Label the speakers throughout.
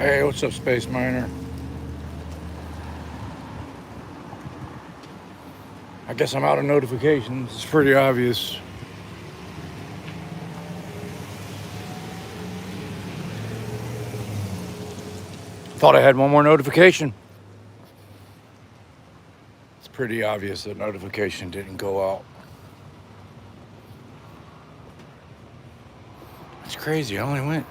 Speaker 1: Hey, what's up, Space Miner? I guess I'm out of notifications. It's pretty obvious. Thought I had one more notification. It's pretty obvious that notification didn't go out. It's crazy. I only went.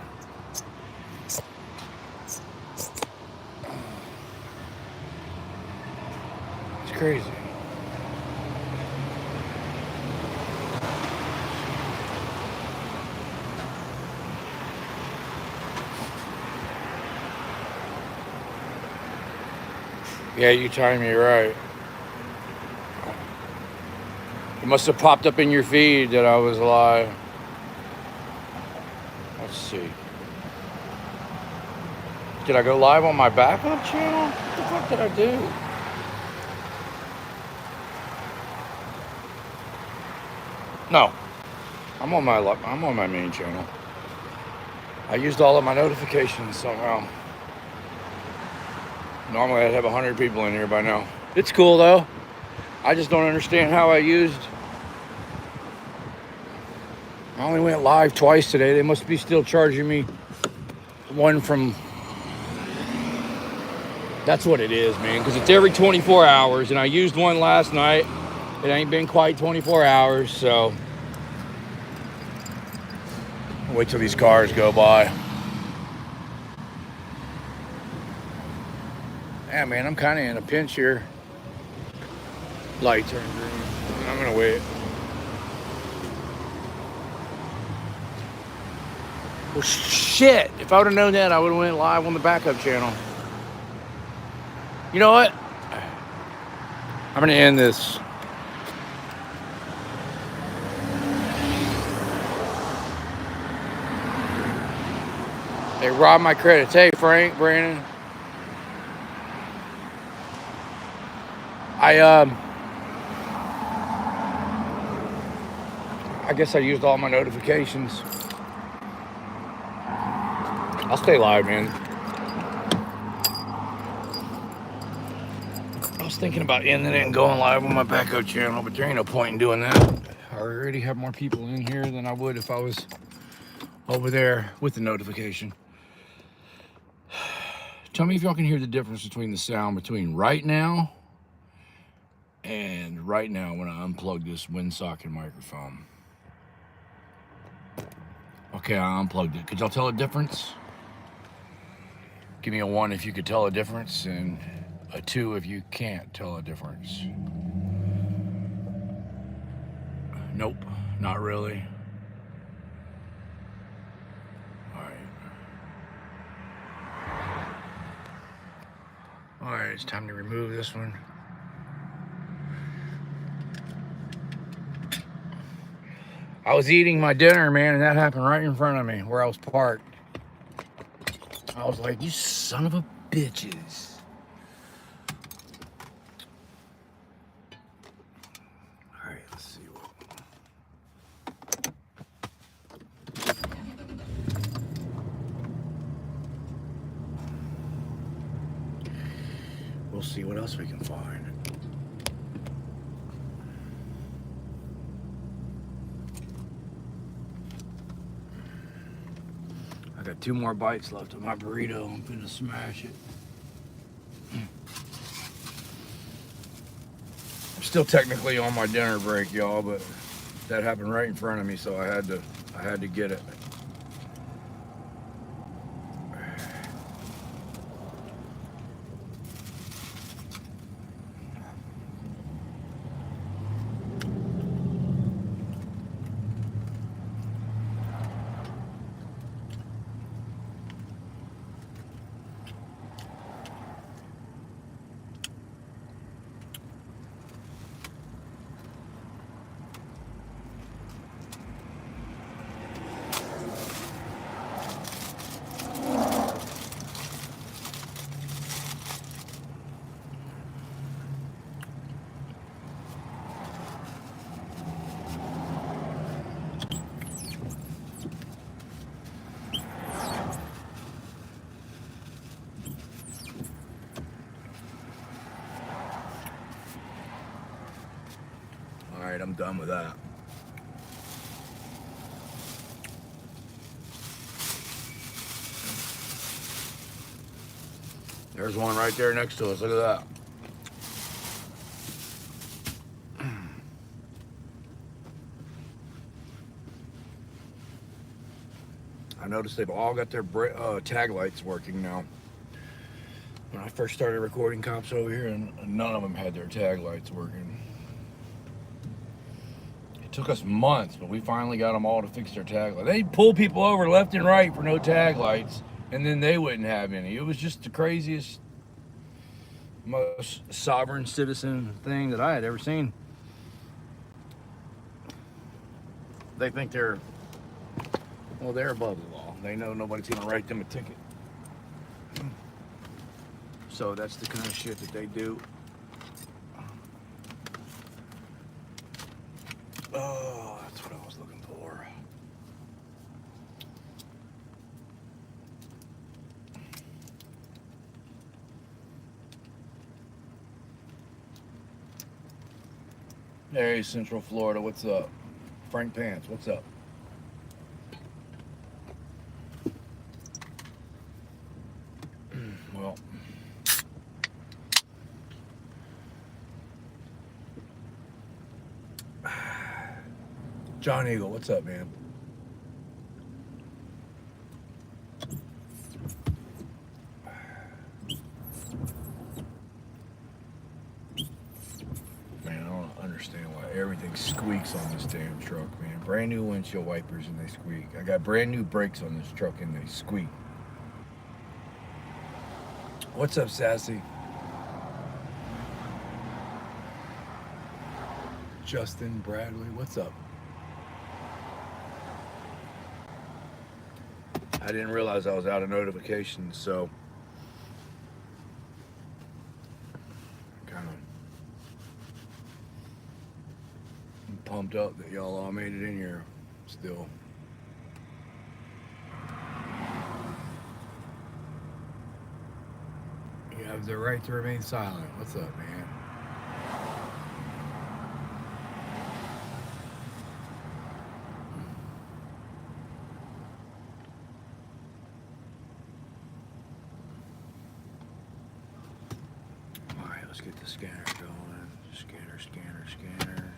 Speaker 1: It's crazy. Yeah, you timed me right. It must have popped up in your feed that I was live. Let's see. Did I go live on my backup channel? What the fuck did I do? No, I'm on my main channel. I used all of my notifications somehow. Normally I'd have 100 people in here by now. It's cool though. I just don't understand how I only went live twice today. They must be still charging me one from. That's what it is, man, because it's every 24 hours, and I used one last night. It ain't been quite 24 hours, so I'll wait till these cars go by. Yeah, man, I'm kind of in a pinch here. Light turned green. I'm gonna wait. Well, shit! If I would have known that, I would have went live on the backup channel. You know what? I'm gonna end this. They robbed my credits. Hey, Frank, Brandon. I guess I used all my notifications. I'll stay live, man. I was thinking about ending it and going live on my backup channel, but there ain't no point in doing that. I already have more people in here than I would if I was over there with the notification. Tell me if y'all can hear the difference between the sound between right now and right now when I unplug this WinSocket microphone. Okay, I unplugged it. Could y'all tell a difference? Give me a 1 if you could tell a difference, and a 2 if you can't tell a difference. Nope, not really. All right, it's time to remove this one. I was eating my dinner, man, and that happened right in front of me where I was parked. I was like, you son of a bitches. All right, let's see what. We'll see what else we can find. I got 2 more bites left of my burrito. I'm gonna smash it. I'm still technically on my dinner break, y'all, but that happened right in front of me, so I had to get it. done with that. There's one right there next to us. Look at that. I noticed they've all got their tag lights working now. When I first started recording cops over here, and none of them had their tag lights working. It took us months, but we finally got them all to fix their tag lights. They'd pull people over left and right for no tag lights, and then they wouldn't have any. It was just the craziest, most sovereign citizen thing that I had ever seen. They think they're above the law. They know nobody's gonna write them a ticket. So that's the kind of shit that they do. Oh, that's what I was looking for. Hey, Central Florida, what's up? Frank Pants, what's up? Well, John Eagle, what's up, man? Man, I don't understand why everything squeaks on this damn truck, man. Brand new windshield wipers and they squeak. I got brand new brakes on this truck and they squeak. What's up, Sassy? Justin Bradley, what's up? I didn't realize I was out of notifications, so kind of pumped up that y'all all made it in here still. You have the right to remain silent. What's up, man? Alright, let's get the scanner going. Scanner, scanner, scanner.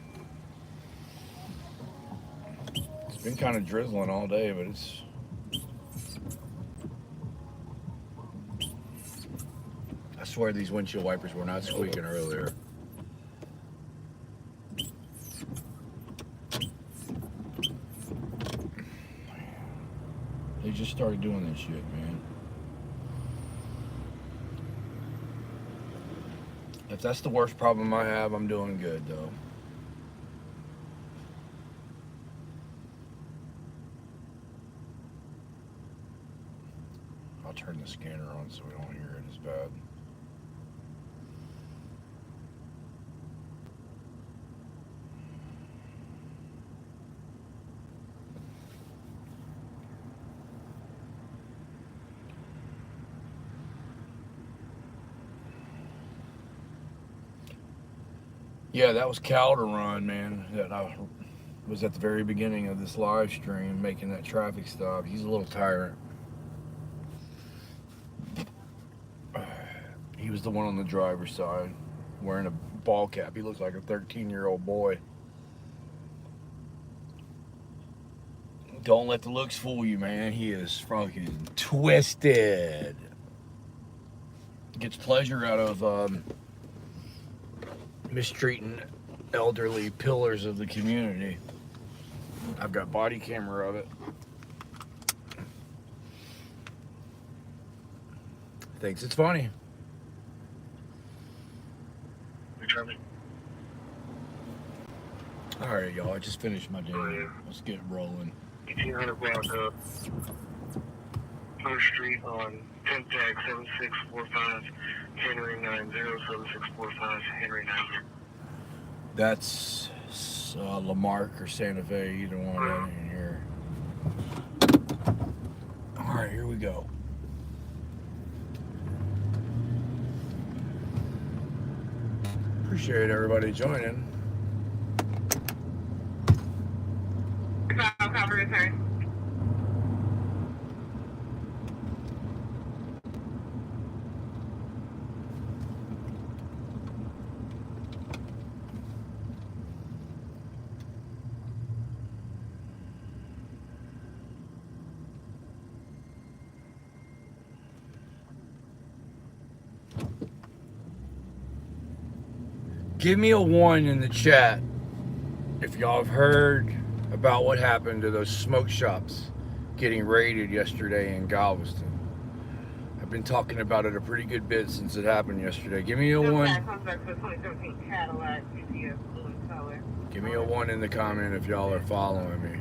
Speaker 1: It's been kind of drizzling all day, but it's... I swear these windshield wipers were not squeaking earlier. They just started doing this shit, man. If that's the worst problem I have, I'm doing good, though. I'll turn the scanner on so we don't hear it as bad. Yeah, that was Calderon, man. That I was at the very beginning of this live stream making that traffic stop. He's a little tyrant. He was the one on the driver's side wearing a ball cap. He looks like a 13-year-old boy. Don't let the looks fool you, man. He is fucking twisted. Gets pleasure out of mistreating elderly pillars of the community. I've got body camera of it. Thinks it's funny. All right, y'all. I just finished my dinner. Let's get rolling.
Speaker 2: 1800 block up 1st Street on 10 tag 7645 Henry 90 7645 Henry 90.
Speaker 1: That's Lamar or Santa Fe, either one of that in here. All right, here we go. Appreciate everybody joining.
Speaker 2: Okay.
Speaker 1: Give me a 1 in the chat if y'all have heard about what happened to those smoke shops getting raided yesterday in Galveston. I've been talking about it a pretty good bit since it happened yesterday. Give me a 1. Give me a 1 in the comment if y'all are following me.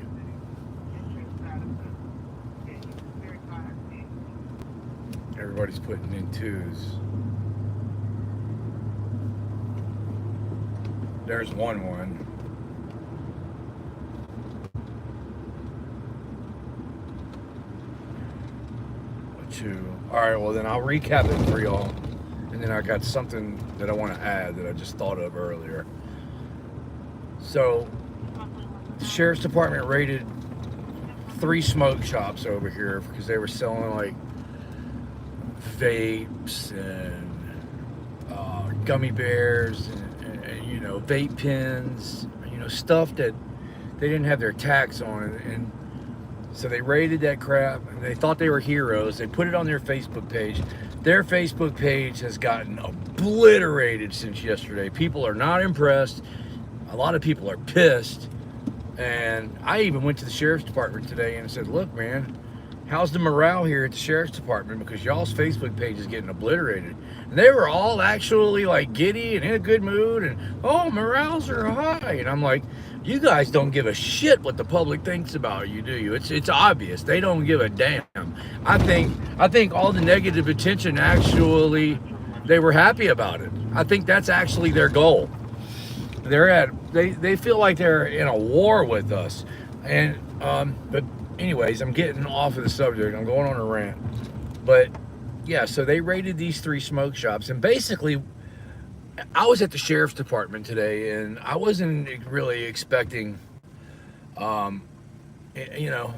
Speaker 1: Everybody's putting in 2s. There's 1. A 2. All right, well then I'll recap it for y'all. And then I got something that I want to add that I just thought of earlier. So, the Sheriff's Department raided 3 smoke shops over here because they were selling like vapes and gummy bears and you know, vape pens, you know, stuff that they didn't have their tax on, and so they raided that crap and they thought they were heroes. They put it on their Facebook page. Their Facebook page has gotten obliterated since yesterday. People are not impressed. A lot of people are pissed. And I even went to the Sheriff's Department today and said, look, man, how's the morale here at the Sheriff's Department? Because y'all's Facebook page is getting obliterated. And they were all actually like giddy and in a good mood and, oh, morales are high. And I'm like, you guys don't give a shit what the public thinks about you, do you? It's obvious. They don't give a damn. I think all the negative attention, actually, they were happy about it. I think that's actually their goal. They feel like they're in a war with us. And but anyways, I'm getting off of the subject. I'm going on a rant. But yeah, so they raided these 3 smoke shops, and basically I was at the Sheriff's Department today, and I wasn't really expecting you know,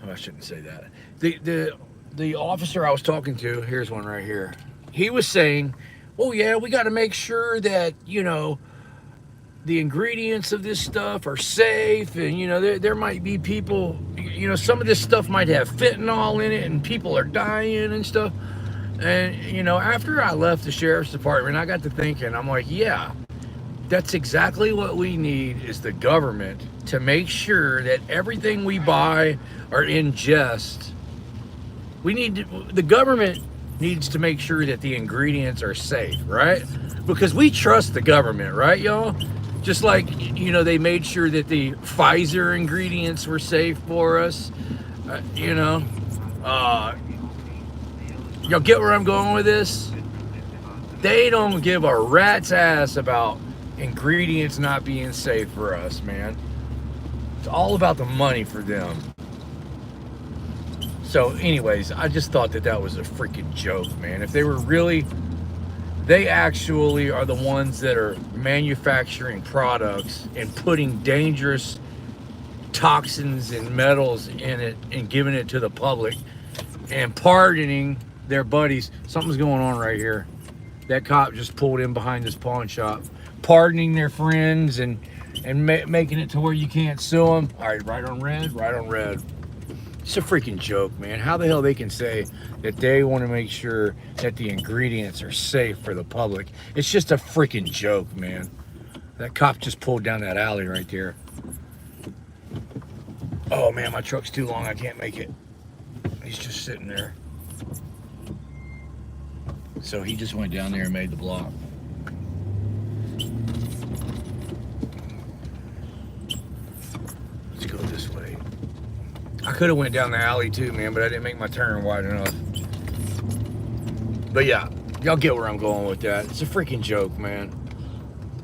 Speaker 1: I shouldn't say that. The officer I was talking to, here's one right here. He was saying, "Oh yeah, we got to make sure that, you know, the ingredients of this stuff are safe, and you know, there might be people, you know, some of this stuff might have fentanyl in it and people are dying and stuff." And you know, after I left the Sheriff's Department, I got to thinking, I'm like, yeah, that's exactly what we need, is the government to make sure that everything we buy or ingest, the government needs to make sure that the ingredients are safe, right? Because we trust the government, right, y'all? Just like, you know, they made sure that the Pfizer ingredients were safe for us. You know, y'all get where I'm going with this? They don't give a rat's ass about ingredients not being safe for us, man. It's all about the money for them. So anyways, I just thought that was a freaking joke, man. If they were really, they actually are the ones that are manufacturing products and putting dangerous toxins and metals in it and giving it to the public and pardoning their buddies. Something's going on right here. That cop just pulled in behind this pawn shop, pardoning their friends and making it to where you can't sue them. All right, right on red, right on red. It's a freaking joke, man. How the hell they can say that they want to make sure that the ingredients are safe for the public? It's just a freaking joke, man. That cop just pulled down that alley right there. Oh man, my truck's too long. I can't make it. He's just sitting there. So he just went down there and made the block. Let's go this way. I could have went down the alley too, man, but I didn't make my turn wide enough. But yeah, y'all get where I'm going with that. It's a freaking joke, man.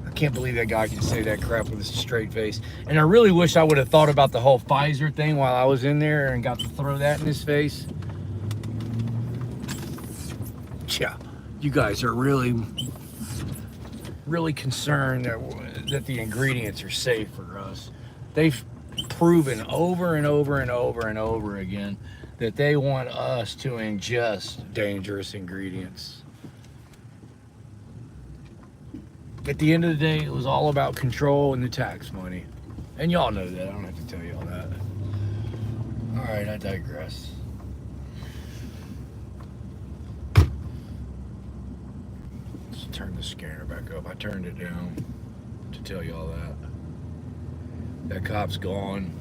Speaker 1: I can't believe that guy can say that crap with a straight face. And I really wish I would have thought about the whole Pfizer thing while I was in there and got to throw that in his face. Yeah, you guys are really concerned that the ingredients are safe for us. They've proven over and over and over and over again that they want us to ingest dangerous ingredients. At the end of the day, it was all about control and the tax money. And y'all know that. I don't have to tell y'all that. All right, I digress. Let's turn the scanner back up. I turned it down to tell y'all that. That cop's gone.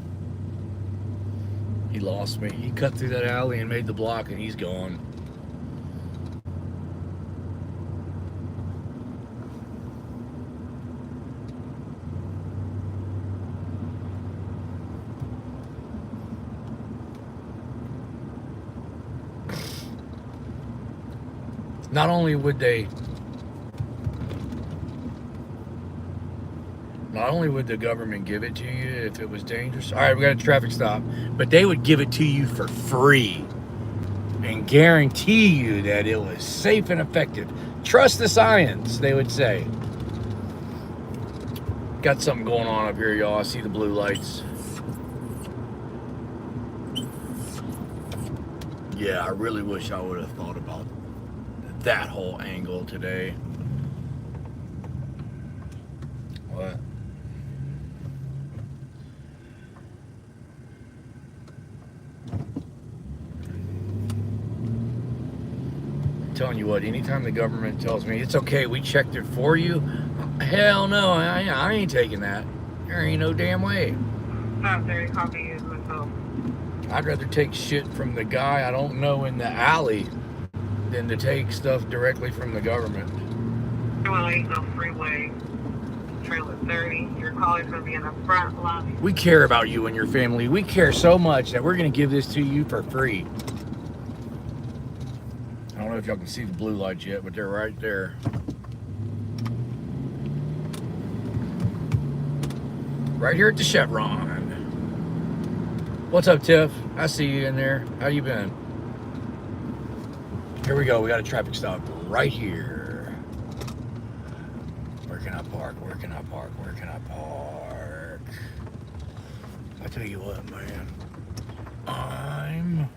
Speaker 1: He lost me. He cut through that alley and made the block, and he's gone. Not only would the government give it to you if it was dangerous. All right, we got a traffic stop. But they would give it to you for free and guarantee you that it was safe and effective. Trust the science, they would say. Got something going on up here, y'all. I see the blue lights. Yeah, I really wish I would have thought about that whole angle today. What? I'm telling you what, anytime the government tells me it's okay, we checked it for you, hell no, I ain't taking that. There ain't no damn way.
Speaker 2: Not very copy is myself.
Speaker 1: I'd rather take shit from the guy I don't know in the alley than to take stuff directly from the government.
Speaker 2: 208 Gulf Freeway, trailer 30. Your caller's going to be in the front lobby.
Speaker 1: We care about you and your family. We care so much that we're going to give this to you for free. I don't know if y'all can see the blue lights yet, but they're right there. Right here at the Chevron. What's up, Tiff? I see you in there. How you been? Here we go. We got a traffic stop right here. Where can I park? Where can I park? Where can I park? I tell you what, man. I'm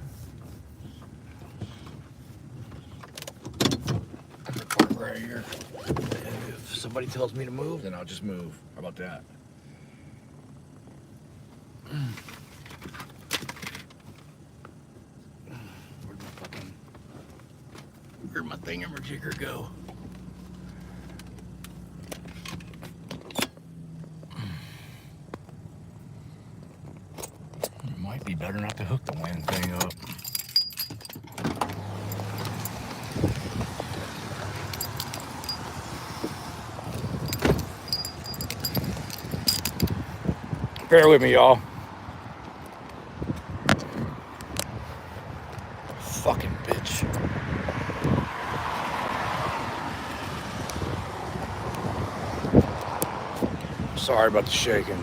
Speaker 1: gonna park right here. If somebody tells me to move, then I'll just move. How about that? Where'd my thingamajigger go? It might be better not to hook the wind thing up. Bear with me, y'all. Fucking bitch. Sorry about the shaking.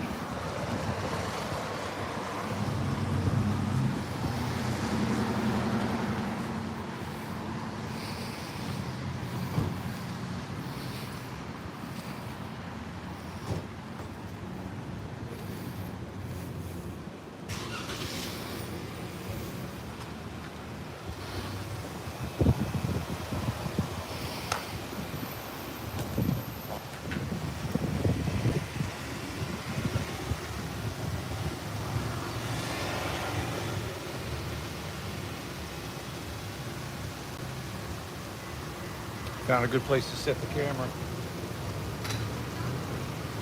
Speaker 1: Found a good place to set the camera.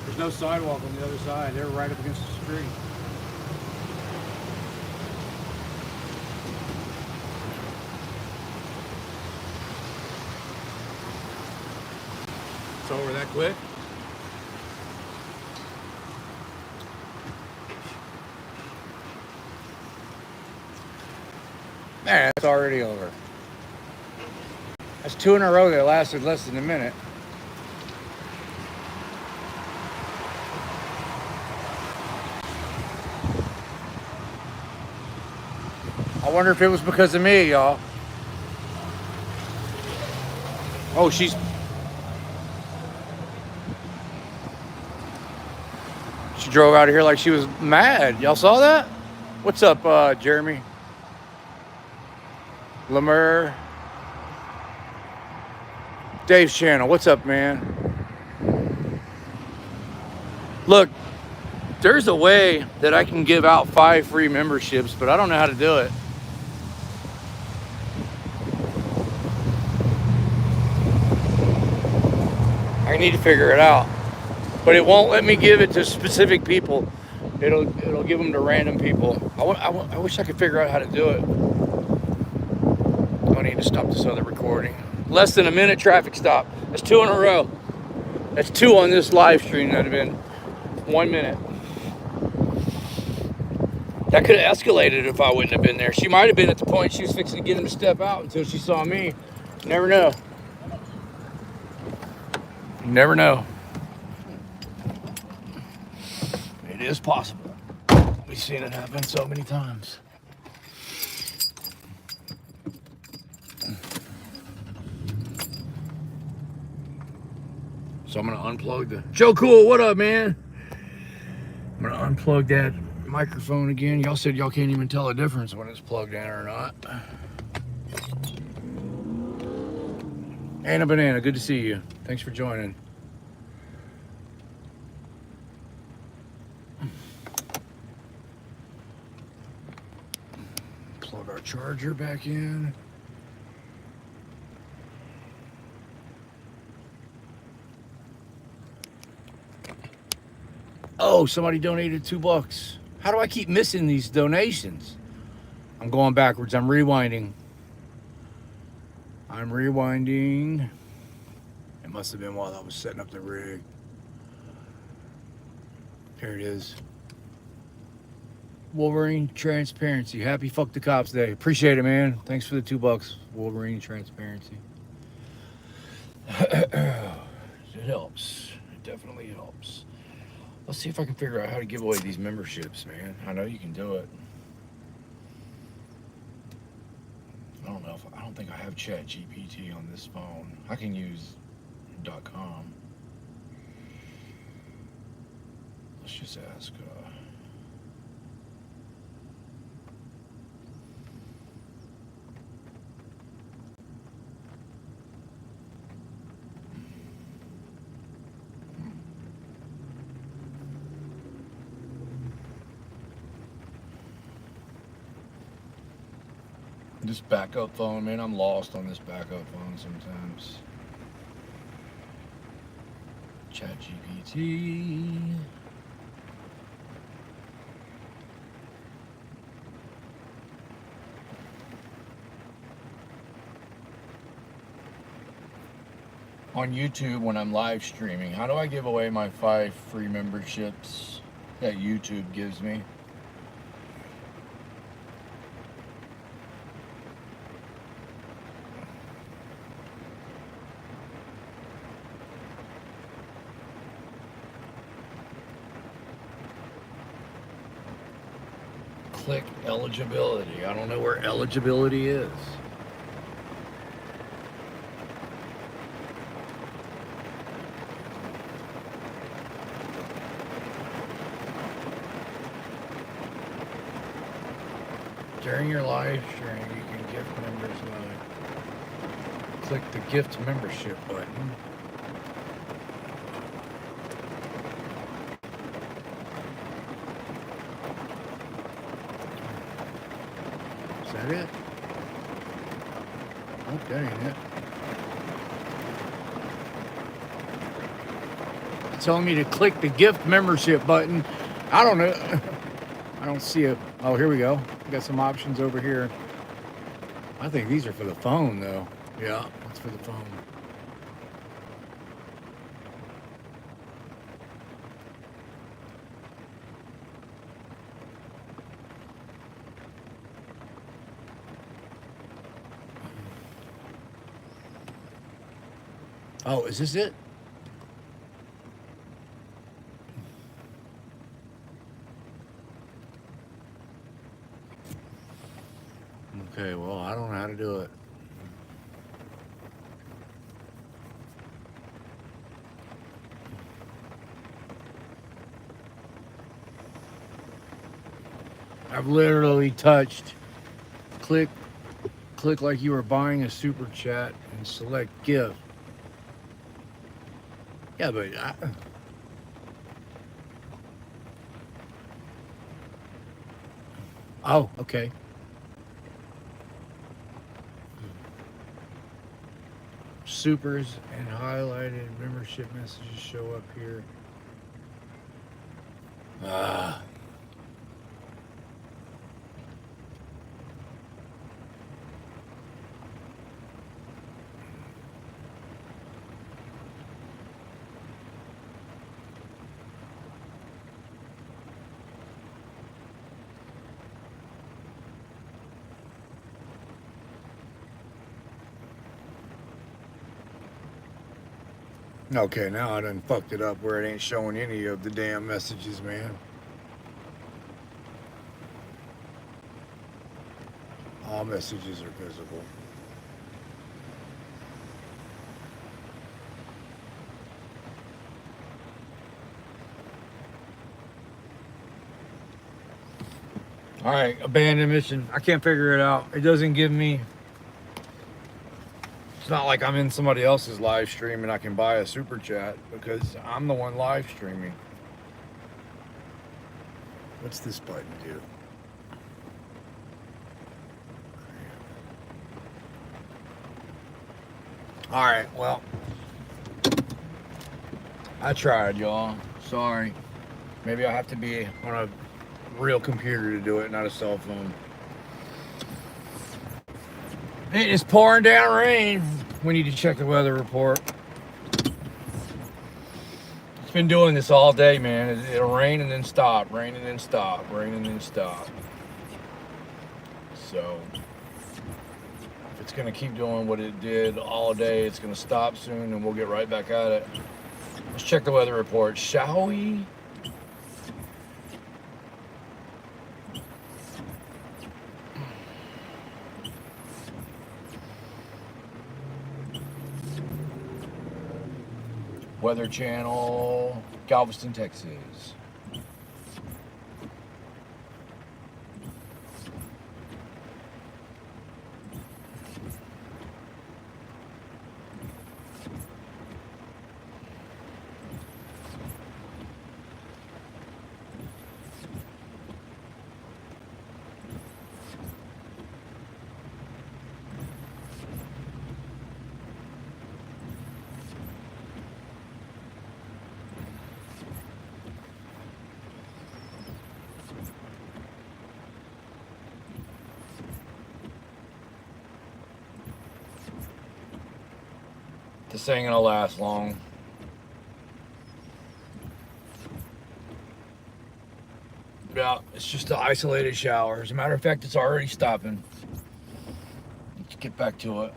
Speaker 1: There's no sidewalk on the other side. They're right up against the street. It's over that quick? Man, it's already over. That's 2 in a row that lasted less than a minute. I wonder if it was because of me, y'all. Oh, she's She drove out of here like she was mad. Y'all saw that? What's up, Jeremy? Lamar. Dave's channel. What's up, man? Look, there's a way that I can give out 5 free memberships, but I don't know how to do it. I need to figure it out. But it won't let me give it to specific people. It'll give them to random people. I wish I could figure out how to do it. I need to stop this other recording. Less than a minute traffic stop. That's 2 in a row. That's 2 on this live stream that have been 1 minute. That could have escalated if I wouldn't have been there. She might have been at the point she was fixing to get him to step out until she saw me. You never know. You never know. It is possible. We've seen it happen so many times. So I'm gonna unplug the Joe Cool, what up, man? I'm gonna unplug that microphone again. Y'all said y'all can't even tell the difference when it's plugged in or not. Anna Banana, good to see you. Thanks for joining. Plug our charger back in. Oh, somebody donated $2. How do I keep missing these donations? I'm going backwards. I'm rewinding. It must have been while I was setting up the rig. Here it is. Wolverine Transparency. Happy Fuck the Cops Day. Appreciate it, man. Thanks for the $2. Wolverine Transparency. It helps. It definitely helps. Let's see if I can figure out how to give away these memberships, man. I know you can do it. I don't think I have Chat GPT on this phone. I can use .com. Let's just ask. This backup phone, man, I'm lost on this backup phone sometimes. Chat GPT. On YouTube when I'm live streaming, how do I give away my 5 free memberships that YouTube gives me? Click eligibility. I don't know where eligibility is. During your live stream, you can gift members money. Click the gift membership button. Is that it? Nope, that ain't it. It's telling me to click the gift membership button. I don't know. I don't see it. Oh, here we go. We got some options over here. I think these are for the phone, though. Yeah, that's for the phone. Oh, is this it? Okay, well, I don't know how to do it. I've literally touched click like you were buying a super chat and select gift. Yeah, but oh, okay. Supers and highlighted membership messages show up here. Ah. Okay, now I done fucked it up where it ain't showing any of the damn messages, man. All messages are visible. All right, abandoned mission. I can't figure it out. It doesn't give me. It's not like I'm in somebody else's live stream and I can buy a super chat because I'm the one live streaming. What's this button do? All right, well, I tried, y'all. Sorry. Maybe I have to be on a real computer to do it, not a cell phone. It is pouring down rain. We need to check the weather report. It's been doing this all day, man. It'll rain and then stop, rain and then stop, rain and then stop. So if it's gonna keep doing what it did all day, it's gonna stop soon and we'll get right back at it. Let's check the weather report, shall we? Weather Channel, Galveston, Texas. This ain't gonna last long. Yeah, it's just an isolated shower. As a matter of fact, it's already stopping. Let's get back to it.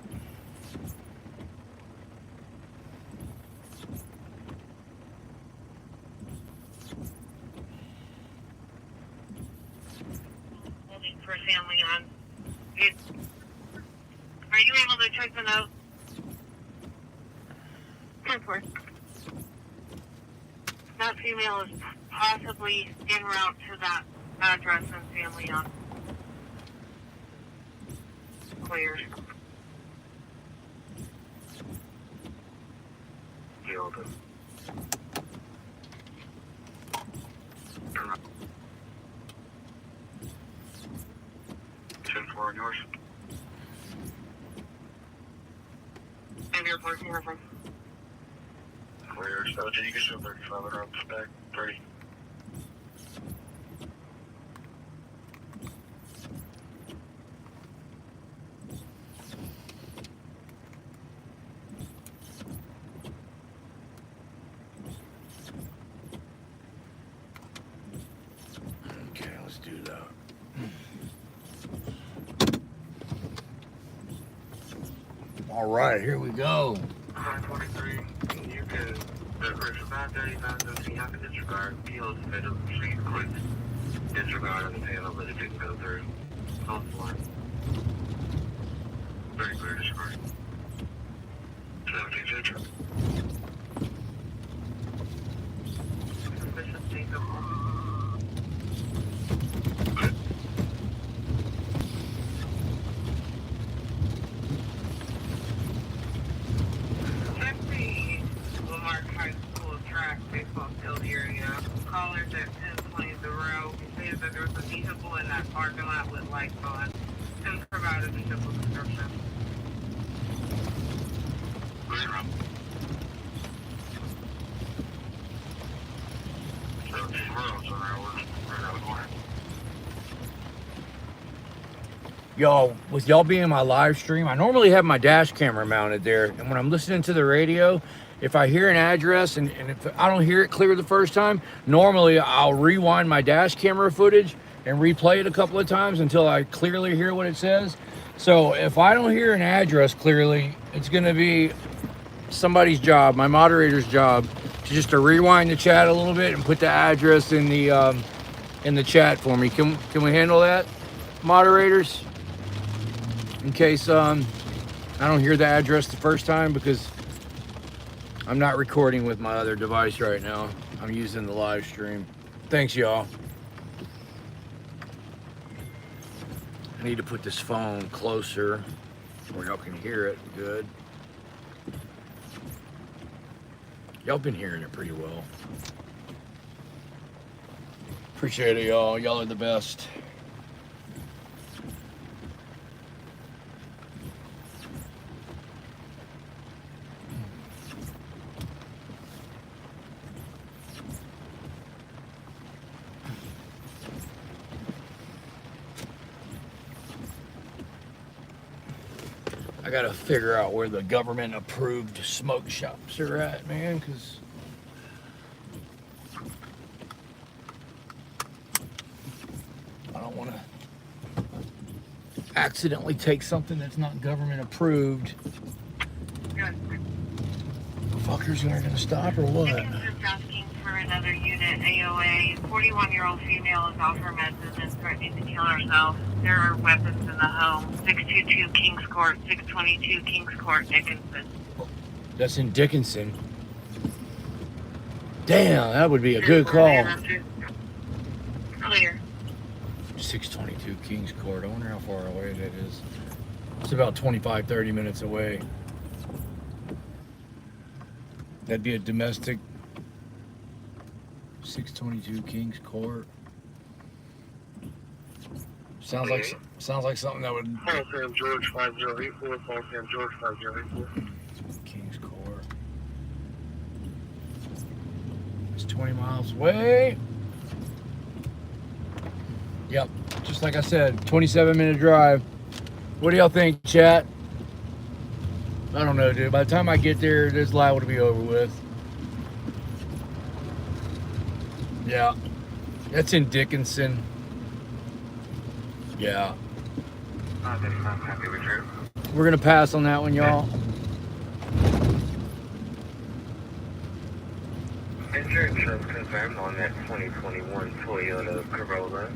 Speaker 2: Holding for family on. Are you able to check the note? That female is possibly en route to that address and family on. Cleared. Yield. 10-4 on yours. And your parking reference. Clear. So, did you get your 35 around the back? 30.
Speaker 1: Okay, let's do that. All right, here we go.
Speaker 2: 543. You can separate from 535. You have to disregard. Field middle machine quick. Disregard on the panel, but it didn't go through. On the line. Very clear disregard. 17 Central. that there was a vehicle in that parking lot with lights on and provide a vehicle description.
Speaker 1: Y'all, with y'all being my live stream, I normally have my dash camera mounted there, and when I'm listening to the radio, if I hear an address and if I don't hear it clear the first time, normally I'll rewind my dash camera footage and replay it a couple of times until I clearly hear what it says. So if I don't hear an address clearly, it's gonna be somebody's job, my moderator's job, to rewind the chat a little bit and put the address in the chat for me. Can we handle that, moderators? In case I don't hear the address the first time, because I'm not recording with my other device right now. I'm using the live stream. Thanks, y'all. I need to put this phone closer where y'all can hear it good. Y'all been hearing it pretty well. Appreciate it, y'all. Y'all are the best. I gotta figure out where the government approved smoke shops are at, man, because I don't want to accidentally take something that's not government approved. Fuckers are gonna stop or what?
Speaker 2: Dickens is asking for another unit AOA. 41-year-old female is off her meds and is threatening to kill herself. There are weapons in the home. 622 Kings Court, 622 Kings Court, Dickinson.
Speaker 1: That's in Dickinson. Damn, that would be a good call.
Speaker 2: Clear.
Speaker 1: 622 Kings Court. I wonder how far away that is. It's about 25-30 minutes away. That'd be a domestic. 622 Kings Court. Sounds like something that would.
Speaker 2: Paul Sam George 5084. Paul Sam George 5084.
Speaker 1: Kings Court. It's 20 miles away. Yep, just like I said, 27-minute drive. What do y'all think, chat? I don't know, dude. By the time I get there, this live will be over with. Yeah, that's in Dickinson. Yeah. We're gonna pass on that one, y'all.
Speaker 2: Insurance shows confirmed on that 2021 Toyota Corolla.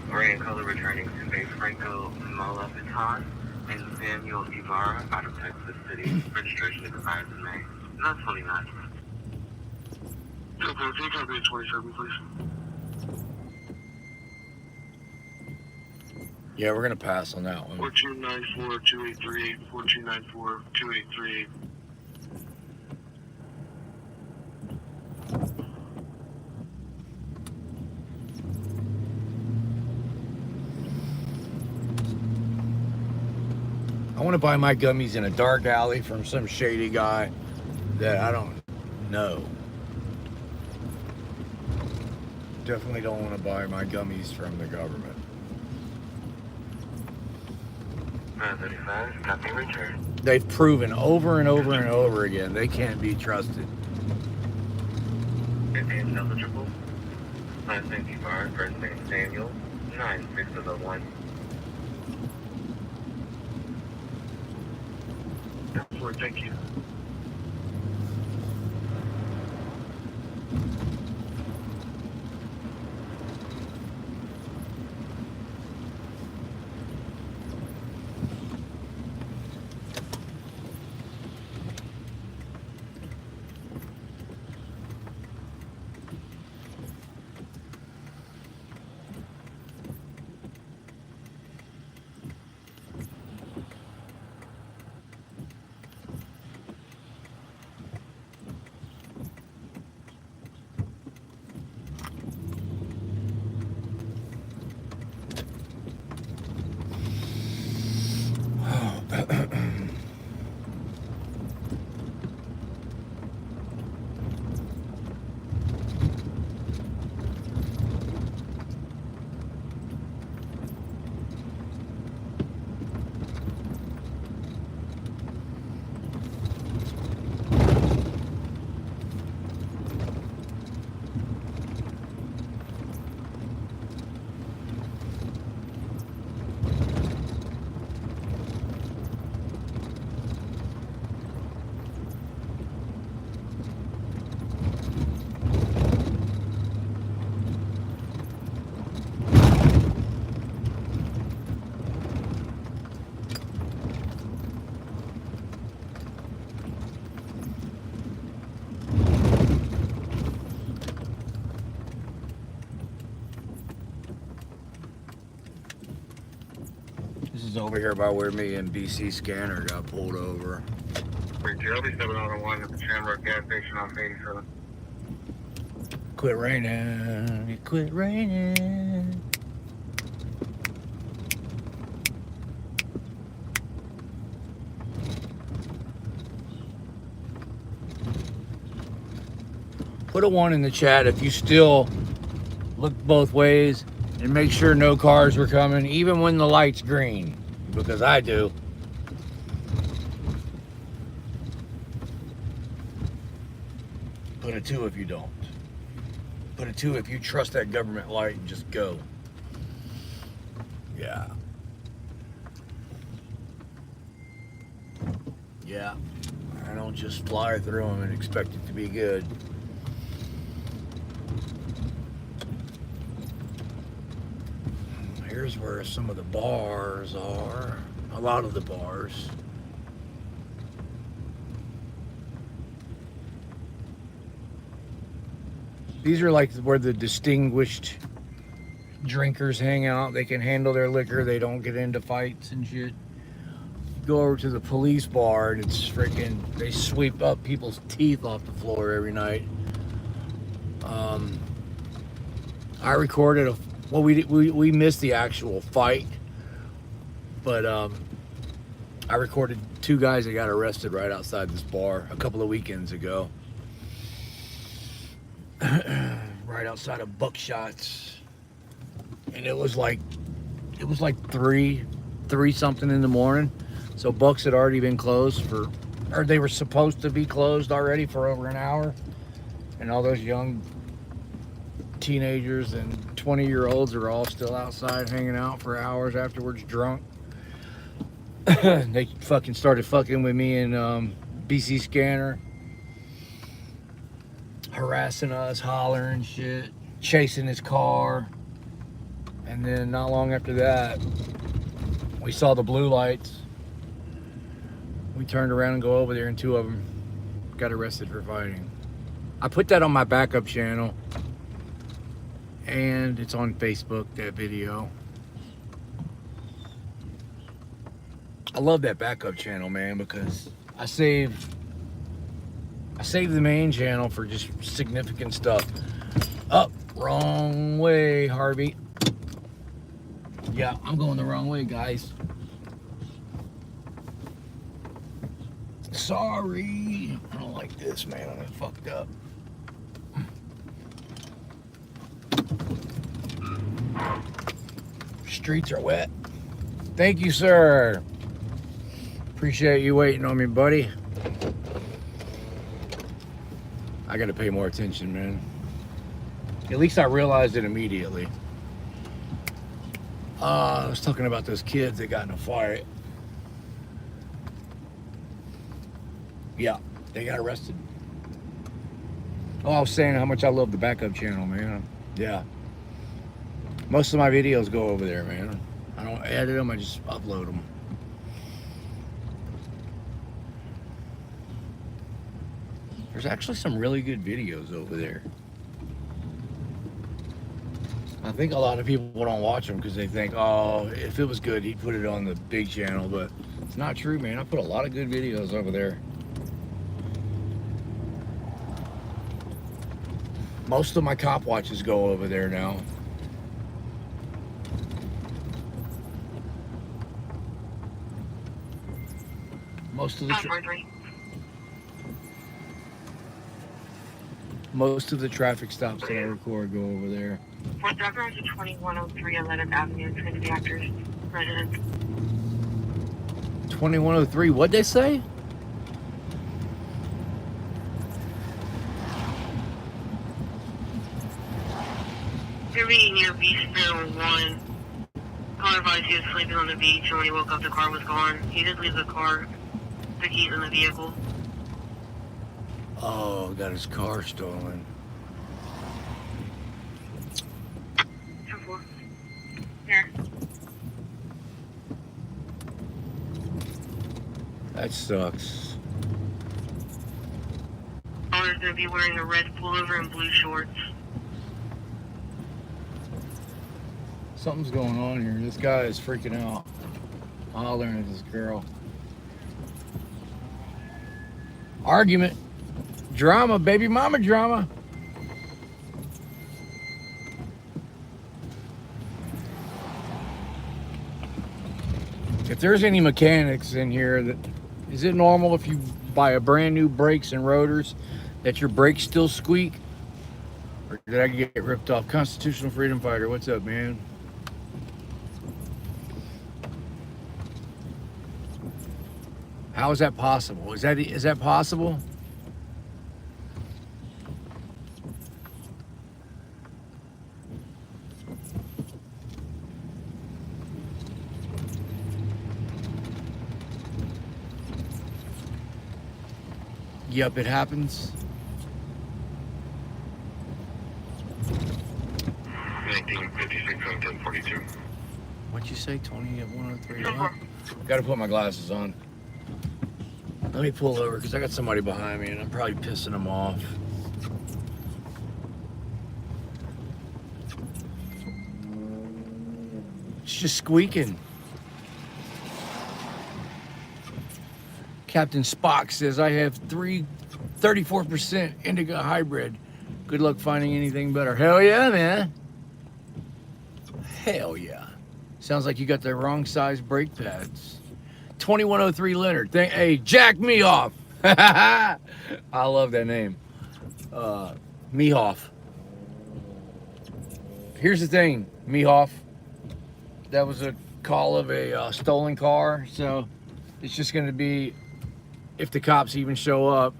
Speaker 2: Gray in color returning to base Franco Malapitan and Samuel Ibarra out of Texas City. Registration is expired in May. Not 29. So, take out 27, please.
Speaker 1: Yeah, we're gonna pass on that one.
Speaker 2: 4294-283, 4294-283.
Speaker 1: I want to buy my gummies in a dark alley from some shady guy that I don't know. Definitely don't want to buy my gummies from the government.
Speaker 2: 35, copy return.
Speaker 1: They've proven over and over and over again they can't be trusted.
Speaker 2: It is eligible. Last name Ibarra, first name Samuel, 9601. Thank you.
Speaker 1: was over here by where me and BC Scanner got pulled over.
Speaker 2: Wait, I'll be stepping on the one at the Shamrock gas station off 87.
Speaker 1: Quit raining. It quit raining. Put a 1 in the chat if you still look both ways and make sure no cars were coming, even when the light's green, because I do. Put a 2 if you don't. Put a 2 if you trust that government light and just go. Yeah. Yeah. I don't just fly through them and expect it to be good. Here's where some of the bars are. A lot of the bars. These are like where the distinguished drinkers hang out. They can handle their liquor. They don't get into fights and shit. Go over to the police bar and it's freaking, they sweep up people's teeth off the floor every night. I recorded well, we missed the actual fight, but I recorded 2 guys that got arrested right outside this bar a couple of weekends ago. Right outside of Buckshots, and it was like 3 something in the morning. So Bucks had already been closed or they were supposed to be closed already for over an hour, and all those young teenagers and 20-year-olds are all still outside hanging out for hours afterwards, drunk. They fucking started fucking with me and BC Scanner, harassing us, hollering shit, chasing his car. And then not long after that, we saw the blue lights. We turned around and go over there, and 2 of them got arrested for fighting. I put that on my backup channel, and it's on Facebook, that video. I love that backup channel, man, because I save the main channel for just significant stuff. Up, wrong way, Harvey. Yeah, I'm going the wrong way, guys. Sorry. I don't like this, man. I'm fucked up. Streets are wet. Thank you, sir. Appreciate you waiting on me, buddy. I gotta pay more attention, man. At least I realized it immediately. I was talking about those kids that got in a fight. Yeah, they got arrested. Oh, I was saying how much I love the backup channel, man. Yeah. Most of my videos go over there, man. I don't edit them, I just upload them. There's actually some really good videos over there. I think a lot of people don't watch them because they think, oh, if it was good, he'd put it on the big channel, but it's not true, man. I put a lot of good videos over there. Most of my cop watches go over there now. Most of the traffic stops that I record go over there.
Speaker 2: Fort Douglas to 2103 11th Avenue, Trinity Actors, resident.
Speaker 1: 2103, what'd they say?
Speaker 2: You're being near Beach Sparrow 1. Caller advised he was sleeping on the beach, and when he woke up, the car was gone. He did leave the car, the keys in the vehicle.
Speaker 1: Oh, got his car stolen.
Speaker 2: 2-4. Here.
Speaker 1: That sucks.
Speaker 2: Caller's gonna be wearing a red pullover and blue shorts.
Speaker 1: Something's going on here. This guy is freaking out. Hollering at this girl. Argument. Drama, baby mama drama. If there's any mechanics in here, that is it normal if you buy a brand new brakes and rotors that your brakes still squeak? Or did I get ripped off? Constitutional Freedom Fighter, what's up, man? How is that possible? Is that possible? Yep, it happens.
Speaker 2: 1956 and 1042.
Speaker 1: What'd you say? 20 at 103? What? Gotta put my glasses on. Let me pull over because I got somebody behind me and I'm probably pissing them off. It's just squeaking. Captain Spock says, I have 34% indigo hybrid. Good luck finding anything better. Hell yeah, man. Hell yeah. Sounds like you got the wrong size brake pads. 2103 Leonard. Hey, jack me off. I love that name. Mehoff. Here's the thing, Mehoff. That was a call of a stolen car. So it's just going to be, if the cops even show up,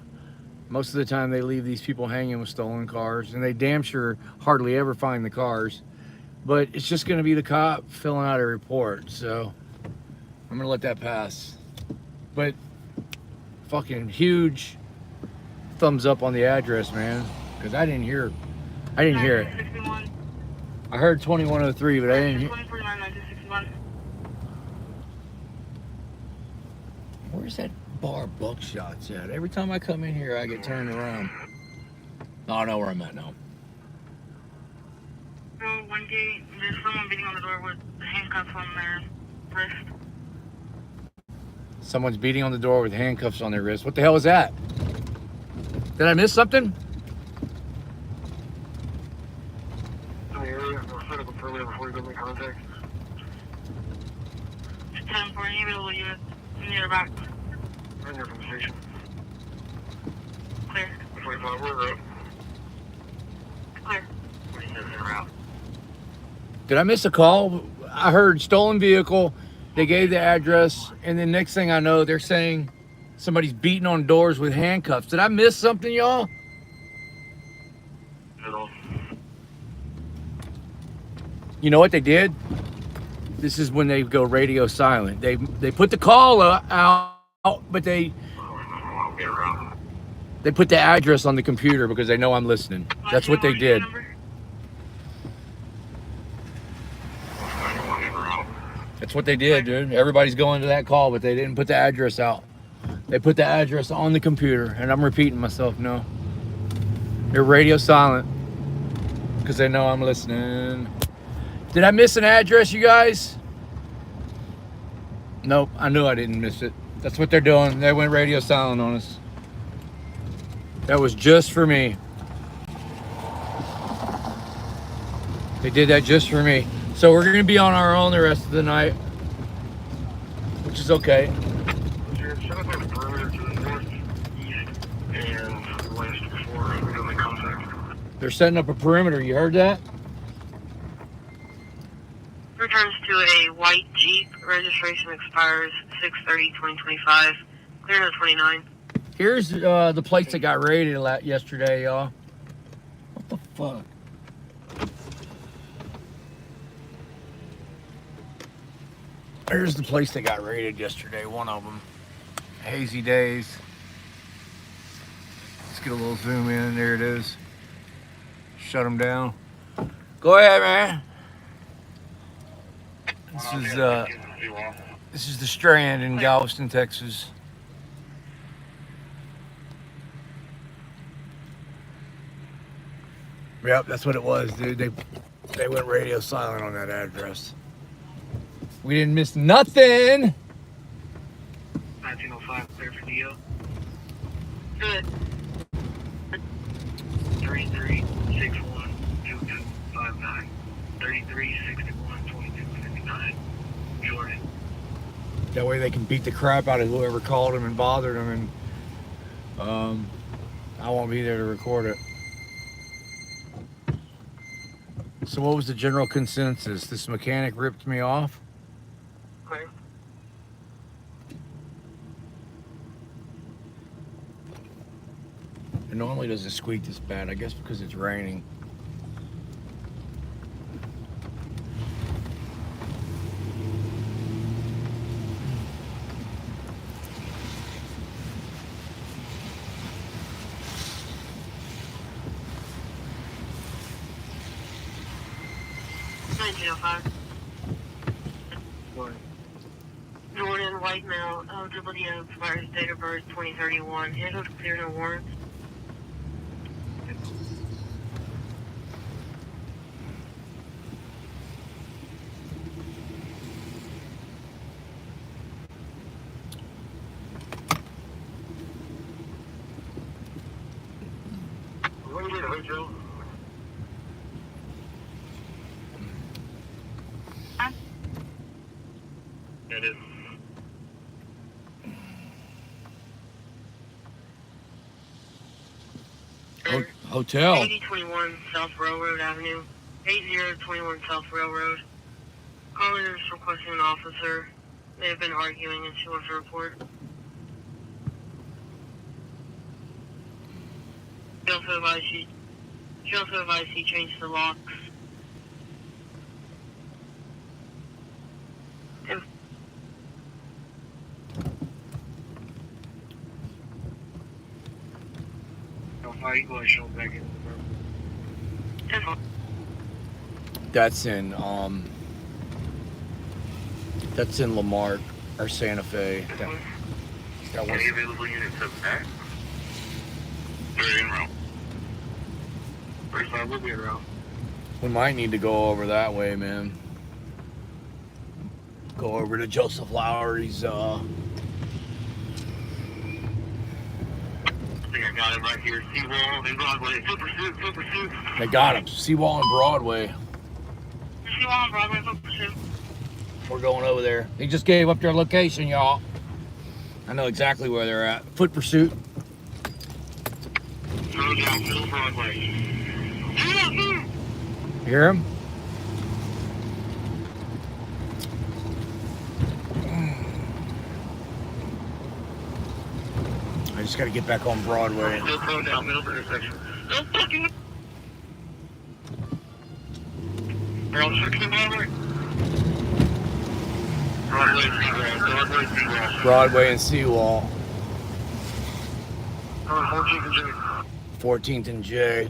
Speaker 1: most of the time they leave these people hanging with stolen cars, and they damn sure hardly ever find the cars. But it's just going to be the cop filling out a report, so I'm going to let that pass. But fucking huge thumbs up on the address, man, because I didn't hear it. I heard 2103, but I didn't hear. Where's that bar Buckshots at? Every time I come in here, I get turned around. Oh, I know where I'm at now.
Speaker 2: One gate, there's someone beating on the door with handcuffs on their wrist.
Speaker 1: Someone's beating on the door with handcuffs on their wrist. What the hell is that? Did I miss something?
Speaker 2: Set up a perimeter before you go make contact. 10-4, middle unit, near the back. Right here from the station. Clear. 25, we're up. Clear. 47 en route.
Speaker 1: Did I miss a call? I heard stolen vehicle. They gave the address, and then next thing I know, they're saying somebody's beating on doors with handcuffs. Did I miss something, y'all?
Speaker 2: No.
Speaker 1: You know what they did? This is when they go radio silent. They put the call out, but they put the address on the computer because they know I'm listening. That's what they did. That's what they did, dude. Everybody's going to that call, but they didn't put the address out. They put the address on the computer, and I'm repeating myself, no. They're radio silent because they know I'm listening. Did I miss an address, you guys? Nope, I knew I didn't miss it. That's what they're doing. They went radio silent on us. That was just for me. They did that just for me. So we're gonna be on our own the rest of the night, which is okay.
Speaker 2: Set up a perimeter to the north, east, and west before we go make contact.
Speaker 1: They're setting up a perimeter. You heard that?
Speaker 2: Returns to a white Jeep. Registration expires 6/30/2025. Clear to 29.
Speaker 1: Here's the place that got raided yesterday, y'all. What the fuck? Here's the place that got raided yesterday, one of them. Hazy Days. Let's get a little zoom in. There it is. Shut them down. Go ahead, man. This is the Strand in Galveston, Texas. Yep, that's what it was, dude. They went radio silent on that address. We didn't miss nothing.
Speaker 2: 1905, clear for DO.
Speaker 3: Good.
Speaker 2: 33612259. 33612259. Jordan.
Speaker 1: That way they can beat the crap out of whoever called him and bothered him, and I won't be there to record it. So what was the general consensus? This mechanic ripped me off?
Speaker 2: Clear.
Speaker 1: It normally doesn't squeak this bad, I guess because it's raining.
Speaker 3: Jordan, white male, eligibility expires date of birth 2031. Handled clear, no warrants.
Speaker 2: What do you need, Joe? It is.
Speaker 1: Hotel.
Speaker 3: 8021 South Railroad Avenue. 8021 South Railroad. Caller is requesting an officer. They have been arguing and she wants a report. She also advised he changed the locks. And
Speaker 2: How you going to show back in the room?
Speaker 1: That's in Lamar or Santa Fe. That was,
Speaker 2: Any available units up back? They're in row. First time we'll be in row.
Speaker 1: we might need to go over that way, man. Go over to Joseph Lowry's.
Speaker 2: I think I got it right here. Seawall and Broadway. Foot pursuit.
Speaker 1: They got him. Seawall and Broadway.
Speaker 3: Seawall and Broadway, foot pursuit.
Speaker 1: We're going over there. They just gave up their location, y'all. I know exactly where they're at. Foot pursuit.
Speaker 2: Go down Middle Broadway.
Speaker 1: You hear him? I just got to get back on Broadway.
Speaker 2: Still going down Middle intersection. They're on 16 Broadway.
Speaker 1: Broadway and Seawall.
Speaker 2: 14th and J.
Speaker 1: 14th and J.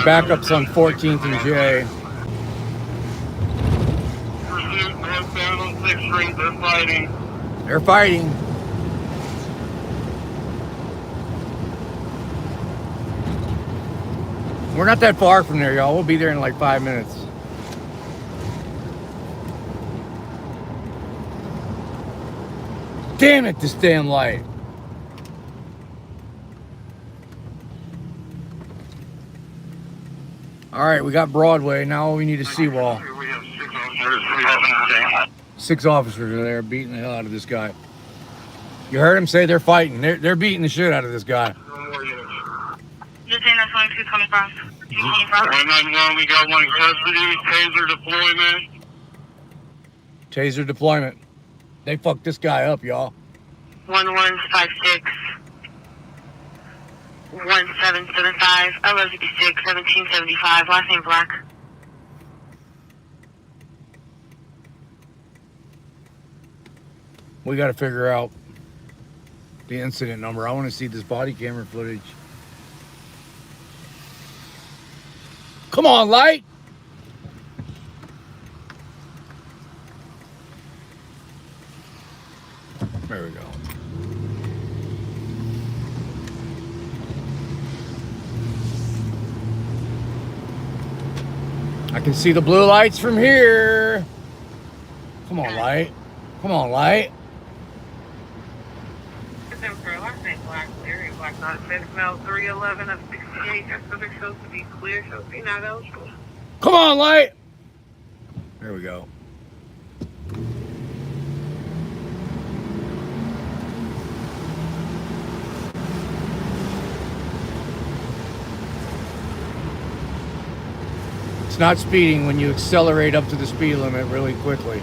Speaker 1: Backups on 14th and J.
Speaker 2: Pursuit, northbound on 6th Street. They're fighting.
Speaker 1: They're fighting. We're not that far from there, y'all. We'll be there in like 5 minutes. Damn it, this damn light. All right, we got Broadway. Now we need a Seawall.
Speaker 2: We have 6 officers.
Speaker 1: 6 officers are there beating the hell out of this guy. You heard him say they're fighting. They're beating the shit out of this guy.
Speaker 2: No more units.
Speaker 3: Detain that's 2225. 225.
Speaker 2: 191, we got one in custody. Taser deployment.
Speaker 1: Taser deployment. They fucked this guy up, y'all.
Speaker 3: 1156. 1775. 1156. 1775. Last name Black.
Speaker 1: We got to figure out the incident number. I want to see this body camera footage. Come on, light. There we go. I can see the blue lights from here. Come on, light. Come on, light.
Speaker 2: Them for last name Black Theory, Black Dot, Mail 311 of 68. That's what they're supposed to be clear, so be not eligible.
Speaker 1: Come on, light. There we go. It's not speeding when you accelerate up to the speed limit really quickly.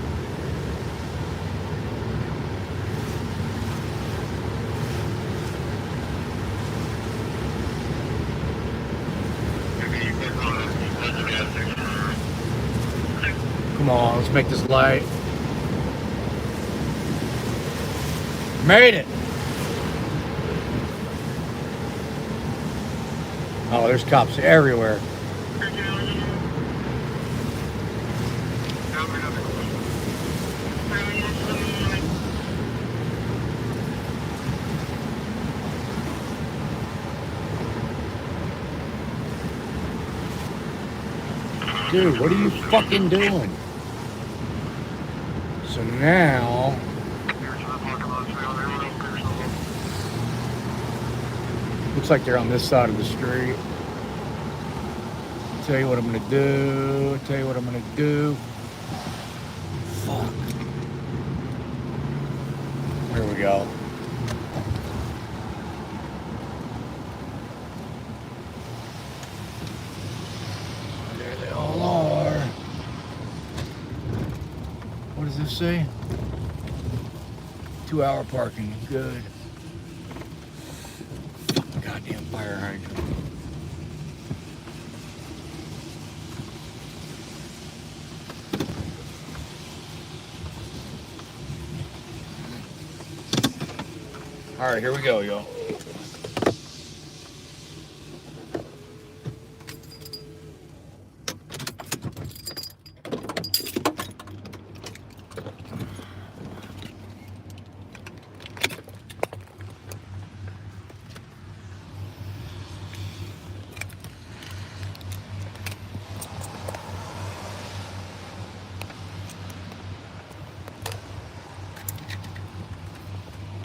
Speaker 1: Come on, let's make this light. Made it. Oh, there's cops everywhere. Dude, what are you fucking doing? So now, looks like they're on this side of the street. Tell you what I'm gonna do. Tell you what I'm gonna do. Fuck. Here we go. There they all are. What does this say? 2-hour parking. Good. Goddamn fire hydrant. All right, here we go, yo.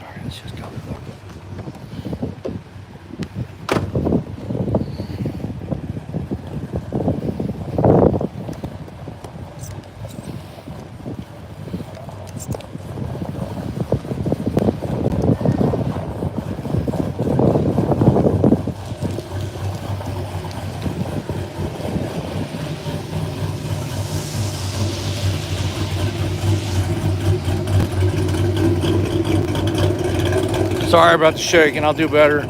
Speaker 1: All right, let's just go. Sorry about the shaking, I'll do better.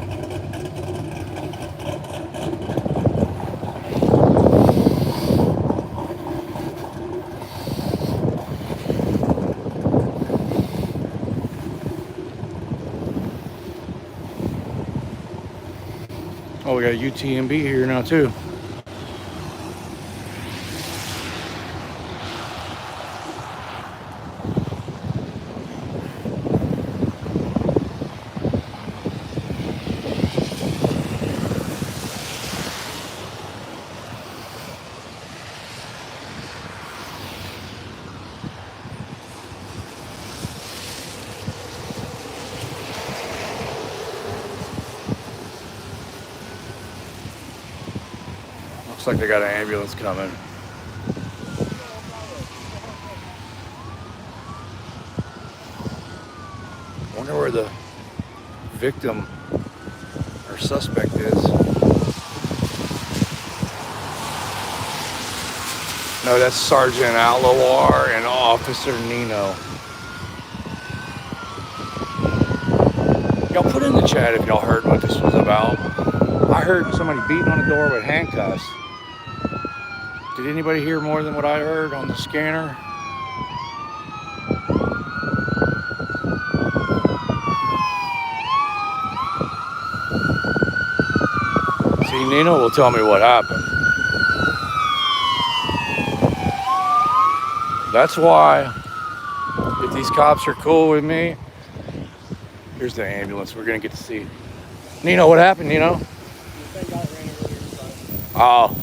Speaker 1: Oh, we got a UTMB here now too. Looks like they got an ambulance coming. Wonder where the victim or suspect is. No, that's Sergeant Lamar and Officer Nino. Y'all put in the chat if y'all heard what this was about. I heard somebody beating on a door with handcuffs. Did anybody hear more than what I heard on the scanner? See, Nino will tell me what happened. That's why, if these cops are cool with me, here's the ambulance. We're gonna get to see. Nino, what happened, Nino? Oh.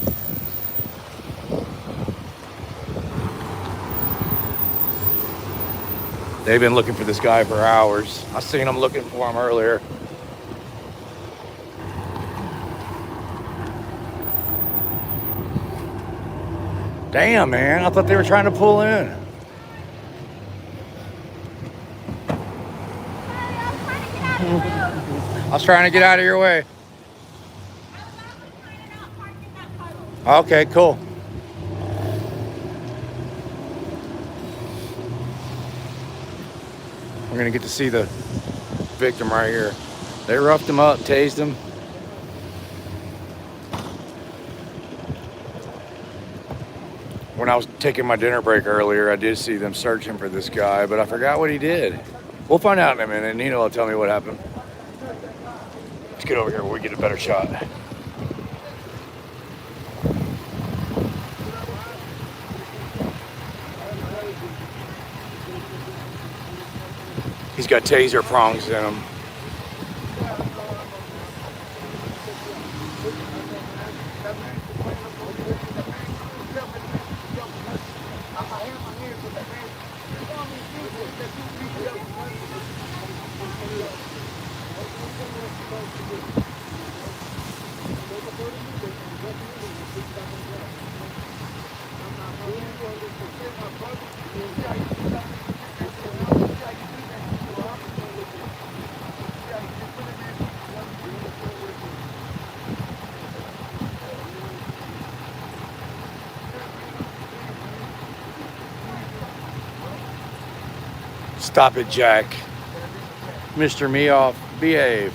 Speaker 1: They've been looking for this guy for hours. I seen them looking for him earlier. Damn, man. I thought they were trying to pull in. I was trying to get out of your way. Okay, cool. We're gonna get to see the victim right here. They roughed him up, tased him. When I was taking my dinner break earlier, I did see them searching for this guy, but I forgot what he did. We'll find out in a minute. Nino will tell me what happened. Let's get over here where we get a better shot. He's got taser prongs in him. Stop it, Jack. Mr. Meoff, behave.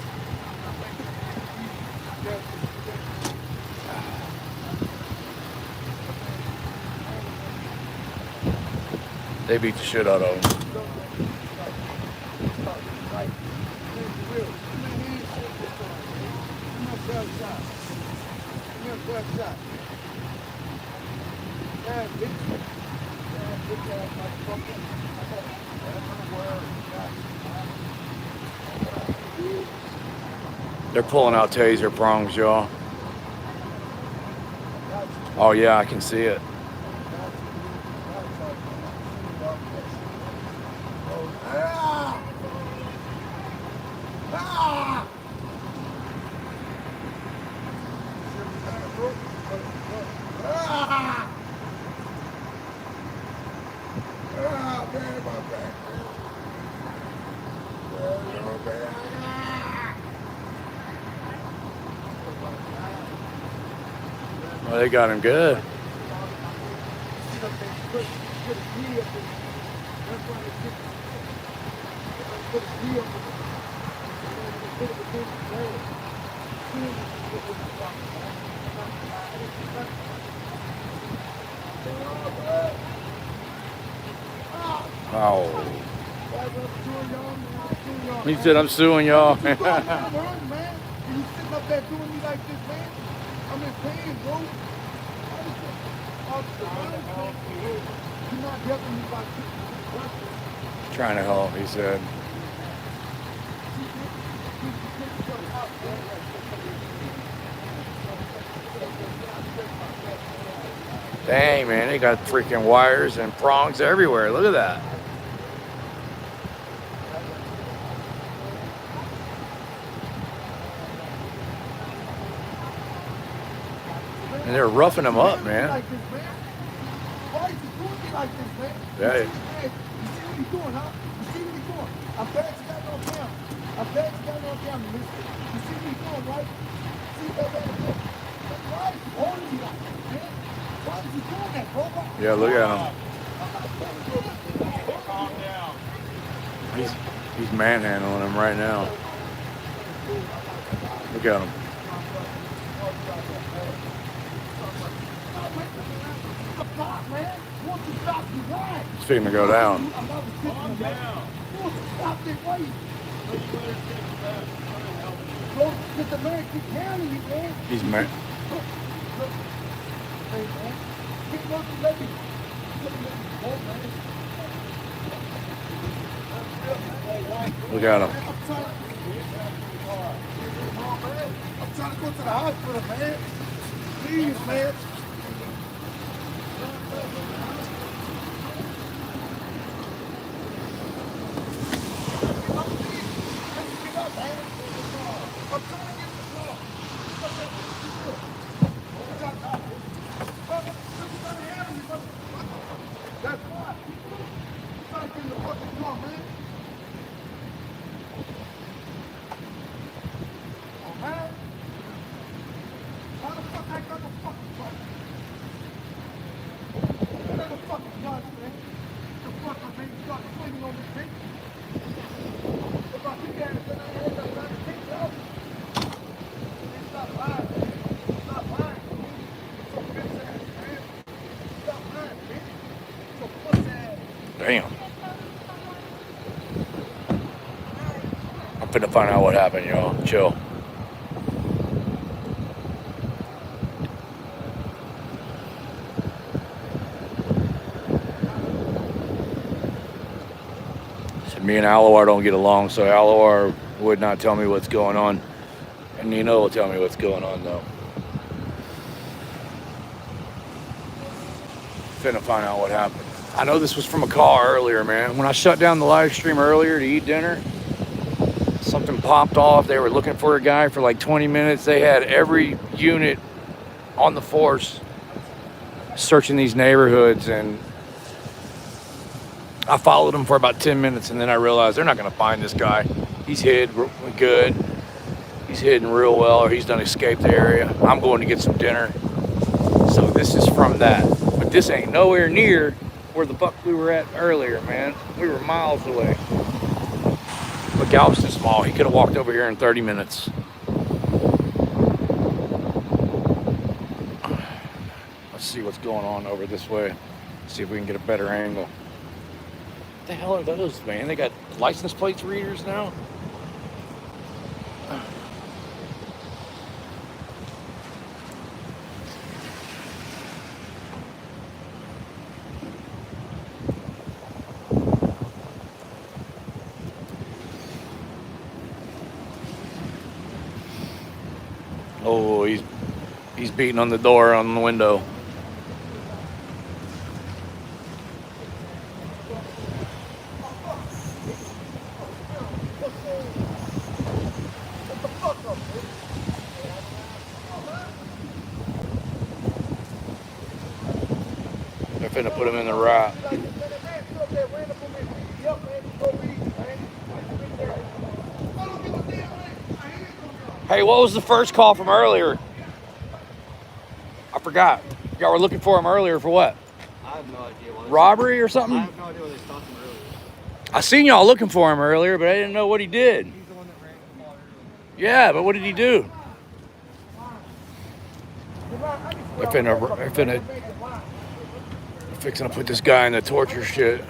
Speaker 1: They beat the shit out of him. They're pulling out taser prongs, y'all. Oh yeah, I can see it. Well, they got him good. Oh. He said, I'm suing y'all.
Speaker 4: Man, you sitting up there doing me like this, man? I'm in pain, bro. You're not helping me by
Speaker 1: Trying to help, he said. Dang, man, they got freaking wires and prongs everywhere. Look at that. And they're roughing them up, man.
Speaker 4: Why is he doing me like this, man?
Speaker 1: Yeah.
Speaker 4: You see what he's doing, huh? You see what he's doing? I'm glad you got no camera. I'm glad you got no camera, mister. You see what he's doing, right? See that man again? Why is he holding me like this, man? Why is he doing that, bro?
Speaker 1: Yeah, look at him.
Speaker 4: Calm down.
Speaker 1: He's manhandling him right now. Look at him.
Speaker 4: Stop, man. Won't you stop me? Why?
Speaker 1: He's fitting to go down.
Speaker 4: Calm down. Won't you stop this way? Bro, because the man keep handling me, man.
Speaker 1: He's man.
Speaker 4: Look. Hey, man. Keep looking, let me. Go, man.
Speaker 1: Look at him.
Speaker 4: I'm trying to go to the hospital, man. Please, man. That's why. You gotta get in the fucking car, man. Oh, man. How the fuck I got the fucking car? I got the fucking guns, man. The fuck I made you start swinging on me, bitch. If I see that, then I end up trying to take you out. Stop lying, man. Stop lying. So bitch ass, man. Stop lying, bitch. So puss ass.
Speaker 1: Damn. I'm finna find out what happened, y'all. Chill. So me and Aloar don't get along, so Aloar would not tell me what's going on. And Nino will tell me what's going on, though. Finna find out what happened. I know this was from a call earlier, man. When I shut down the live stream earlier to eat dinner, something popped off. They were looking for a guy for like 20 minutes. They had every unit on the force searching these neighborhoods, and I followed them for about 10 minutes, and then I realized they're not going to find this guy. He's hid good. He's hidden real well, or he's done escape the area. I'm going to get some dinner. So this is from that. But this ain't nowhere near where the fuck we were at earlier, man. We were miles away. But Galveston's small. He could have walked over here in 30 minutes. Let's see what's going on over this way. See if we can get a better angle. What the hell are those, man? They got license plates readers now? Oh, he's beating on the door on the window. They're finna put him in the wrap. Hey, what was the first call from earlier? I forgot. Y'all were looking for him earlier for what?
Speaker 5: I have no idea what.
Speaker 1: Robbery or something?
Speaker 5: I have no idea what they stopped him earlier.
Speaker 1: I seen y'all looking for him earlier, but I didn't know what he did.
Speaker 5: He's the one that ran the ball earlier.
Speaker 1: Yeah, but what did he do? They're fixing to put this guy in the torture shit.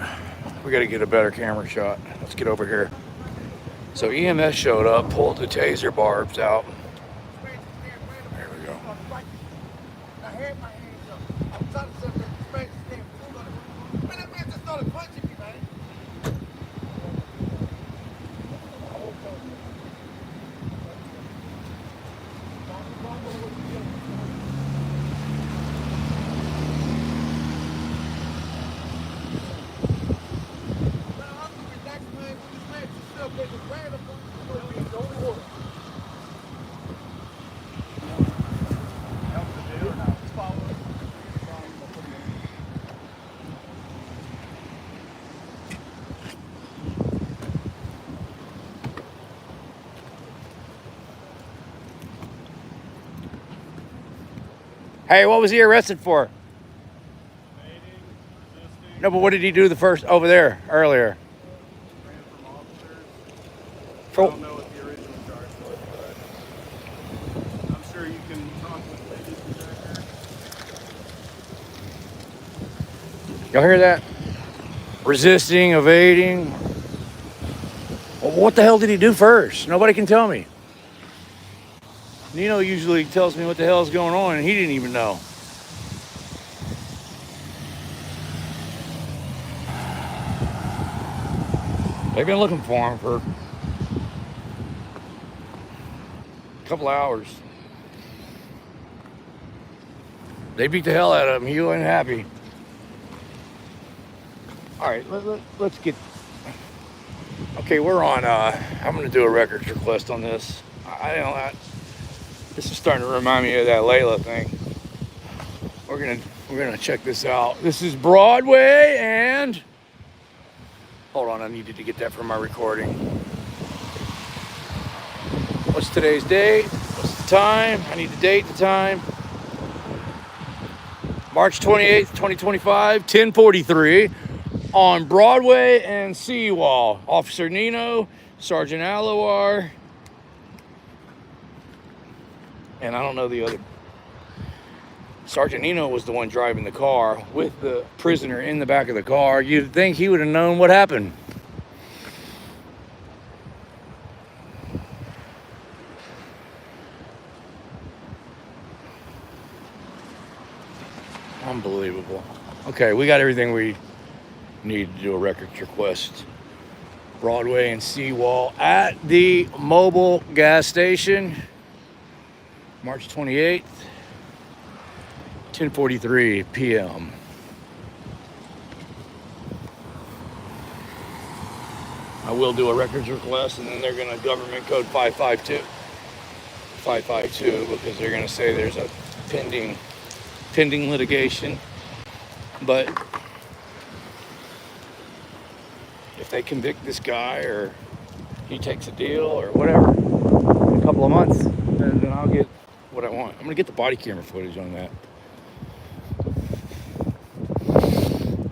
Speaker 1: We gotta get a better camera shot. Let's get over here. So EMS showed up, pulled the taser barbs out. There we go.
Speaker 4: I had my hands up. I'm trying to set the space. Man, that man just started punching me, man.
Speaker 1: Hey, what was he arrested for? No, but what did he do the first over there earlier?
Speaker 5: Ran from officers. I
Speaker 1: For,
Speaker 5: don't know what the original charge was, but I'm sure you can talk with the director.
Speaker 1: y'all hear that? Resisting, evading. Well, what the hell did he do first? Nobody can tell me. Nino usually tells me what the hell is going on, and he didn't even know. They've been looking for him for a couple hours. They beat the hell out of him. He wasn't happy. All right, let's get... Okay, we're on. I'm gonna do a records request on this. This is starting to remind me of that Layla thing. We're gonna check this out. This is Broadway and. Hold on, I needed to get that from my recording. What's today's date? What's the time? I need the date, the time. March 28th, 2025, 10:43 on Broadway and Seawall. Officer Nino, Sergeant Alawar, and I don't know the other. Sergeant Nino was the one driving the car with the prisoner in the back of the car. You'd think he would have known what happened. Unbelievable. Okay, we got everything we need to do a records request. Broadway and Seawall at the mobile gas station. March 28th, 10:43 p.m. I will do a records request, and then they're going to government code 552 because they're going to say there's a pending litigation. But if they convict this guy or he takes a deal or whatever in a couple of months, then I'll get what I want. I'm gonna get the body camera footage on that.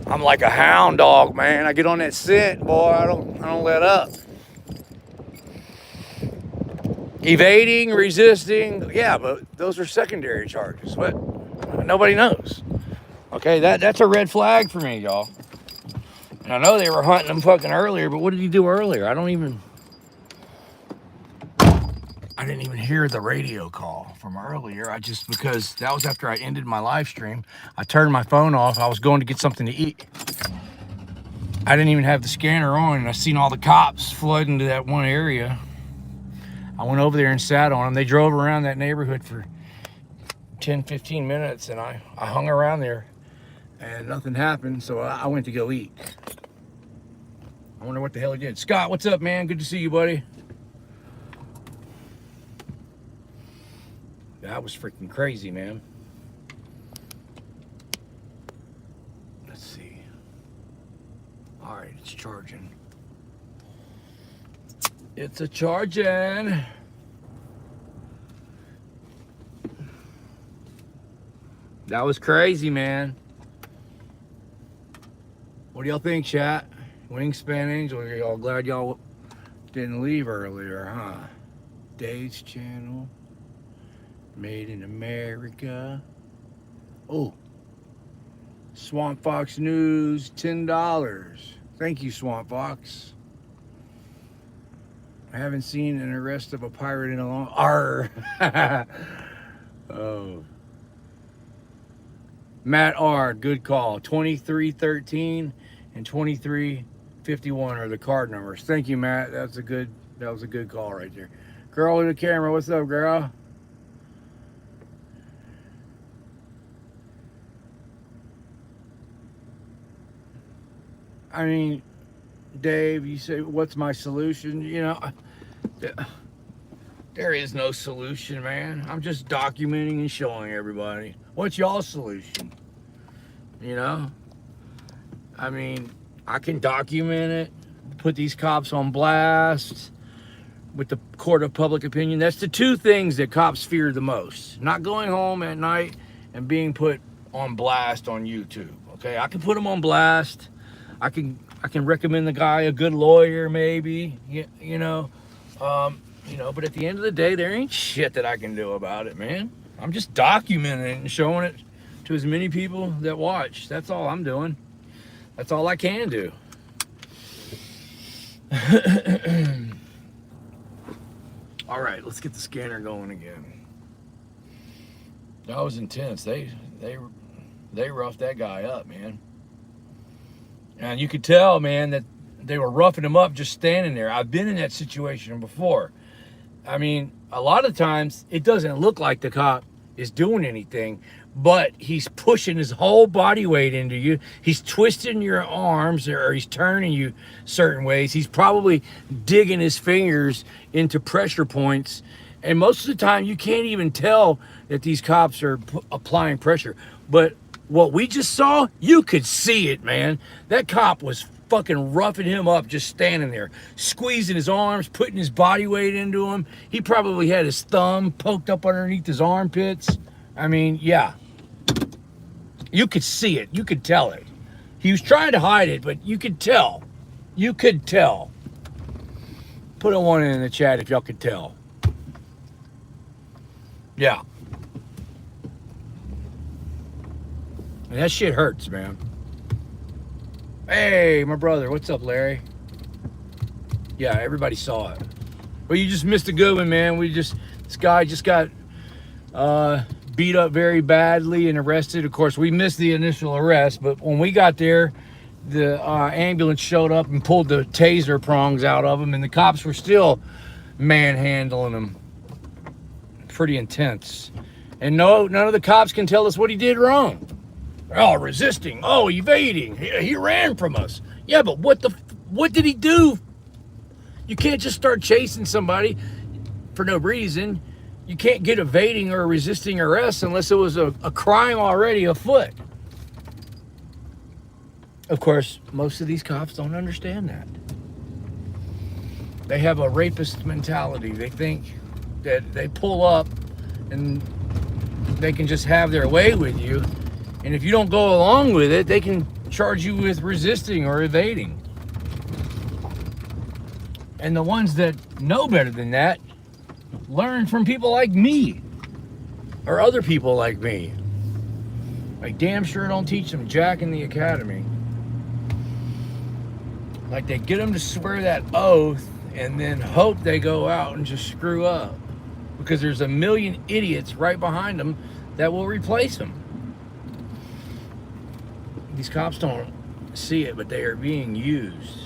Speaker 1: I'm like a hound dog, man. I get on that scent, boy. I don't let up. Evading, resisting, yeah, but those are secondary charges. What? Nobody knows. Okay, that's a red flag for me, y'all. And I know they were hunting him fucking earlier, but what did he do earlier? I didn't even hear the radio call from earlier. Because that was after I ended my live stream. I turned my phone off. I was going to get something to eat. I didn't even have the scanner on, and I seen all the cops flood into that one area. I went over there and sat on them. They drove around that neighborhood for 10, 15 minutes, and I hung around there, and nothing happened, so I went to go eat. I wonder what the hell he did. Scott, what's up, man? Good to see you, buddy. That was freaking crazy, man. Let's see. All right, it's charging. It's a charging. That was crazy, man. What do y'all think, chat? Wingspan Angel, are y'all glad y'all didn't leave earlier, huh? Dave's channel. Made in America. Oh. Swamp Fox News, $10. Thank you, Swamp Fox. I haven't seen an arrest of a pirate in a long... Arr! Oh. Matt R, good call. 2313 and 2351 are the card numbers. Thank you, Matt. That was a good call right there. Girl in the camera, what's up, girl? I mean, Dave, you say, what's my solution? You know, there is no solution, man. I'm just documenting and showing everybody. What's y'all's solution? You know? I mean, I can document it, put these cops on blast with the court of public opinion. That's the two things that cops fear the most. Not going home at night and being put on blast on YouTube. Okay, I can put them on blast. I can recommend the guy a good lawyer, maybe, you know, but at the end of the day, there ain't shit that I can do about it, man. I'm just documenting it and showing it to as many people that watch. That's all I'm doing. That's all I can do. All right, let's get the scanner going again. That was intense. They roughed that guy up, man. And you could tell, man, that they were roughing him up just standing there. I've been in that situation before. I mean, a lot of times it doesn't look like the cop is doing anything, but he's pushing his whole body weight into you. He's twisting your arms, or he's turning you certain ways. He's probably digging his fingers into pressure points. And most of the time, you can't even tell that these cops are applying pressure. But what we just saw, you could see it, man. That cop was fucking roughing him up, just standing there, squeezing his arms, putting his body weight into him. He probably had his thumb poked up underneath his armpits. I mean, yeah. You could see it. You could tell it. He was trying to hide it, but you could tell. You could tell. Put a one in the chat if y'all could tell. Yeah. And that shit hurts, man. Hey, my brother. What's up, Larry? Yeah, everybody saw it. Well, you just missed a good one, man. This guy just got beat up very badly and arrested. Of course, we missed the initial arrest, but when we got there, the ambulance showed up and pulled the taser prongs out of him, and the cops were still manhandling him. Pretty intense. And no, none of the cops can tell us what he did wrong. Oh, resisting. Oh, evading. He ran from us. Yeah, but what did he do? You can't just start chasing somebody for no reason. You can't get evading or resisting arrest unless it was a crime already afoot. Of course, most of these cops don't understand that. They have a rapist mentality. They think that they pull up and they can just have their way with you. And if you don't go along with it, they can charge you with resisting or evading. And the ones that know better than that learn from people like me or other people like me. Like, damn sure don't teach them jack in the academy. Like, they get them to swear that oath and then hope they go out and just screw up, because there's a million idiots right behind them that will replace them. These cops don't see it, but they are being used.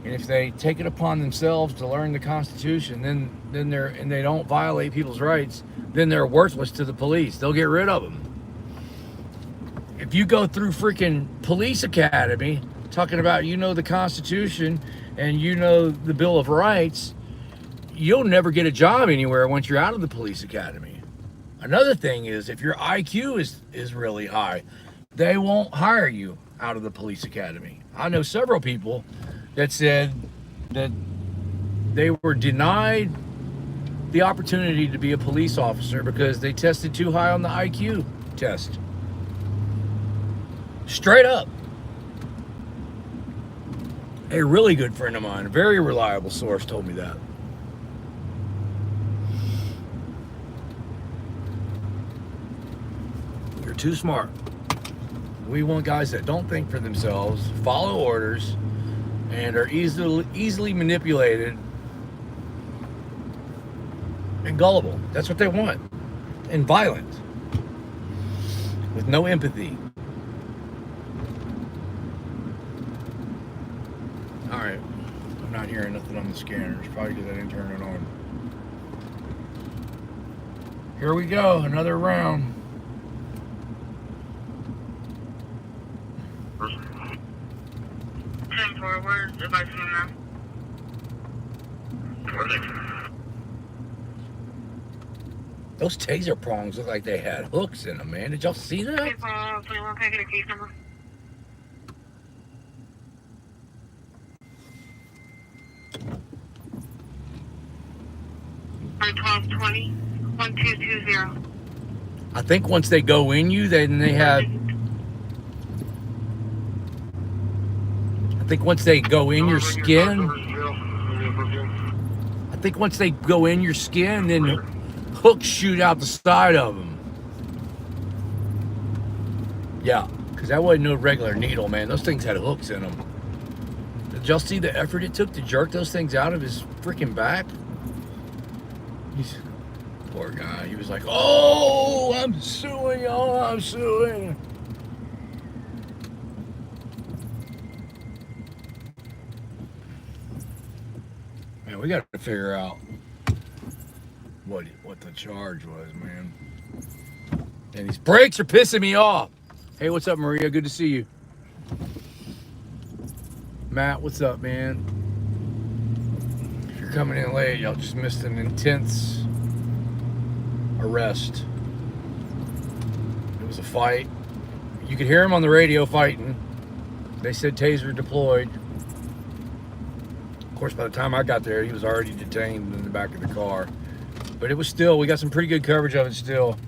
Speaker 1: And if they take it upon themselves to learn the Constitution, then they don't violate people's rights, then they're worthless to the police. They'll get rid of them. If you go through freaking police academy talking about the Constitution and the Bill of Rights, you'll never get a job anywhere once you're out of the police academy. Another thing is, if your IQ is really high, they won't hire you out of the police academy. I know several people that said that they were denied the opportunity to be a police officer because they tested too high on the IQ test. Straight up. A really good friend of mine, a very reliable source, told me that. You're too smart. We want guys that don't think for themselves, follow orders, and are easily manipulated and gullible. That's what they want. And violent. With no empathy. Alright. I'm not hearing nothing on the scanners. Probably because I didn't turn it on. Here we go. Another round.
Speaker 3: Forward, if I see them.
Speaker 1: Those taser prongs look like they had hooks in them, man. Did y'all see that?
Speaker 3: Okay, Paul, 21, can I get a case number? On 1220, 1220.
Speaker 1: I think once they go in you, then they have... I think once they go in your skin... I think once they go in your skin, then hooks shoot out the side of them. Yeah, because that wasn't no regular needle, man. Those things had hooks in them. Did y'all see the effort it took to jerk those things out of his freaking back? Poor guy. He was like, oh, I'm suing y'all, I'm suing. Man, we got to figure out what the charge was, man. And these brakes are pissing me off. Hey, what's up, Maria? Good to see you. Matt, what's up, man? If you're coming in late, y'all just missed an intense arrest. It was a fight. You could hear him on the radio fighting. They said taser deployed. Of course, by the time I got there, he was already detained in the back of the car. But it was still, we got some pretty good coverage of it still.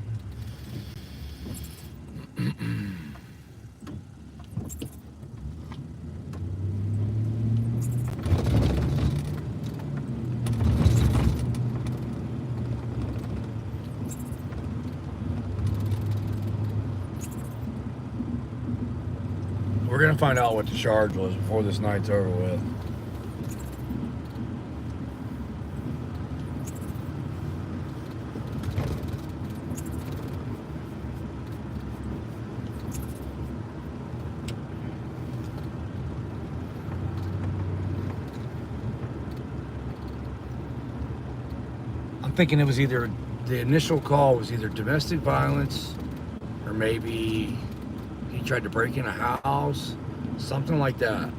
Speaker 1: We're gonna find out what the charge was before this night's over with. I'm thinking it was either, the initial call was either domestic violence or maybe he tried to break in a house, something like that.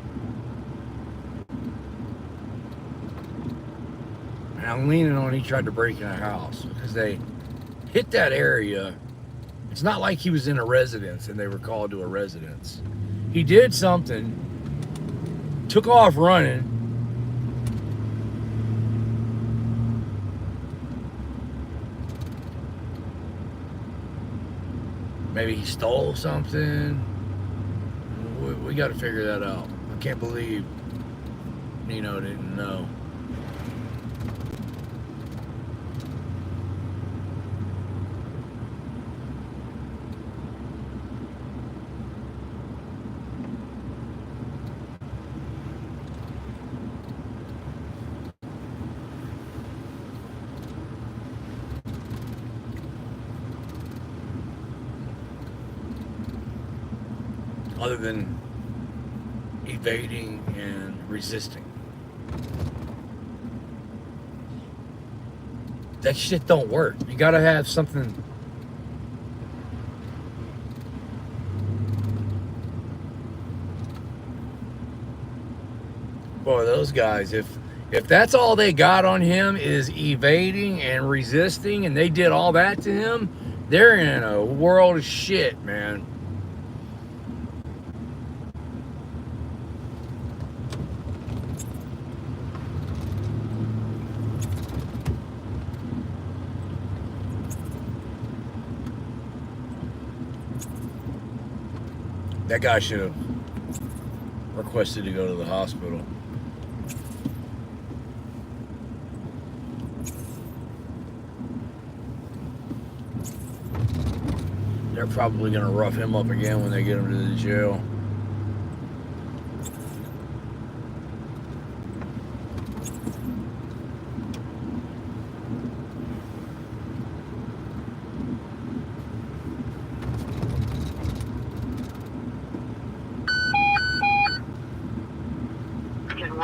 Speaker 1: And I'm leaning on he tried to break in a house because they hit that area. It's not like he was in a residence and they were called to a residence. He did something, took off running. Maybe he stole something. We got to figure that out. I can't believe Nino didn't know. Other than evading and resisting. That shit don't work. You gotta have something. Boy, those guys, if that's all they got on him is evading and resisting and they did all that to him, they're in a world of shit, man. That guy should have requested to go to the hospital. They're probably going to rough him up again when they get him to the jail.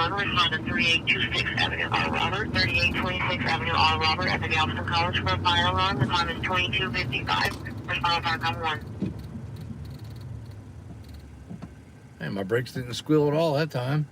Speaker 3: Respond to 3826 Avenue R. Robert, 3826 Avenue R. Robert at the Galveston College for a fire alarm. The time is 22:55. Respond to 511.
Speaker 1: Hey, my brakes didn't squeal at all that time.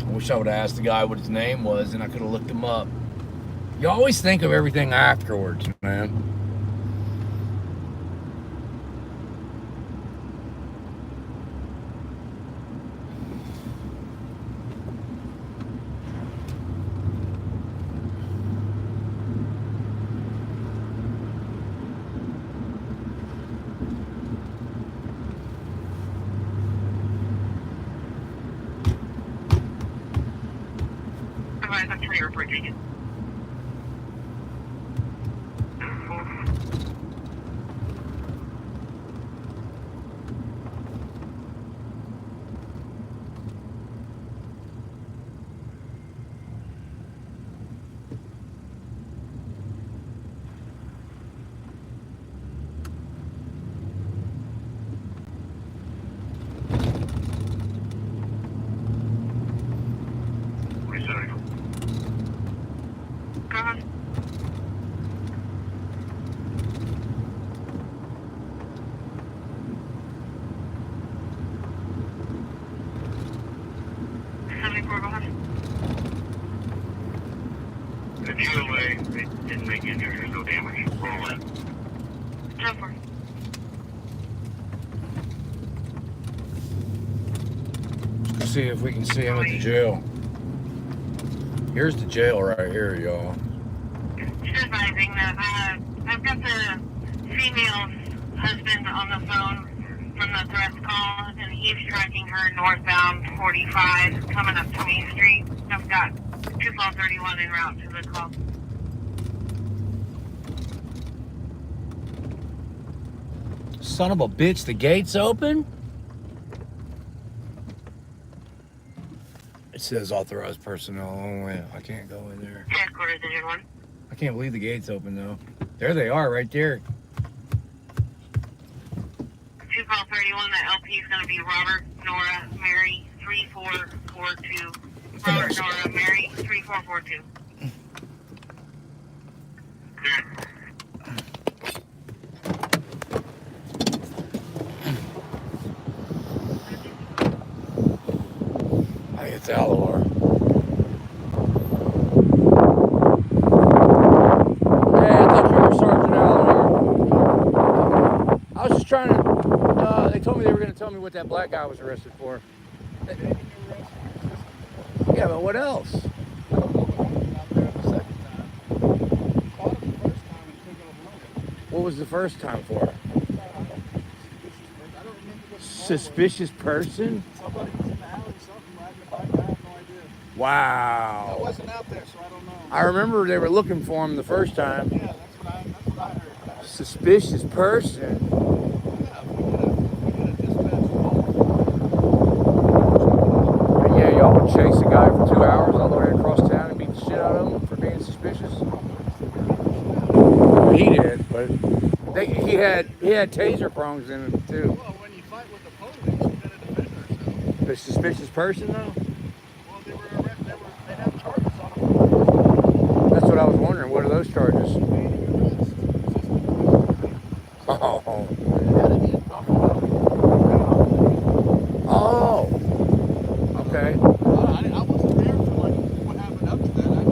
Speaker 1: I wish I would have asked the guy what his name was and I could have looked him up. You always think of everything afterwards, man.
Speaker 3: I'm turning your report taken. 10-4.
Speaker 1: Let's see if we can see him at the jail. Here's the jail right here, y'all.
Speaker 3: Just advising that I've got the female's husband on the phone from the threats call, and he's tracking her northbound 45 coming up 20th Street. I've got 21231 en route to the call.
Speaker 1: Son of a bitch, the gate's open? It says authorized personnel only. I can't go in there.
Speaker 3: Headquarters, Engine 1.
Speaker 1: I can't believe the gate's open though. There they are, right there.
Speaker 3: 21231, the LP is going to be Robert, Nora, Mary, 3442. Robert, Nora, Mary, 3442.
Speaker 1: I think it's Lamar. Hey, I thought you were Sergeant Lamar. I was just trying to. They told me they were going to tell me what that black guy was arrested for. Yeah, but what else? What was the first time for? Suspicious person? Wow.
Speaker 5: I wasn't out there, so I don't know.
Speaker 1: I remember they were looking for him the first time.
Speaker 5: Yeah, that's what I heard.
Speaker 1: Suspicious person.
Speaker 5: Yeah, we get a dispatch call.
Speaker 1: Yeah, y'all would chase a guy for 2 hours all the way across town and beat the shit out of him for being suspicious. He did, but he had taser prongs in him too.
Speaker 5: Well, when you fight with the police, you gotta defend yourself.
Speaker 1: The suspicious person though?
Speaker 5: Well, they had charges on them.
Speaker 1: That's what I was wondering. What are those charges? Oh. Oh. Okay.
Speaker 5: I wasn't there for like what happened up to that.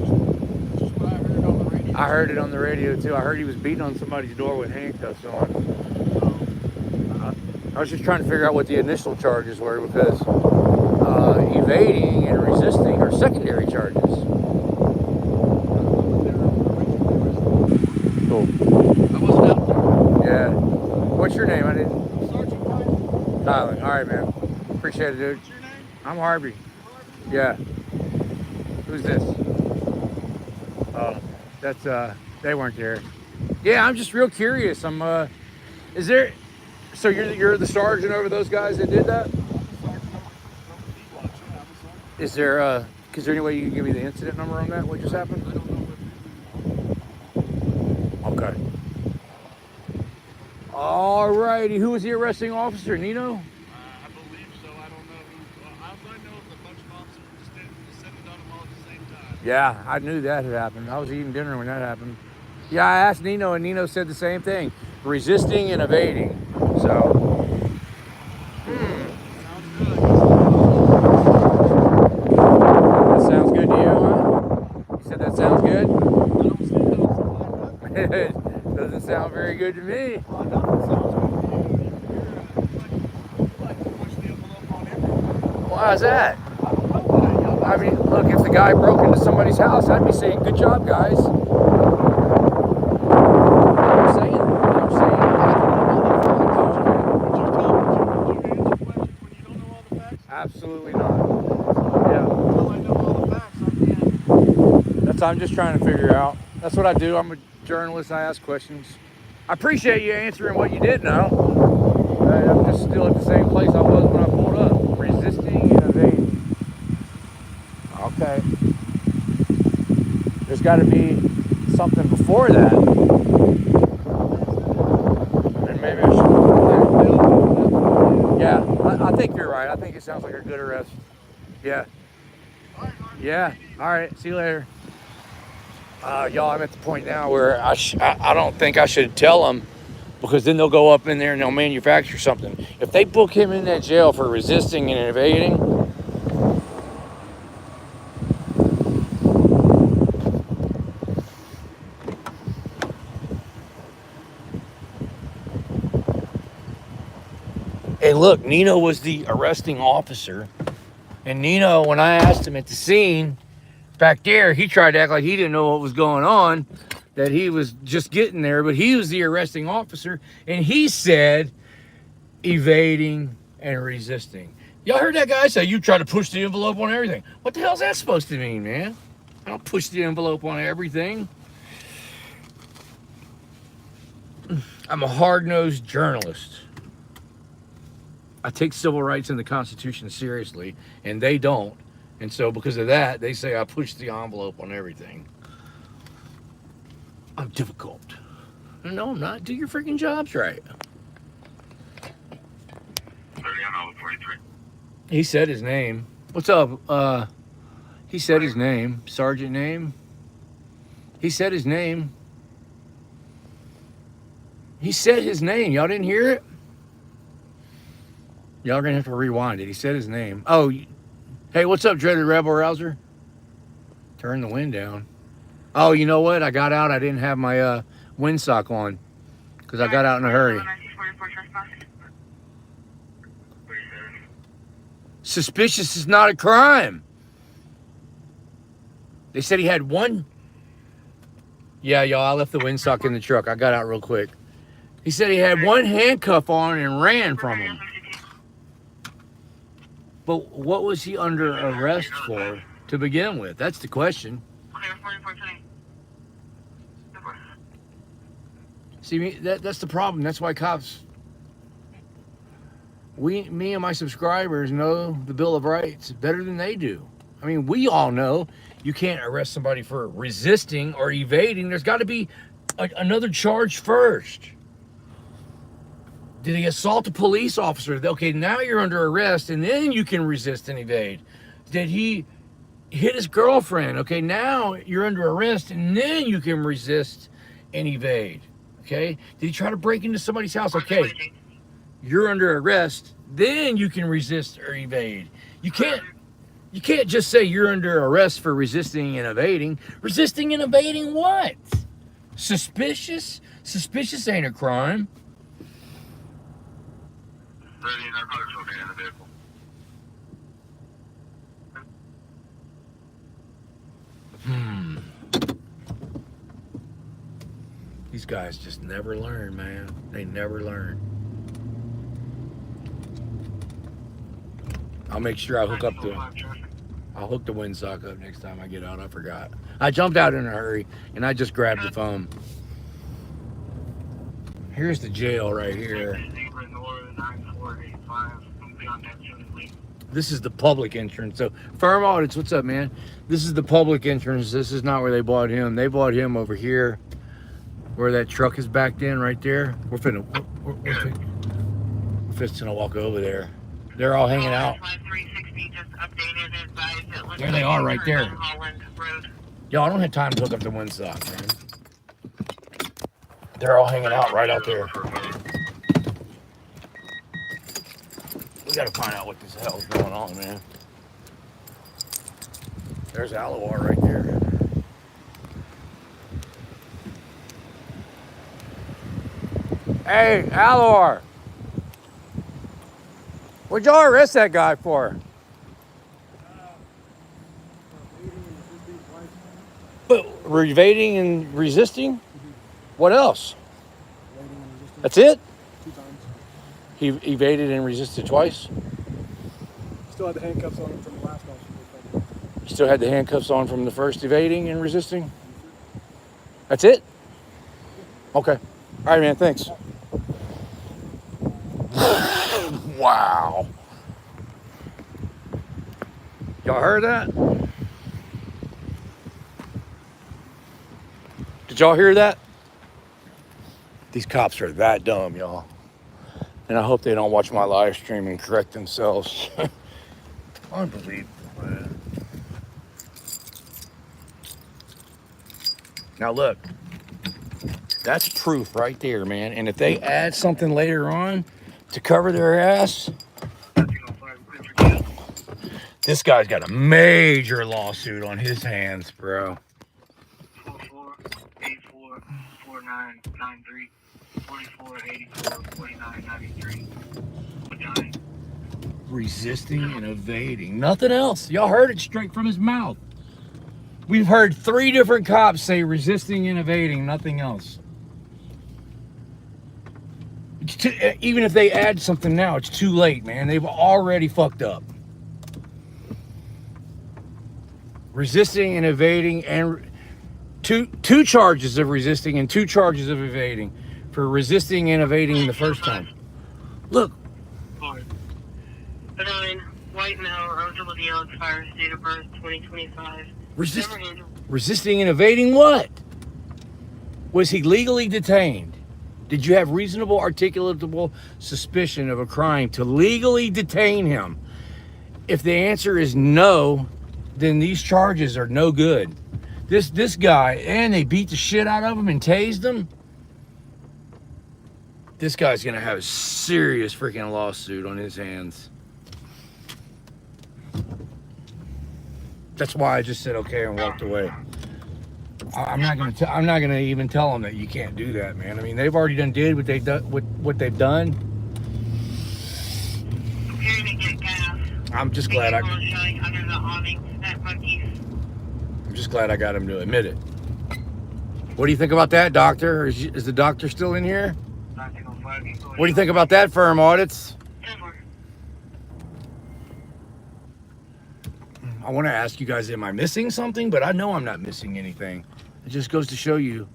Speaker 5: Just what I heard on the radio.
Speaker 1: I heard it on the radio too. I heard he was beating on somebody's door with handcuffs on. I was just trying to figure out what the initial charges were because evading and resisting are secondary charges. Cool.
Speaker 5: I wasn't out there.
Speaker 1: Yeah. What's your name? I didn't.
Speaker 5: Sergeant Kyle.
Speaker 1: Tyler. All right, man. Appreciate it, dude.
Speaker 5: What's your name?
Speaker 1: I'm Harvey. Yeah. Who's this? Oh, that's they weren't there. Yeah, I'm just real curious. Is there? So you're the sergeant over those guys that did that? Is there any way you can give me the incident number on that? What just happened?
Speaker 5: I don't know what.
Speaker 1: Okay. All righty. Who was the arresting officer? Nino?
Speaker 5: I believe so. I don't know who. All I know is a bunch of officers just descended on them all at the same time.
Speaker 1: Yeah, I knew that had happened. I was eating dinner when that happened. Yeah, I asked Nino, and Nino said the same thing. Resisting and evading. So. That sounds good to you, huh? You said that sounds good? Doesn't sound very good to me. Why is that? I mean, look, if the guy broke into somebody's house, I'd be saying, good job, guys. I'm saying. Absolutely not. Yeah. That's what I'm just trying to figure out. That's what I do. I'm a journalist. I ask questions. I appreciate you answering what you did know. I'm just still at the same place I was when I pulled up. Resisting and evading. Okay. There's got to be something before that. And maybe I should. Yeah, I think you're right. I think it sounds like a good arrest. Yeah. Yeah. All right. See you later. Y'all, I'm at the point now where I don't think I should tell them because then they'll go up in there and they'll manufacture something. If they book him in that jail for resisting and evading, Hey, look, Nino was the arresting officer. And Nino, when I asked him at the scene back there, he tried to act like he didn't know what was going on, that he was just getting there, but he was the arresting officer. And he said evading and resisting. Y'all heard that guy say you try to push the envelope on everything. What the hell is that supposed to mean, man? I don't push the envelope on everything. I'm a hard-nosed journalist. I take civil rights and the Constitution seriously, and they don't. And so because of that, they say I push the envelope on everything. I'm difficult. No, I'm not. Do your freaking jobs right.
Speaker 2: 43.
Speaker 1: He said his name. What's up? He said his name. Sergeant name. He said his name. He said his name. Y'all didn't hear it? Y'all gonna have to rewind it. He said his name. Oh, hey, what's up, Dreaded Rebel Rouser? Turn the wind down. Oh, you know what? I got out. I didn't have my windsock on because I got out in a hurry. Suspicious is not a crime. They said he had one. Yeah, y'all, I left the windsock in the truck. I got out real quick. He said he had one handcuff on and ran from him. But what was he under arrest for to begin with? That's the question. See, that's the problem. That's why cops, me and my subscribers know the Bill of Rights better than they do. I mean, we all know you can't arrest somebody for resisting or evading. There's got to be another charge first. Did he assault a police officer? Okay, now you're under arrest, and then you can resist and evade. Did he hit his girlfriend? Okay, now you're under arrest, and then you can resist and evade. Okay? Did he try to break into somebody's house? Okay, you're under arrest, then you can resist or evade. You can't just say you're under arrest for resisting and evading. Resisting and evading what? Suspicious? Suspicious ain't a crime. These guys just never learn, man. They never learn. I'll make sure I'll hook the windsock up next time I get out. I forgot. I jumped out in a hurry and I just grabbed the phone. Here's the jail right here. This is the public entrance. So, Firm Audits, what's up, man? This is the public entrance. This is not where they bought him. They bought him over here, where that truck is backed in right there. We're finna walk over there. They're all hanging out. There they are right there. Yo, I don't have time to hook up the windsock, man. They're all hanging out right out there. We gotta find out what the hell's going on, man. There's Aloar right there. Hey, Aloar. What'd y'all arrest that guy for? But evading and resisting? What else? That's it?
Speaker 6: 2 times.
Speaker 1: He evaded and resisted twice?
Speaker 6: Still had the handcuffs on him from the last officer.
Speaker 1: You still had the handcuffs on from the first evading and resisting? That's it? Okay. All right, man. Thanks. Wow. Y'all heard that? Did y'all hear that? These cops are that dumb, y'all. And I hope they don't watch my live stream and correct themselves. Unbelievable, man. Now look, that's proof right there, man. And if they add something later on to cover their ass, this guy's got a major lawsuit on his hands, bro.
Speaker 2: 44844993 44844993. guy.
Speaker 1: Resisting and evading. Nothing else. Y'all heard it straight from his mouth. We've heard 3 different cops say resisting and evading, nothing else. Even if they add something now, it's too late, man. They've already fucked up. Resisting and evading, and two charges of resisting and 2 charges of evading for resisting and evading the first time. Look.
Speaker 3: Benign, white male, eligible DL expires, date of birth 2025.
Speaker 1: Resisting and evading what? Was he legally detained? Did you have reasonable, articulatable suspicion of a crime to legally detain him? If the answer is no, then these charges are no good. This guy, and they beat the shit out of him and tased him. This guy's gonna have a serious freaking lawsuit on his hands. That's why I just said okay and walked away. I'm not gonna even tell them that you can't do that, man. I mean, they've already did what they've done. What they've done.
Speaker 3: Here to get gas.
Speaker 1: I'm just glad
Speaker 3: under the awning at Buc-ee's.
Speaker 1: I'm just glad I got him to admit it. What do you think about that, doctor? Is the doctor still in here? What do you think about that firm audits? I want to ask you guys, am I missing something? But I know I'm not missing anything. It just goes to show you.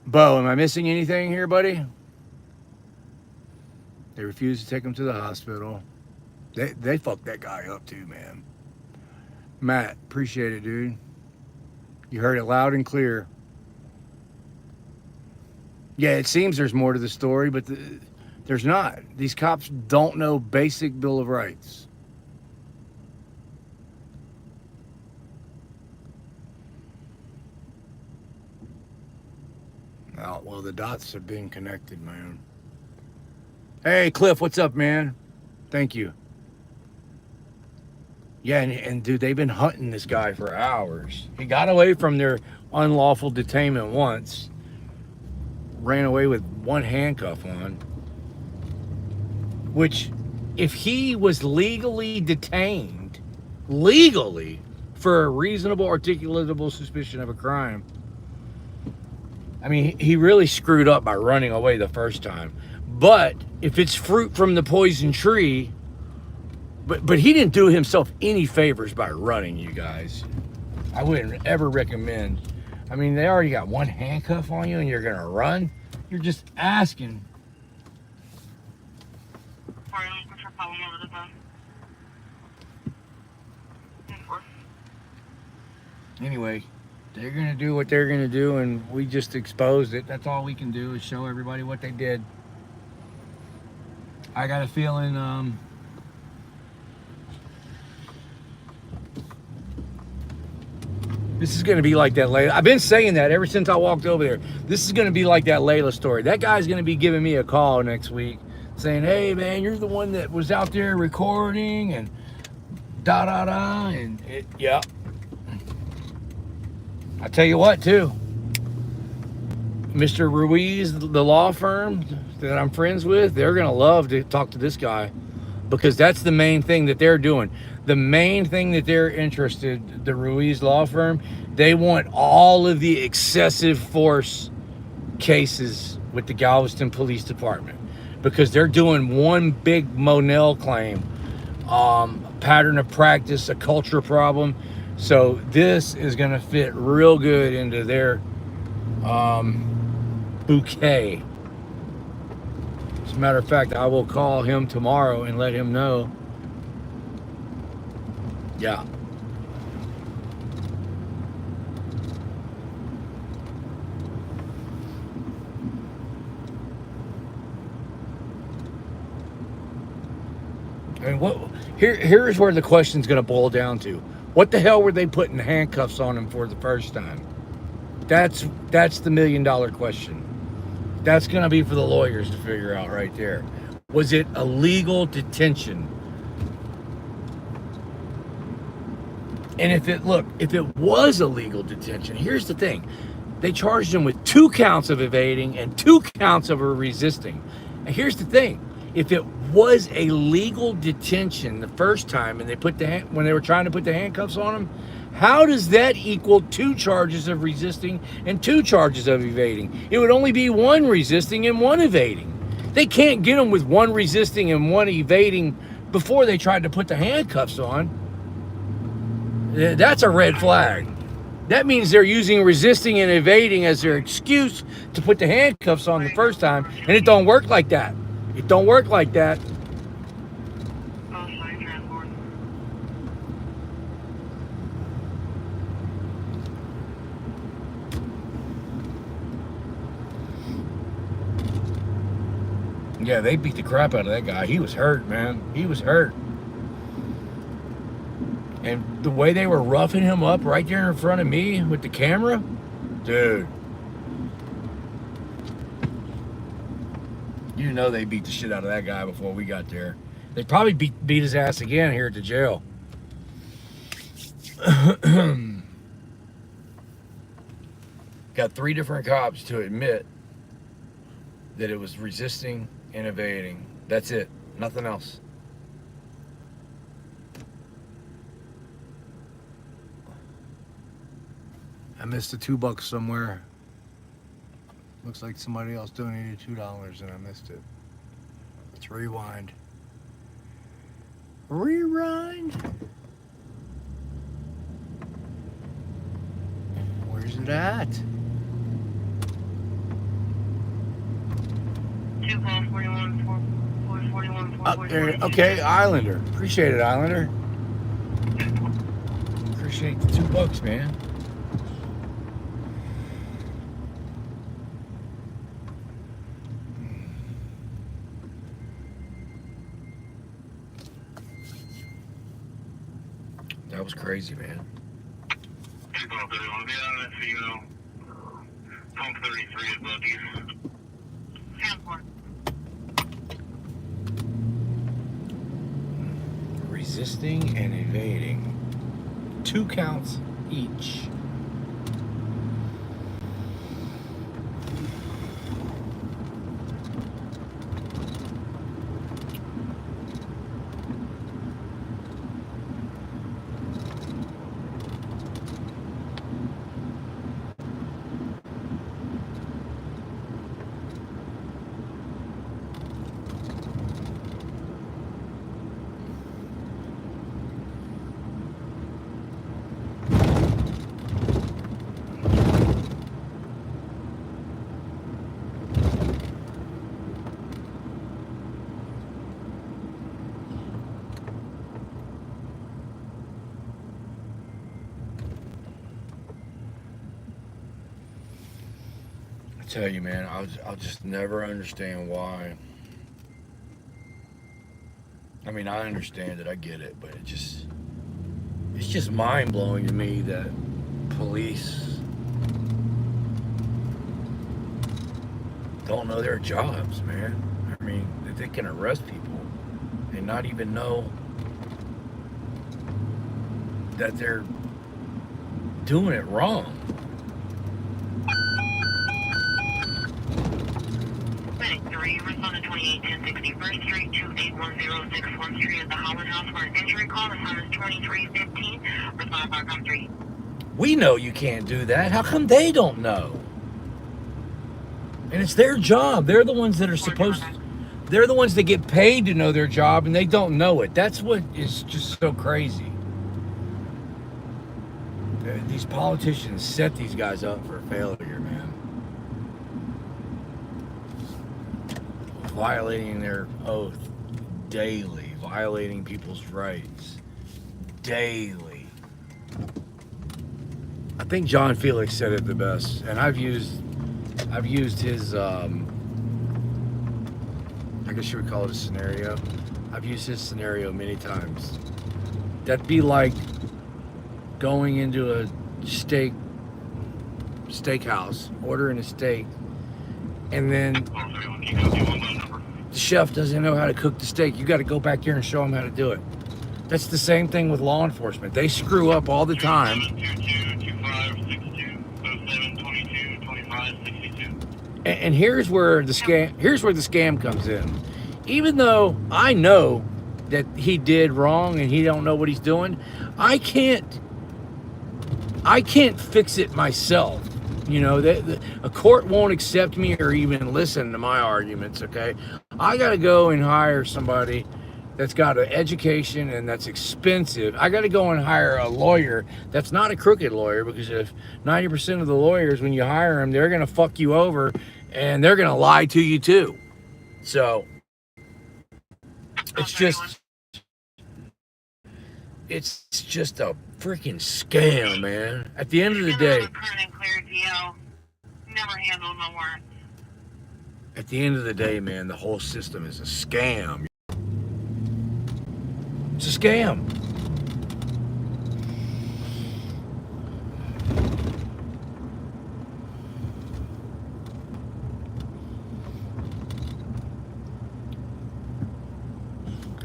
Speaker 1: Bo, am I missing anything here, buddy? They refused to take him to the hospital. They fucked that guy up too, man. Matt, appreciate it, dude. You heard it loud and clear. Yeah, it seems there's more to the story, but there's not. These cops don't know basic Bill of Rights. Oh, well, the dots have been connected, man. Hey, Cliff, what's up, man? Thank you. Yeah, and dude, they've been hunting this guy for hours. He got away from their unlawful detainment once. Ran away with 1 handcuff on. Which, if he was legally detained, for a reasonable, articulatable suspicion of a crime, I mean, he really screwed up by running away the first time. But if it's fruit from the poison tree, but he didn't do himself any favors by running, you guys. I wouldn't ever recommend. I mean, they already got 1 handcuff on you and you're gonna run? You're just asking.
Speaker 3: Sorry, looking for problem over the phone.
Speaker 1: Anyway, they're gonna do what they're gonna do, and we just exposed it. That's all we can do is show everybody what they did. I got a feeling this is gonna be like that Layla. I've been saying that ever since I walked over there. This is gonna be like that Layla story. That guy's gonna be giving me a call next week saying, hey man, you're the one that was out there recording and and it, yeah. I tell you what, too, Mr. Ruiz, the law firm that I'm friends with, they're going to love to talk to this guy because that's the main thing that they're doing. The main thing that they're interested, the Ruiz law firm, they want all of the excessive force cases with the Galveston Police Department because they're doing one big Monell claim, pattern of practice, a culture problem. So this is going to fit real good into their bouquet. As a matter of fact, I will call him tomorrow and let him know. Yeah. And here's where the question's going to boil down to. What the hell were they putting handcuffs on him for the first time? That's the $1 million question. That's going to be for the lawyers to figure out right there. Was it a legal detention? And if it was a legal detention, here's the thing. They charged him with 2 counts of evading and 2 counts of resisting. And here's the thing. if it was a legal detention the first time and they put when they were trying to put the handcuffs on him, how does that equal 2 charges of resisting and 2 charges of evading? It would only be 1 resisting and 1 evading. They can't get him with 1 resisting and 1 evading before they tried to put the handcuffs on. That's a red flag. That means they're using resisting and evading as their excuse to put the handcuffs on the first time, and it don't work like that. It don't work like that. Yeah, they beat the crap out of that guy. He was hurt, man. He was hurt. And the way they were roughing him up right there in front of me with the camera, dude. You know they beat the shit out of that guy before we got there. They probably beat his ass again here at the jail. Got 3 different cops to admit that it was resisting and evading. That's it. Nothing else. I missed the $2 somewhere. Looks like somebody else donated $2 and I missed it. Let's rewind. Rewind. Where's it at?
Speaker 3: 2 calls, 41, 41,
Speaker 1: Up there. Okay, Islander. Appreciate it, Islander. Appreciate the $2, man. That was crazy, man.
Speaker 2: Home 33 is above you.
Speaker 3: 10-4.
Speaker 1: Resisting and evading. 2 counts each. Tell you, man, I'll just never understand why. I mean, I understand it, I get it, but it's just mind-blowing to me that police don't know their jobs, man. I mean, that they can arrest people and not even know that they're doing it wrong.
Speaker 3: On the 281060 First Street, 28106 Street at the Holland House for an injury call. The time is 2315. Respond back on 3.
Speaker 1: We know you can't do that. How come they don't know? And it's their job. They're the ones that are supposed to, they're the ones that get paid to know their job, and they don't know it. That's what is just so crazy. These politicians set these guys up for failure, man. Violating their oath daily, violating people's rights daily. I think John Felix said it the best, and I've used his I guess you would call it a scenario. I've used his scenario many times. That'd be like going into a steakhouse, ordering a steak, and then the chef doesn't know how to cook the steak. You got to go back there and show them how to do it. That's the same thing with law enforcement. They screw up all the time. And here's where the scam comes in. even though I know that he did wrong and he don't know what he's doing, I can't fix it myself. You know, a court won't accept me or even listen to my arguments, okay? I got to go and hire somebody that's got an education and that's expensive. I got to go and hire a lawyer that's not a crooked lawyer, because if 90% of the lawyers, when you hire them, they're going to fuck you over and they're going to lie to you too. So it's just a freaking scam, man. At the end of the day,
Speaker 3: never handled no warrants.
Speaker 1: at the end of the day, man, the whole system is a scam. It's a scam.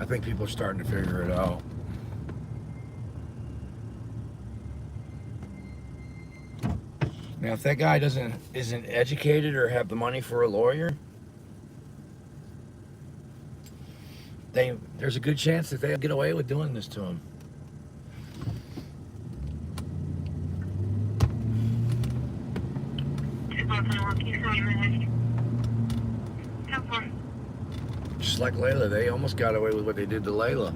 Speaker 1: I think people are starting to figure it out. Now, if that guy isn't educated or have the money for a lawyer, there's a good chance that they'll get away with doing this to him. Just like Layla, they almost got away with what they did to Layla.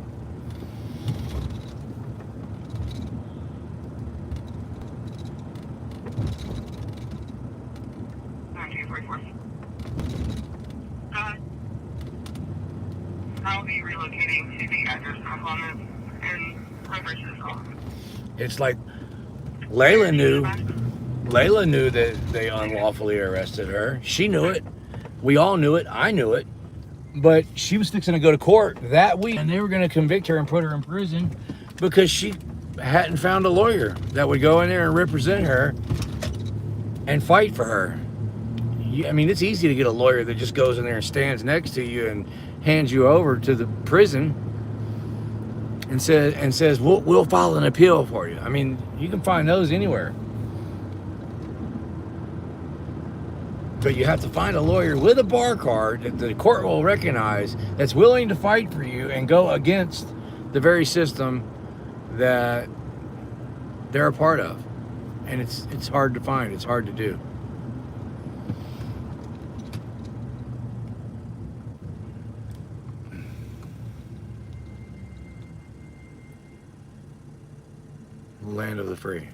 Speaker 3: I'll be relocating to the address component and reverses off.
Speaker 1: It's like Layla knew that they unlawfully arrested her. She knew it. We all knew it. I knew it. But she was fixing to go to court that week, and they were going to convict her and put her in prison because she hadn't found a lawyer that would go in there and represent her and fight for her. I mean, it's easy to get a lawyer that just goes in there and stands next to you and hands you over to the prison and says we'll file an appeal for you. I mean, you can find those anywhere. But you have to find a lawyer with a bar card that the court will recognize, that's willing to fight for you and go against the very system that they're a part of. And it's hard to find. It's hard to do. Land of the free.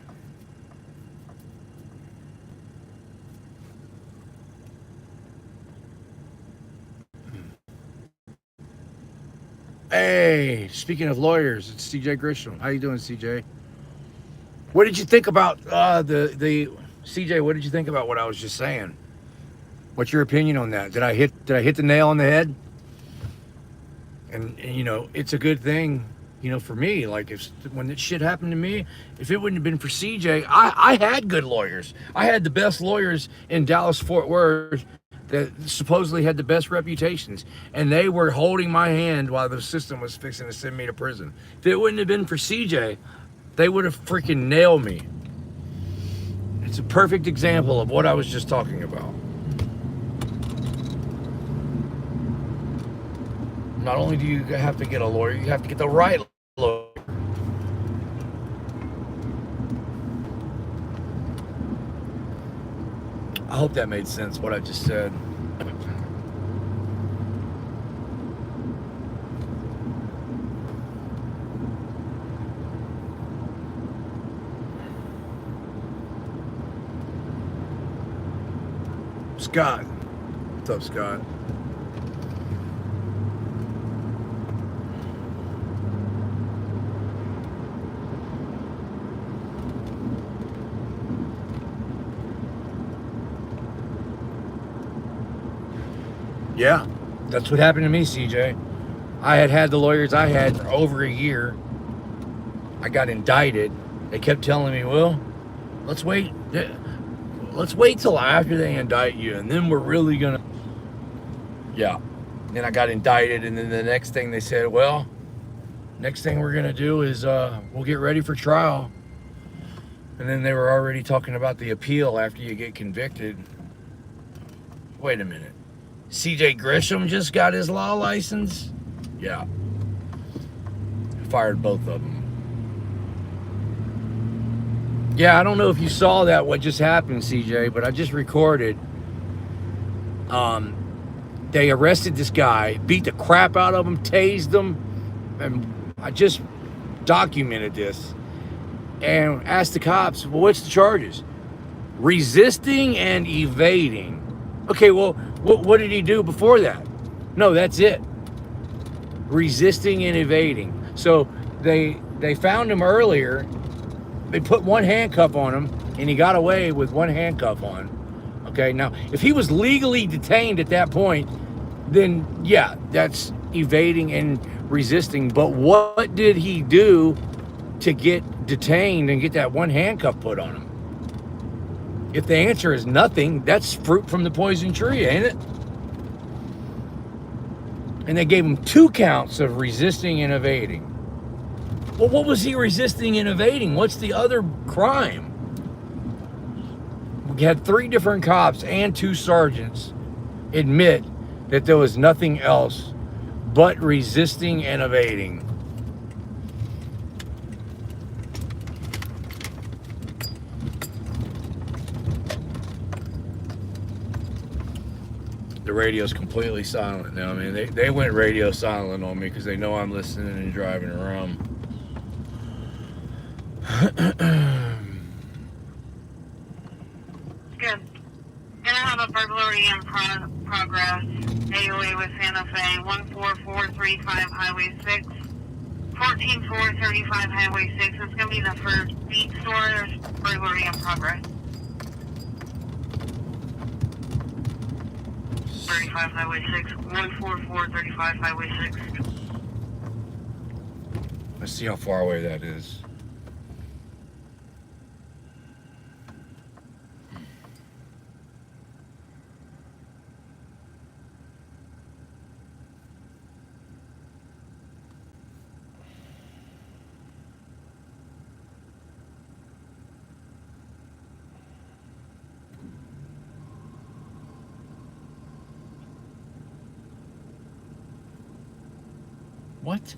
Speaker 1: Hey, speaking of lawyers, it's CJ Grisham. How you doing, CJ? What did you think about the CJ? What did you think about what I was just saying? What's your opinion on that? Did I hit the nail on the head? And you know, it's a good thing, you know, for me. Like, when this shit happened to me, if it wouldn't have been for CJ, I had good lawyers. I had the best lawyers in Dallas-Fort Worth that supposedly had the best reputations, and they were holding my hand while the system was fixing to send me to prison. If it wouldn't have been for CJ, they would have freaking nailed me. It's a perfect example of what I was just talking about. Not only do you have to get a lawyer, you have to get the right lawyer. I hope that made sense, what I just said. Scott. What's up, Scott? Yeah, that's what happened to me, CJ. I had the lawyers I had for over a year. I got indicted. They kept telling me, well, let's wait till after they indict you, and then we're really gonna... Yeah. Then I got indicted, and then the next thing they said, well, next thing we're gonna do is we'll get ready for trial. And then they were already talking about the appeal after you get convicted. Wait a minute. CJ Grisham just got his law license. Yeah. Fired both of them. Yeah, I don't know if you saw that, what just happened, CJ, but I just recorded. They arrested this guy, beat the crap out of him, tased him, and I just documented this and asked the cops, well, what's the charges? Resisting and evading. Okay, well, what did he do before that? No, that's it. Resisting and evading. So they found him earlier. They put one handcuff on him, and he got away with one handcuff on. Okay, now, if he was legally detained at that point, then, yeah, that's evading and resisting. But what did he do to get detained and get that one handcuff put on him? If the answer is nothing, that's fruit from the poison tree, ain't it? And they gave him 2 counts of resisting and evading. Well, what was he resisting and evading? What's the other crime? We had 3 different cops and 2 sergeants admit that there was nothing else but resisting and evading. The radio's completely silent now. I mean, they went radio silent on me because they know I'm listening and driving around.
Speaker 3: Good. Gonna have a burglary in progress. AOA with Santa Fe, 14435 Highway 6. 14435 Highway 6. It's gonna be the first beat store burglary in progress. 35 Highway 6. 14435 Highway 6.
Speaker 1: Let's see how far away that is. What?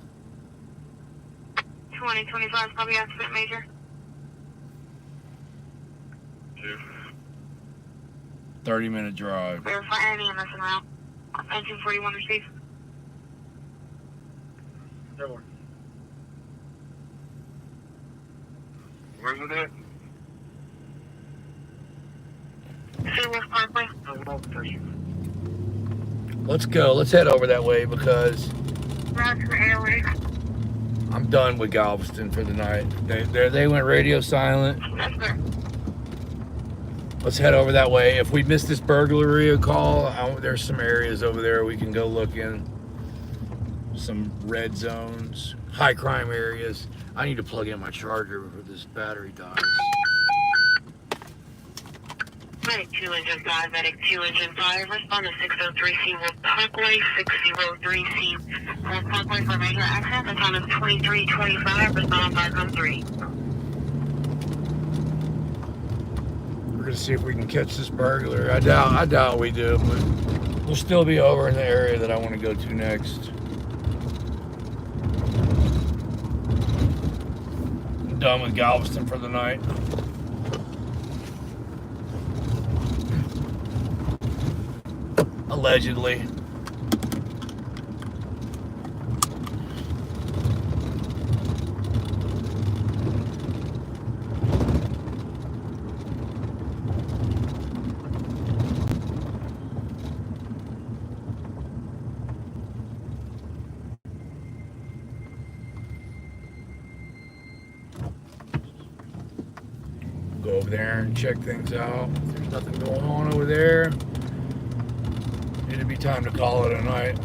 Speaker 3: 2025 probably accident major.
Speaker 1: 30-minute drive.
Speaker 3: Verify any in this route. 1941 receive.
Speaker 2: Where's it at?
Speaker 3: Seawolf Parkway.
Speaker 1: Let's go. Let's head over that way because
Speaker 3: Roger AOA.
Speaker 1: I'm done with Galveston for the night. They went radio silent.
Speaker 3: Yes, sir.
Speaker 1: Let's head over that way. If we miss this burglary call, there's some areas over there we can go look in. Some red zones, high crime areas. I need to plug in my charger before this battery dies.
Speaker 3: Medic 2 Engine 5, Medic 2 Engine 5, respond to 603 Seawolf Parkway, 603 Seawolf Parkway for major accident. The time is 2325, respond back on 3.
Speaker 1: We're gonna see if we can catch this burglar. I doubt we do, but we'll still be over in the area that I want to go to next. I'm done with Galveston for the night. Allegedly. Go over there and check things out. If there's nothing going on over there, it'd be time to call it a night.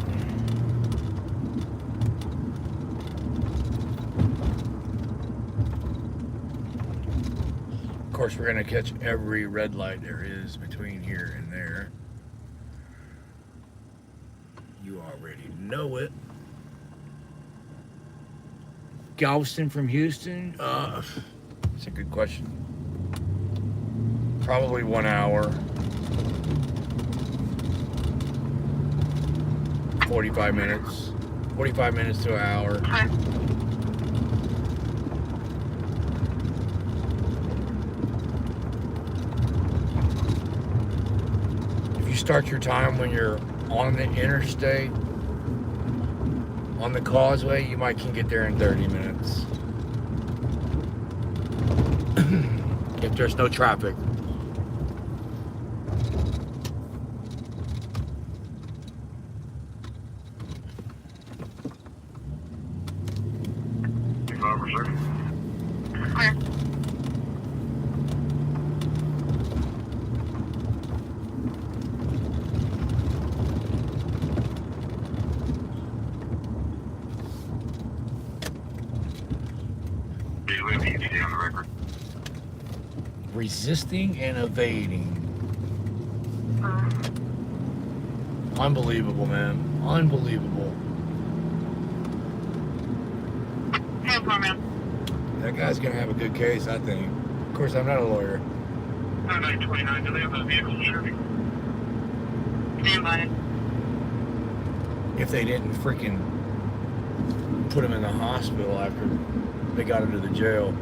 Speaker 1: Of course, we're gonna catch every red light there is between here and there. You already know it. Galveston from Houston? That's a good question. Probably 1 hour. 45 minutes. 45 minutes to an hour.
Speaker 3: Okay.
Speaker 1: If you start your time when you're on the interstate, on the causeway, you might can get there in 30 minutes. If there's no traffic.
Speaker 3: Clear.
Speaker 1: Resisting and evading. Unbelievable, man. Unbelievable.
Speaker 3: Hands on, man.
Speaker 1: That guy's gonna have a good case, I think. Of course, I'm not a lawyer.
Speaker 2: 929, do they have a vehicle serving?
Speaker 3: Stand by.
Speaker 1: If they didn't freaking put him in the hospital after they got him to the jail.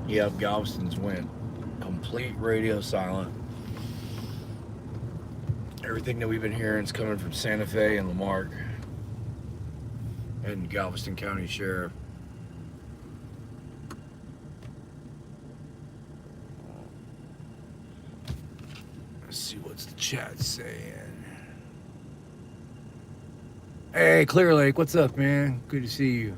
Speaker 1: Yep, Galveston's went complete radio silent. Everything that we've been hearing is coming from Santa Fe and Lamar and Galveston County Sheriff. Let's see what's the chat saying. Hey, Clear Lake, what's up, man? Good to see you.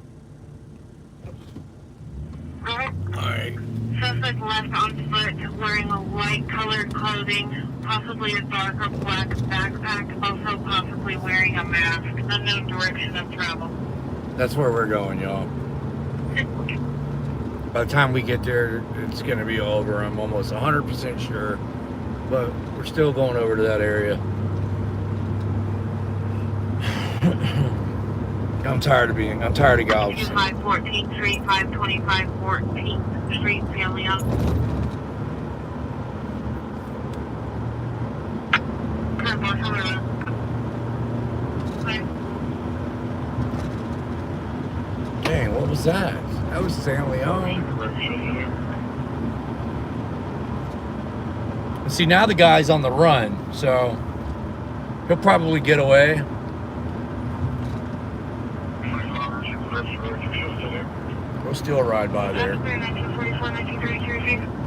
Speaker 1: Alright.
Speaker 3: Suspect left on foot, wearing a white-colored clothing, possibly a darker black backpack, also possibly wearing a mask. Unknown direction of travel.
Speaker 1: That's where we're going, y'all. By the time we get there, it's going to be over. I'm almost 100% sure. But we're still going over to that area. I'm tired of Galveston.
Speaker 3: 514th Street, 525 14th Street, San Leon.
Speaker 1: Dang, what was that? That was San Leon. See, now the guy's on the run, so he'll probably get away. We'll still ride by there.
Speaker 3: 1944, 1933.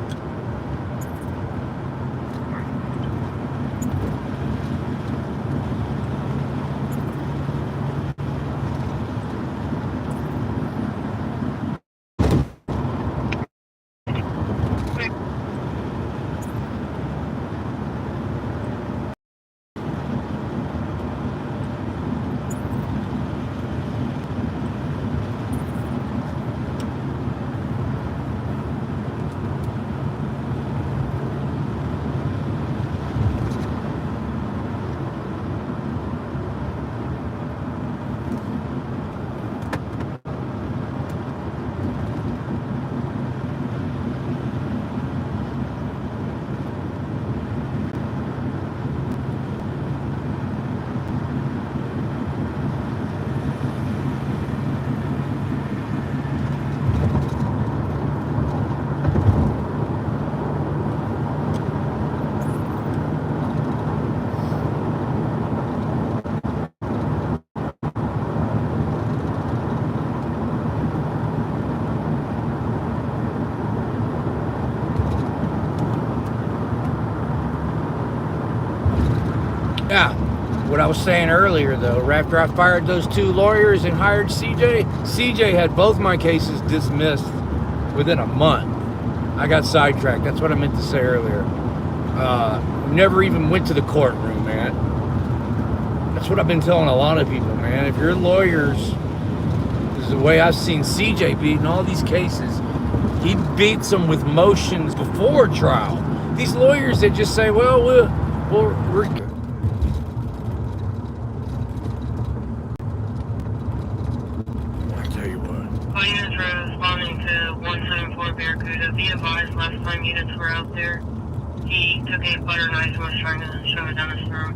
Speaker 1: what I was saying earlier, though, after I fired those 2 lawyers and hired CJ, CJ had both my cases dismissed within a month. I got sidetracked. That's what I meant to say earlier. Never even went to the courtroom, man. That's what I've been telling a lot of people, man. If your lawyers, this is the way I've seen CJ beat in all these cases, he beats them with motions before trial. These lawyers that just say, well, we're good. I tell you what.
Speaker 3: All units are responding to 174 Barracuda. Be advised, last time units were out there, he took a butter knife and was trying to shove it down his throat.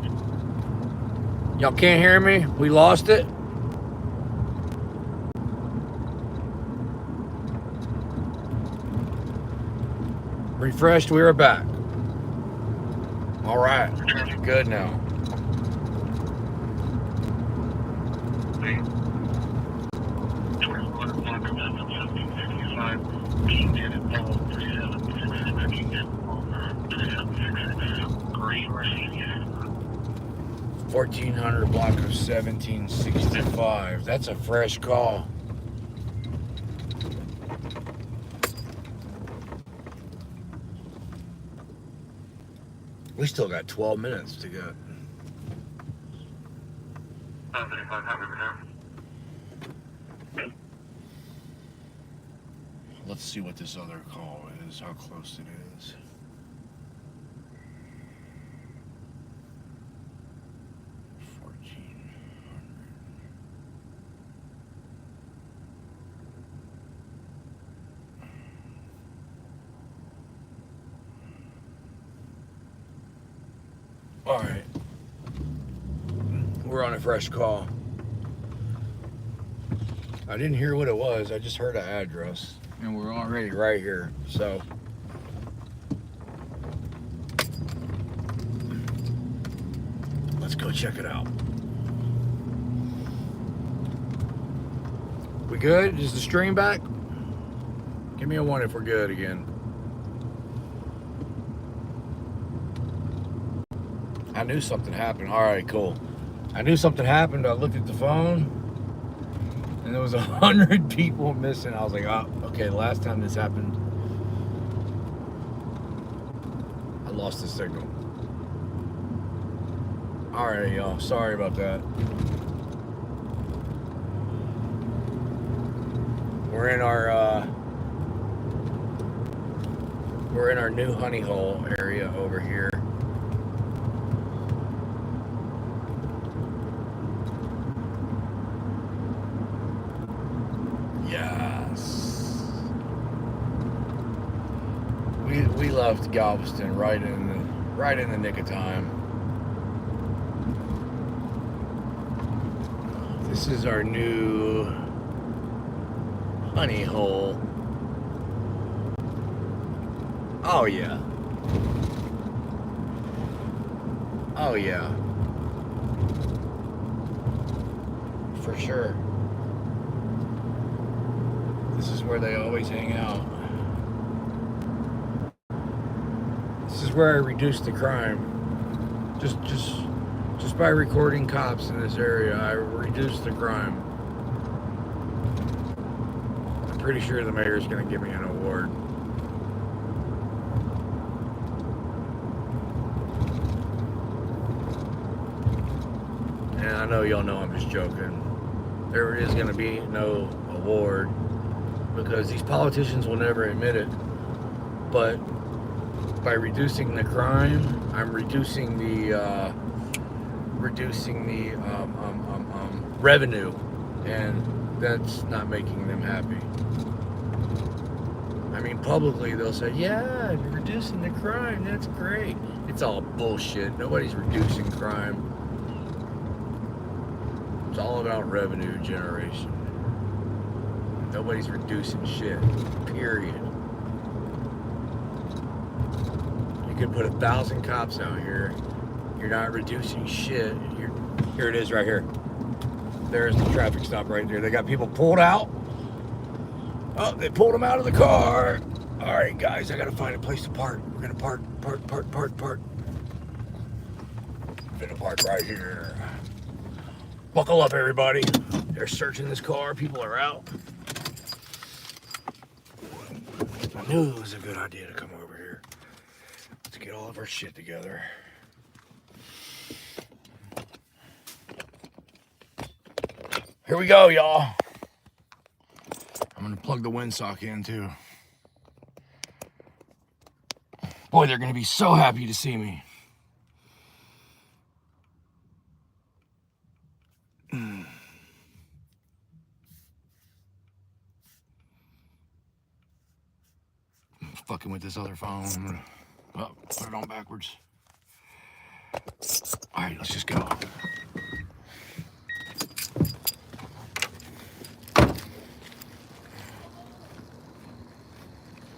Speaker 1: Y'all can't hear me? We lost it? Refreshed, we are back. All right, good now.
Speaker 2: Green Mercedes.
Speaker 1: 1400 block of 1765. That's a fresh call. We still got 12 minutes to go.
Speaker 2: 3500
Speaker 1: Let's see what this other call is, how close it is. All right, we're on a fresh call. I didn't hear what it was, I just heard an address, and we're already right here, so. Let's go check it out. We good? Is the stream back? Give me a 1 if we're good again. I knew something happened. All right, cool. I knew something happened. I looked at the phone, and there was 100 people missing. I was like, oh, okay, the last time this happened, I lost the signal. All right, y'all. Sorry about that. We're in our new honey hole area over here. Yes. We left Galveston right in the nick of time. This is our new honey hole. Oh yeah. Oh yeah. For sure. This is where they always hang out. This is where I reduce the crime. Just by recording cops in this area, I reduce the crime. I'm pretty sure the mayor's gonna give me an award. And I know y'all know I'm just joking. There is gonna be no award, because these politicians will never admit it. But by reducing the crime, I'm reducing the revenue, and that's not making them happy. I mean, publicly they'll say, yeah, you're reducing the crime, that's great. It's all bullshit. Nobody's reducing crime. It's all about revenue generation. Nobody's reducing shit, period. You could put 1,000 cops out here. You're not reducing shit. Here it is right here. There's the traffic stop right there. They got people pulled out. Oh, they pulled them out of the car. All right, guys, I gotta find a place to park. We're gonna park. I'm gonna park right here. Buckle up, everybody. They're searching this car. People are out. I knew it was a good idea to come over here. Let's get all of our shit together. Here we go, y'all. I'm gonna plug the windsock in too. Boy, they're gonna be so happy to see me. Fucking with this other phone. I'm gonna put it on backwards. All right, let's just go.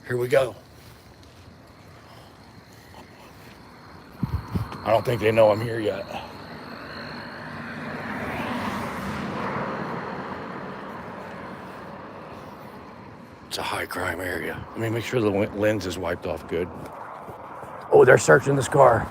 Speaker 1: Here we go. I don't think they know I'm here yet. It's a high crime area. Let me make sure the lens is wiped off good. Oh, they're searching this car.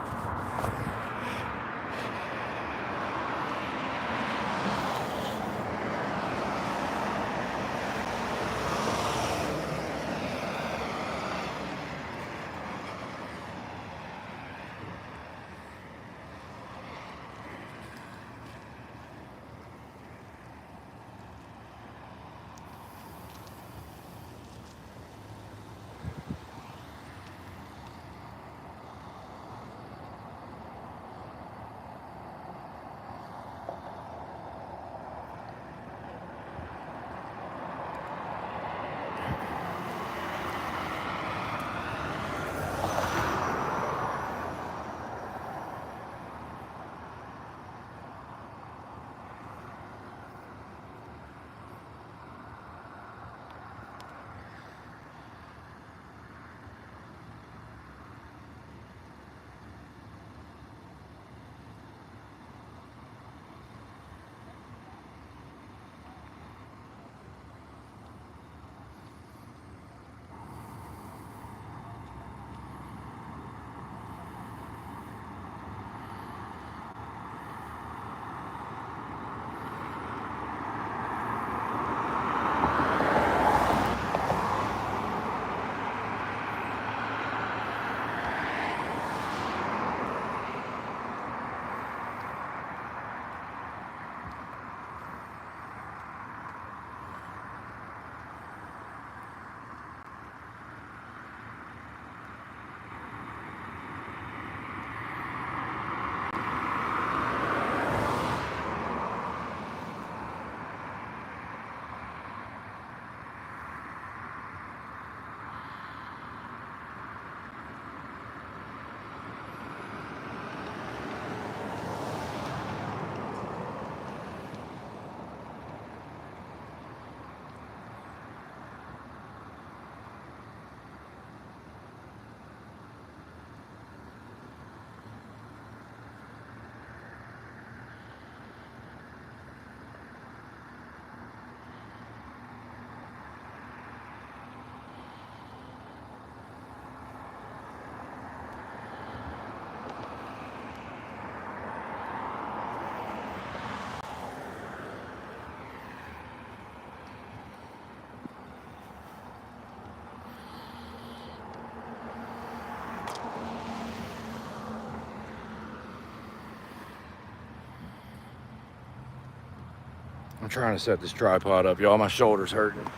Speaker 1: I'm trying to set this tripod up, y'all. My shoulder's hurting.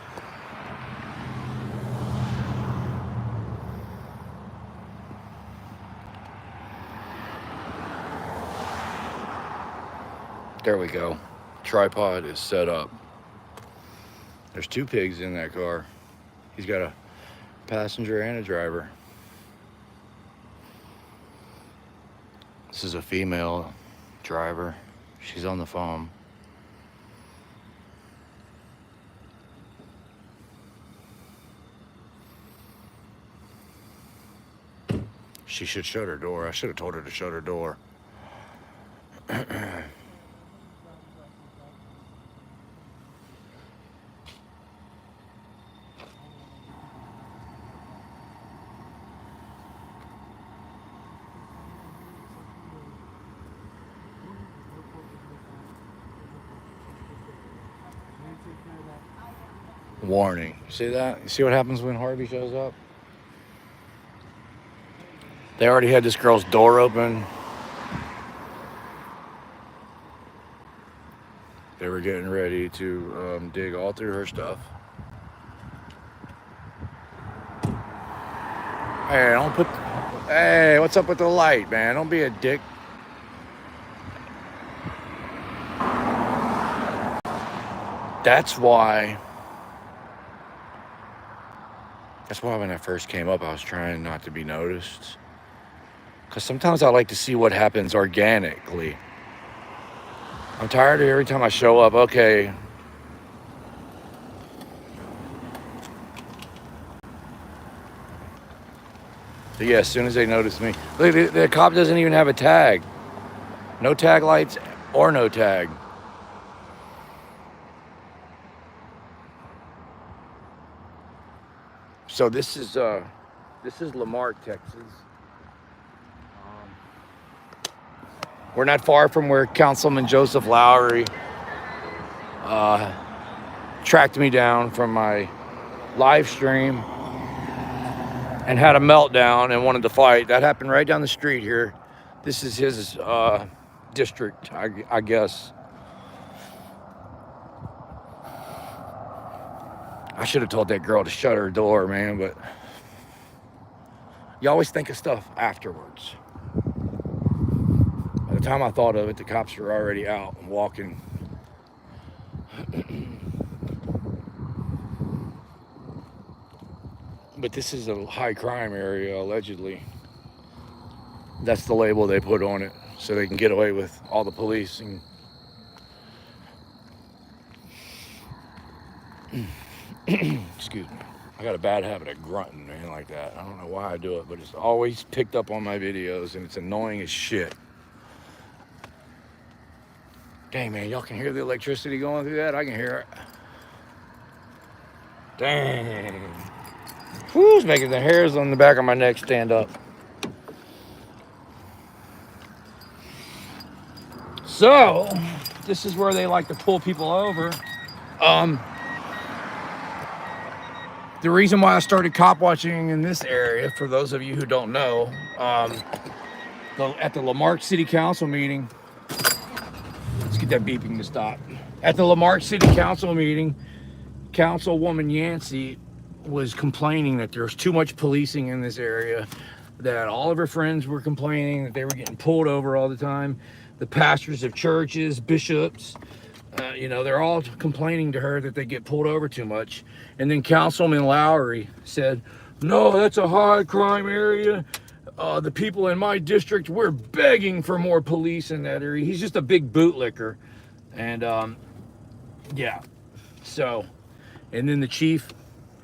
Speaker 1: There we go. Tripod is set up. There's two pigs in that car. He's got a passenger and a driver. This is a female driver. She's on the phone. She should shut her door. I should have told her to shut her door. Warning. See that? You see what happens when Harvey shows up? They already had this girl's door open. They were getting ready to dig all through her stuff. Hey, don't put... Hey, what's up with the light, man? Don't be a dick. That's why when I first came up, I was trying not to be noticed. Because sometimes I like to see what happens organically. I'm tired of every time I show up, okay. So yeah, as soon as they notice me. Look, the cop doesn't even have a tag. No tag lights or no tag. So this is Lamar, Texas. We're not far from where Councilman Joseph Lowry tracked me down from my live stream and had a meltdown and wanted to fight. That happened right down the street here. This is his district, I guess. I should have told that girl to shut her door, man, but you always think of stuff afterwards. By the time I thought of it, the cops were already out and walking. But this is a high crime area, allegedly. That's the label they put on it, so they can get away with all the police. And excuse me. I got a bad habit of grunting, man, like that. I don't know why I do it, but it's always picked up on my videos, and it's annoying as shit. Dang, man, y'all can hear the electricity going through that? I can hear it. Dang. Who's making the hairs on the back of my neck stand up? So, this is where they like to pull people over. The reason why I started cop watching in this area, for those of you who don't know, at the Lamar City Council meeting, let's get that beeping to stop. At the Lamar City Council meeting, Councilwoman Yancey was complaining that there's too much policing in this area, that all of her friends were complaining that they were getting pulled over all the time. The pastors of churches, bishops, they're all complaining to her that they get pulled over too much. And then Councilman Lowry said, no, that's a high crime area. The people in my district, we're begging for more police in that area. He's just a big bootlicker. And yeah, so, and then the chief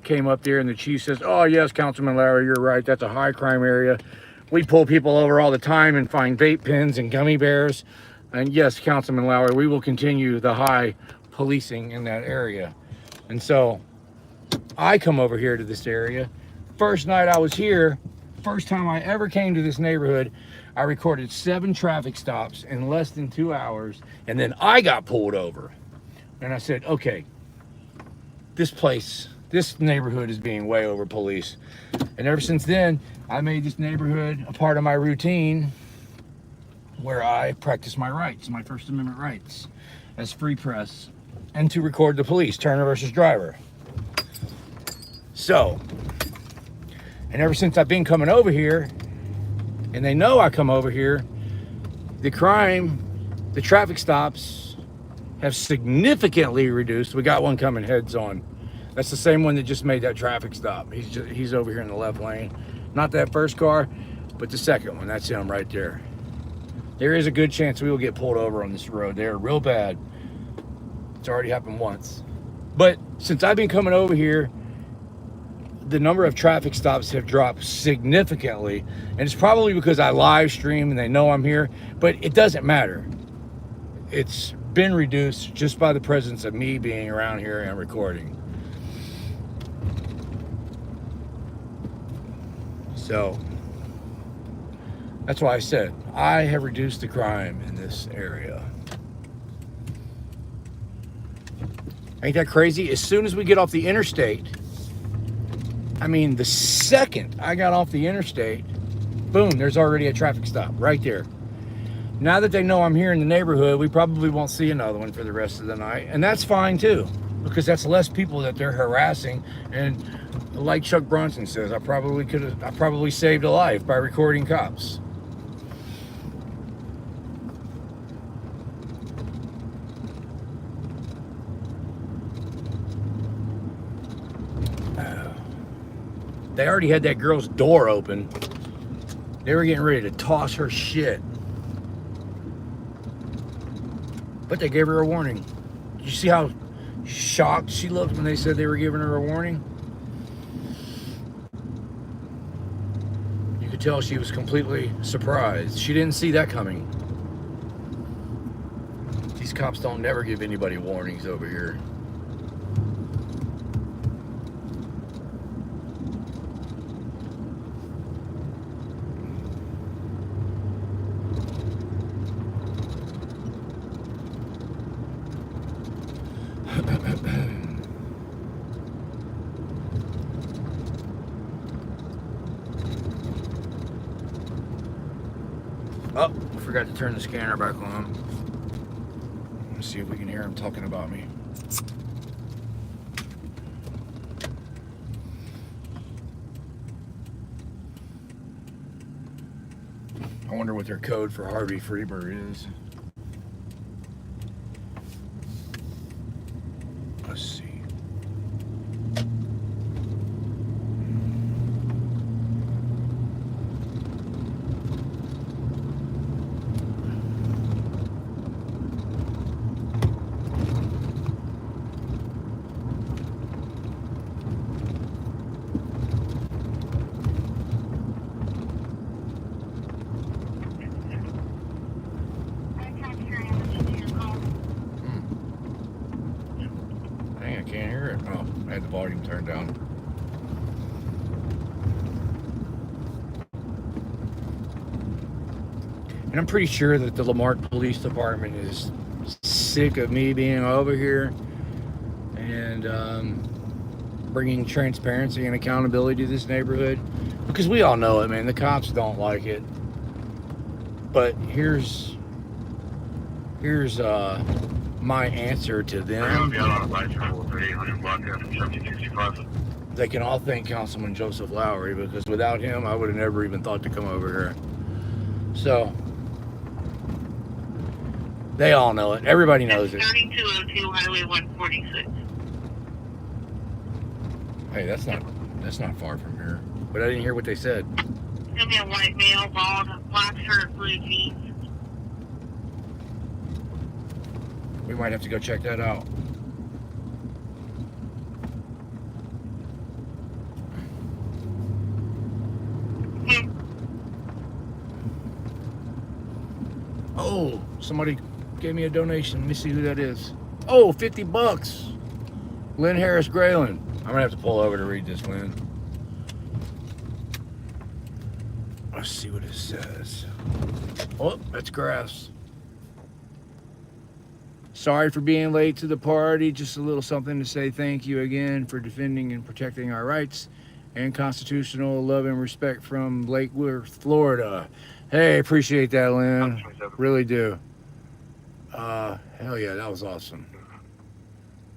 Speaker 1: came up there and the chief says, oh yes, Councilman Lowry, you're right. That's a high crime area. We pull people over all the time and find vape pens and gummy bears. And yes, Councilman Lowry, we will continue the high policing in that area. And so I come over here to this area. First night I was here, first time I ever came to this neighborhood, I recorded 7 traffic stops in less than 2 hours. And then I got pulled over. And I said, okay, this neighborhood is being way over policed. And ever since then, I made this neighborhood a part of my routine where I practice my rights, my First Amendment rights as free press, and to record the police, Turner versus Driver. So, and ever since I've been coming over here, and they know I come over here, the crime, the traffic stops have significantly reduced. We got one coming heads on. That's the same one that just made that traffic stop. He's over here in the left lane. Not that first car, but the second one. That's him right there. There is a good chance we will get pulled over on this road there real bad. It's already happened once. But since I've been coming over here, the number of traffic stops have dropped significantly. And it's probably because I live stream and they know I'm here, but it doesn't matter. It's been reduced just by the presence of me being around here and recording. So that's why I said I have reduced the crime in this area. Ain't that crazy? As soon as we get off the interstate, I mean, the second I got off the interstate, boom, there's already a traffic stop right there. Now that they know I'm here in the neighborhood, we probably won't see another one for the rest of the night. And that's fine too, because that's less people that they're harassing. And like Chuck Bronson says, I probably saved a life by recording cops. They already had that girl's door open. They were getting ready to toss her shit. But they gave her a warning. Did you see how shocked she looked when they said they were giving her a warning? You could tell she was completely surprised. She didn't see that coming. These cops don't never give anybody warnings over here. Oh, I forgot to turn the scanner back on. Let's see if we can hear him talking about me. I wonder what their code for Harvey Freeberg is. Let's see. Dang, I can't hear it. Oh, I had the volume turned down. And I'm pretty sure that the Lamar Police Department is sick of me being over here and bringing transparency and accountability to this neighborhood. Because we all know it, man. The cops don't like it. But here's my answer to them. They can all thank Councilman Joseph Lowry, because without him, I would have never even thought to come over here. So, they all know it. Everybody knows it.
Speaker 3: 3202 Highway 146.
Speaker 1: Hey, that's not far from here. But I didn't hear what they said.
Speaker 3: It's gonna be a white male, bald, black shirt, blue jeans.
Speaker 1: We might have to go check that out. Oh, somebody gave me a donation. Let me see who that is. Oh, $50. Lynn Harris Grayland. I'm gonna have to pull over to read this, Lynn. Let's see what it says. Oh, that's grass. Sorry for being late to the party. Just a little something to say thank you again for defending and protecting our rights and constitutional love and respect from Lake Worth, Florida. Hey, appreciate that, Lynn. Really do. Hell yeah, that was awesome.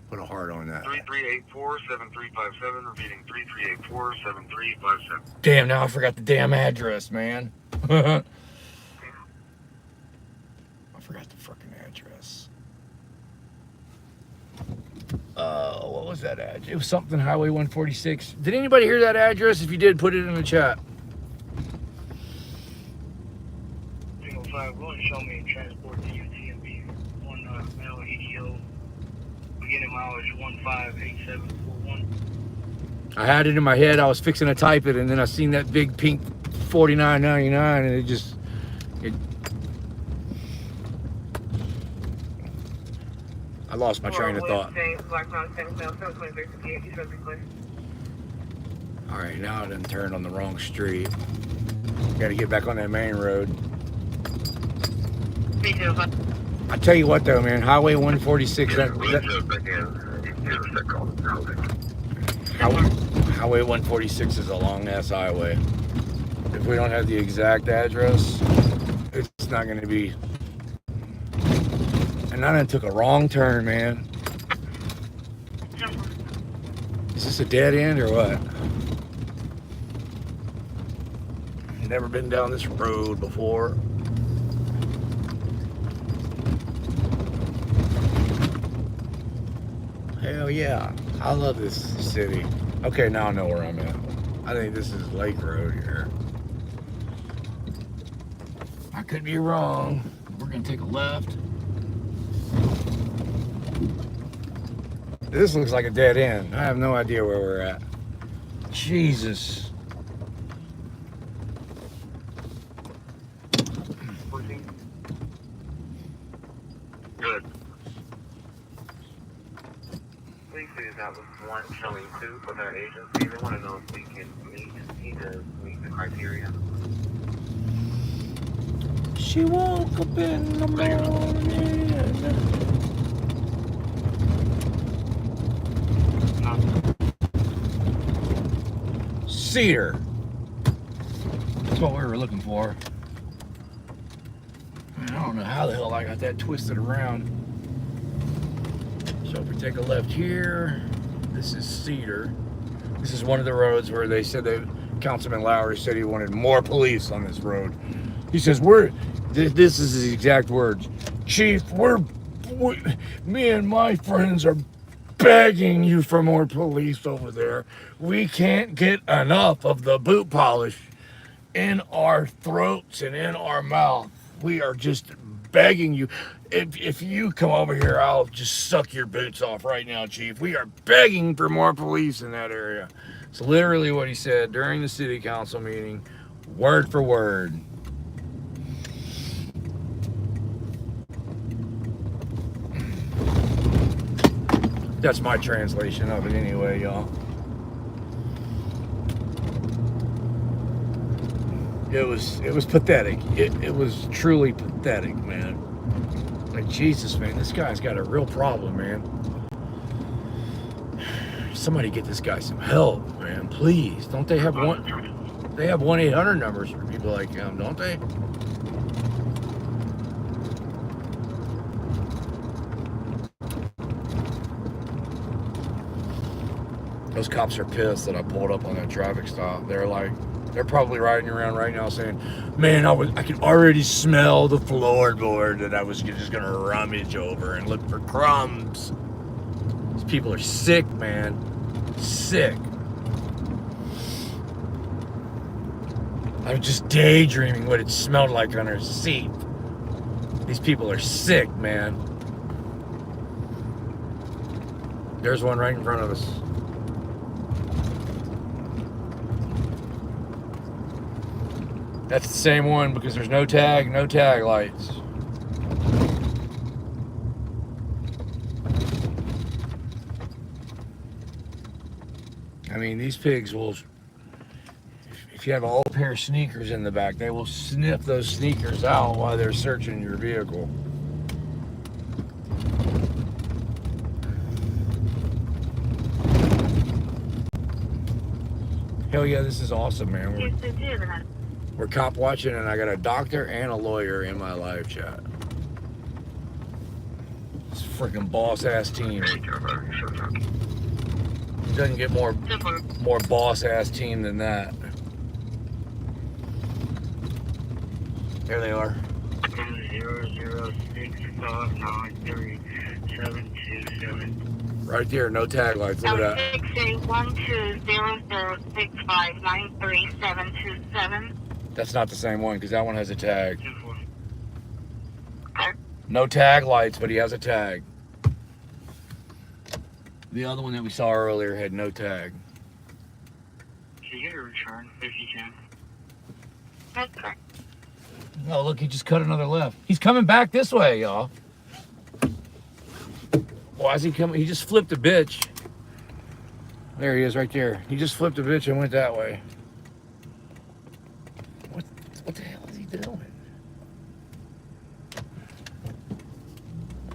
Speaker 1: Put a heart on that.
Speaker 2: 3384-7357, repeating 3384-7357.
Speaker 1: Damn, now I forgot the damn address, man. I forgot the fucking address. What was that address? It was something Highway 146. Did anybody hear that address? If you did, put it in the chat.
Speaker 7: 305, show me transport to UTMB. One male EDO. Beginning mileage 158741.
Speaker 1: I had it in my head. I was fixing to type it, and then I seen that big pink $49.99, and I lost my train of thought. All right, now I done turned on the wrong street. Got to get back on that main road. I tell you what, though, man, Highway 146. Highway 146 is a long-ass highway. If we don't have the exact address, it's not going to be. And I done took a wrong turn, man. Is this a dead end or what? Never been down this road before. Hell yeah, I love this city. Okay, now I know where I'm at. I think this is Lake Road here. I could be wrong. We're gonna take a left. This looks like a dead end. I have no idea where we're at. Jesus.
Speaker 2: Good. Please see that was one showing two with our agency. They want to know if we can meet. He does meet the criteria.
Speaker 1: She woke up in the morning. Cedar. That's what we were looking for. I don't know how the hell I got that twisted around. So if we take a left here, this is Cedar. This is one of the roads where they said that Councilman Lowry said he wanted more police on this road. He says, this is his exact words. Chief, me and my friends are begging you for more police over there. We can't get enough of the boot polish in our throats and in our mouth. We are just begging you. If you come over here, I'll just suck your boots off right now, Chief. We are begging for more police in that area. It's literally what he said during the city council meeting, word for word. That's my translation of it anyway, y'all. It was pathetic. It was truly pathetic, man. Like, Jesus, man, this guy's got a real problem, man. Somebody get this guy some help, man, please. Don't they have they have 1-800 numbers for people like him, don't they? Those cops are pissed that I pulled up on that traffic stop. They're probably riding around right now saying, man, I could already smell the floorboard that I was just gonna rummage over and look for crumbs. These people are sick, man. Sick. I was just daydreaming what it smelled like on her seat. These people are sick, man. There's one right in front of us. That's the same one because there's no tag lights. I mean, these pigs will, if you have an old pair of sneakers in the back, they will sniff those sneakers out while they're searching your vehicle. Hell yeah, this is awesome, man. We're cop watching, and I got a doctor and a lawyer in my live chat. It's a freaking boss ass team. It doesn't get more boss ass team than that. There they are.
Speaker 7: 006593727.
Speaker 1: Right there, no tag lights. Look at that.
Speaker 3: 6812006593727.
Speaker 1: That's not the same one because that one has a tag. No tag lights, but he has a tag. The other one that we saw earlier had no tag.
Speaker 7: Can you get a return if you can?
Speaker 3: Okay.
Speaker 1: Oh, look, he just cut another left. He's coming back this way, y'all. Why is he coming? He just flipped a bitch. There he is right there. He just flipped a bitch and went that way. What the hell is he doing?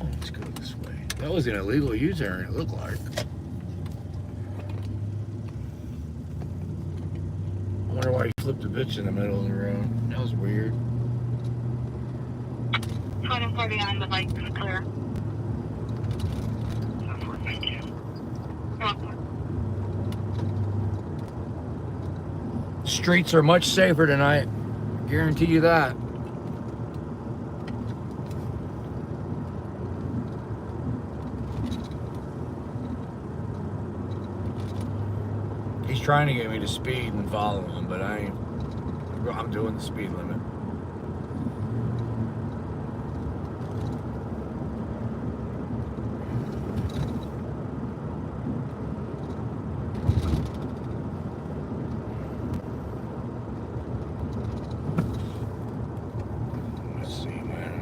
Speaker 1: Oh, let's go this way. That was an illegal U-turn, it looked like. I wonder why he flipped a bitch in the middle of the road. That was weird.
Speaker 3: 2039, the light's clear.
Speaker 2: Thank you.
Speaker 3: Welcome.
Speaker 1: Streets are much safer tonight. Guarantee you that. He's trying to get me to speed and follow him, but I'm doing the speed limit. Let's see, man.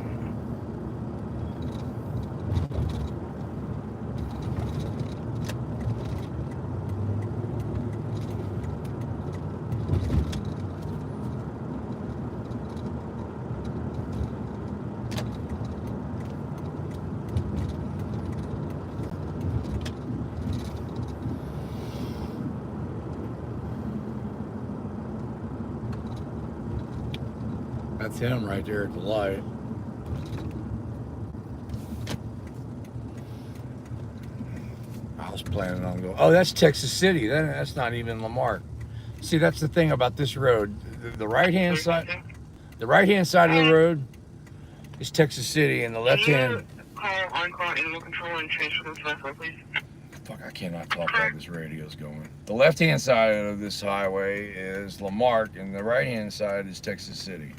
Speaker 1: That's him right there at the light. I was planning on going. Oh, that's Texas City. That's not even Lamar. See, that's the thing about this road. The right-hand side, the right-hand side of the road is Texas City, and the left-hand.
Speaker 2: Call on-call animal control and transfer them to my phone, please.
Speaker 1: Fuck, I cannot talk while this radio's going. The left-hand side of this highway is Lamar, and the right-hand side is Texas City.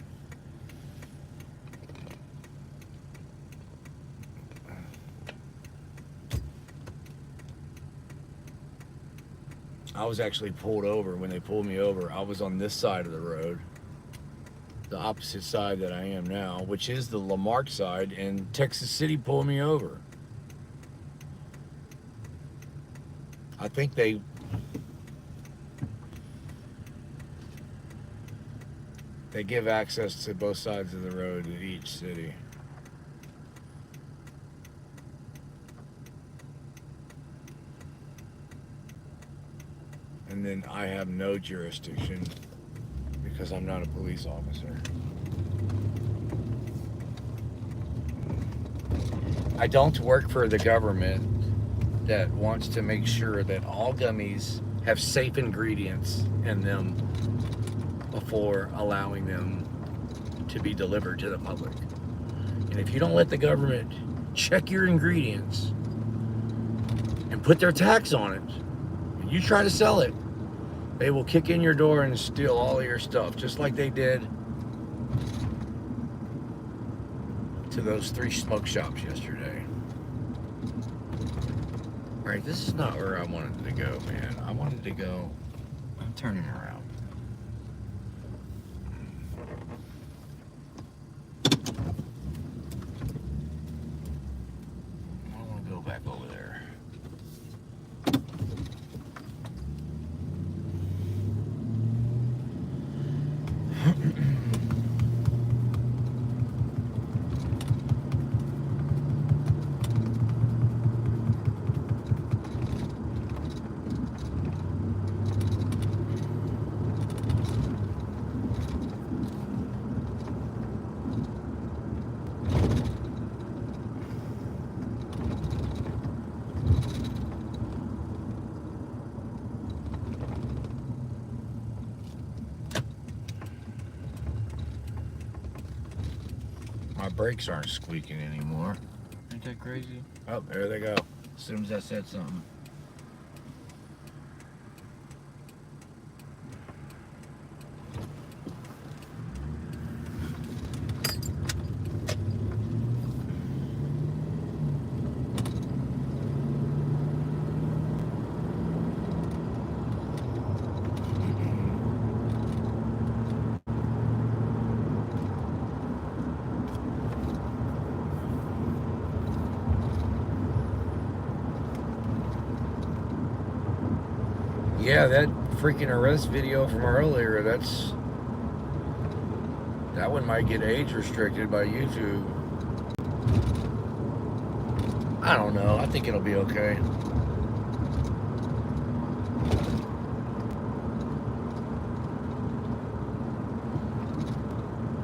Speaker 1: I was actually pulled over. When they pulled me over, I was on this side of the road, the opposite side that I am now, which is the Lamar side, and Texas City pulled me over. I think they give access to both sides of the road in each city. And then I have no jurisdiction because I'm not a police officer. I don't work for the government that wants to make sure that all gummies have safe ingredients in them before allowing them to be delivered to the public. And if you don't let the government check your ingredients and put their tax on it, and you try to sell it, they will kick in your door and steal all of your stuff, just like they did to those 3 smoke shops yesterday. All right, this is not where I wanted to go, man. I wanted to go, I'm turning around. I want to go back over there. My brakes aren't squeaking anymore. Ain't that crazy? Oh, there they go. As soon as I said something. Yeah, that freaking arrest video from earlier, that one might get age restricted by YouTube. I I don't know. I think it'll be okay.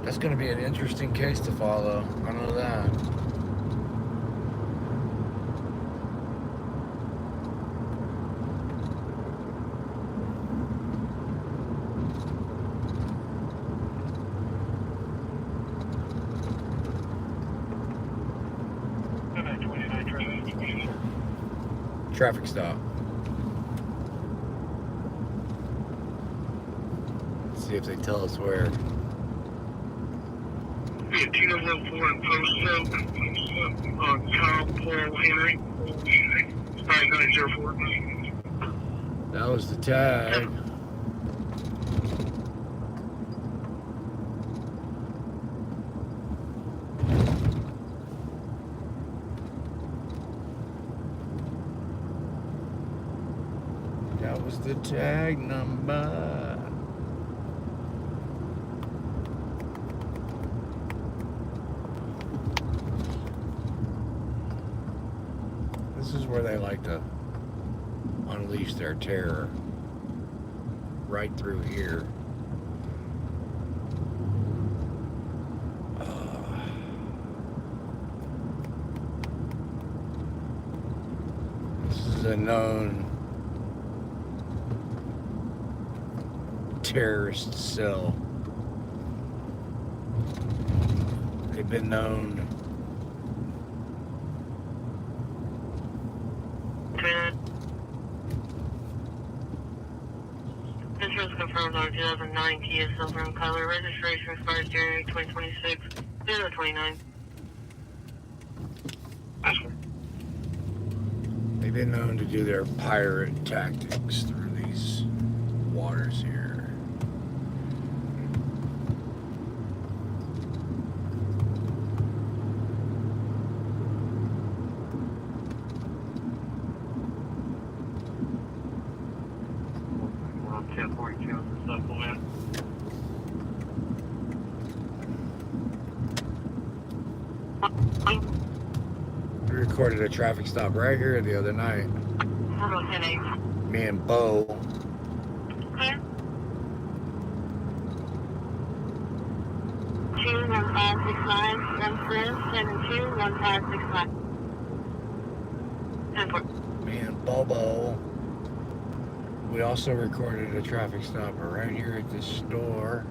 Speaker 1: That's going to be an interesting case to follow. I know that. Traffic stop. Let's see if they tell us where.
Speaker 7: Yeah, 2004 in Post Oak, Tom Paul Henry, 5904.
Speaker 1: That was the tag. That was the tag number. This is where they like to unleash their terror. Right through here. This is a known terrorist cell. They've been known.
Speaker 3: This was confirmed on 2009 Kia Silver in color. Registration expires January 2026, 029.
Speaker 1: They've been known to do their pirate tactics through these waters here. We recorded a traffic stop right here the other night. Me and Bo.
Speaker 3: Okay. 21565, 721565.
Speaker 1: Me and Bobo. We also recorded a traffic stop right here at this store.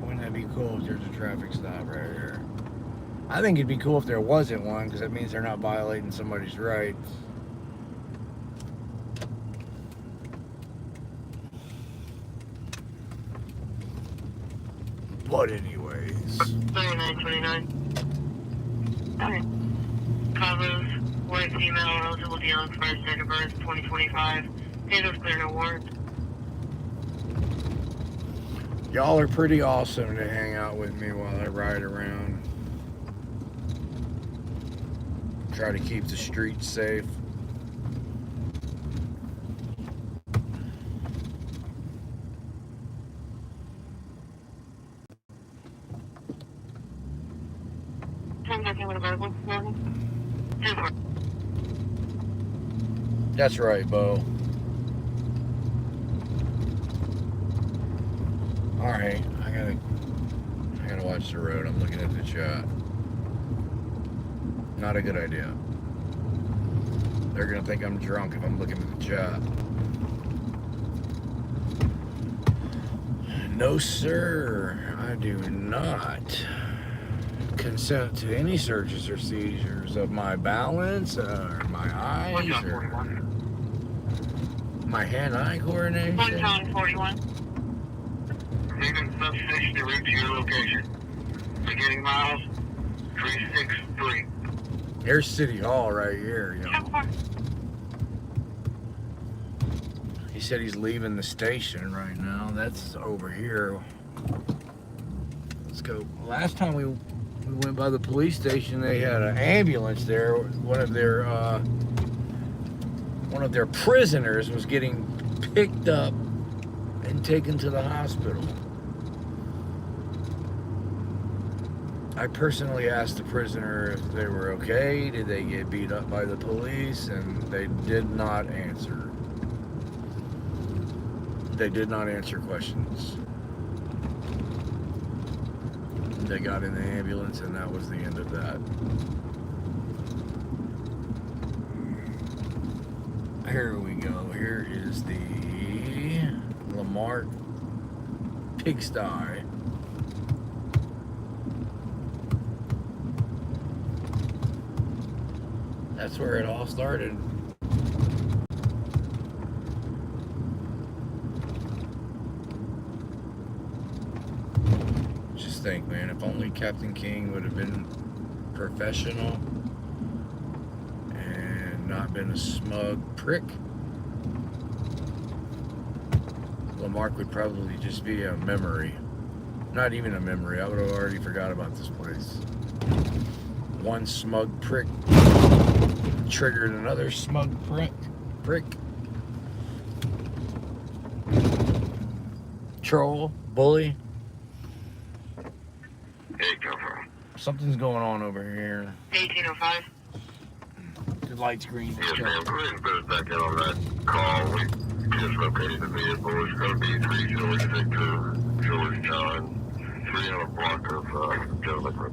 Speaker 1: Wouldn't that be cool if there's a traffic stop right here? I think it'd be cool if there wasn't one, because that means they're not violating somebody's rights. But anyways.
Speaker 3: 3929. Okay. Covers, white female, eligible deal, expired date of birth, 2025. Date of clear, no warrant.
Speaker 1: Y'all are pretty awesome to hang out with me while I ride around. Try to keep the streets safe. That's right, Bo. Alright, I gotta watch the road. I'm looking at the chat. Not a good idea. They're gonna think I'm drunk if I'm looking at the chat. No, sir. I do not consent to any searches or seizures of my balance or my eyes or my hand-eye coordination.
Speaker 3: 141.
Speaker 7: Leaving substation to reach your location. Beginning miles 363.
Speaker 1: There's City Hall right here, y'all. He said he's leaving the station right now. That's over here. Let's go. Last time we went by the police station, they had an ambulance there. One of their prisoners was getting picked up and taken to the hospital. I personally asked the prisoner if they were okay. Did they get beat up by the police? And they did not answer. They did not answer questions. They got in the ambulance, and that was the end of that. Here we go. Here is the Lamar pigsty. That's where it all started. Just think, man, if only Captain King would have been professional and not been a smug prick, Lamarck would probably just be a memory. Not even a memory. I would have already forgot about this place. One smug prick triggered another smug prick. Troll, bully.
Speaker 2: Hey, Confronting.
Speaker 1: Something's going on over here.
Speaker 3: 1805.
Speaker 1: The light's green.
Speaker 2: Yes, ma'am. Go ahead and put us back in on that call. We just located the vehicle. It's going to be 3 George Victor, George John, 3 on a block of Joe Liquid.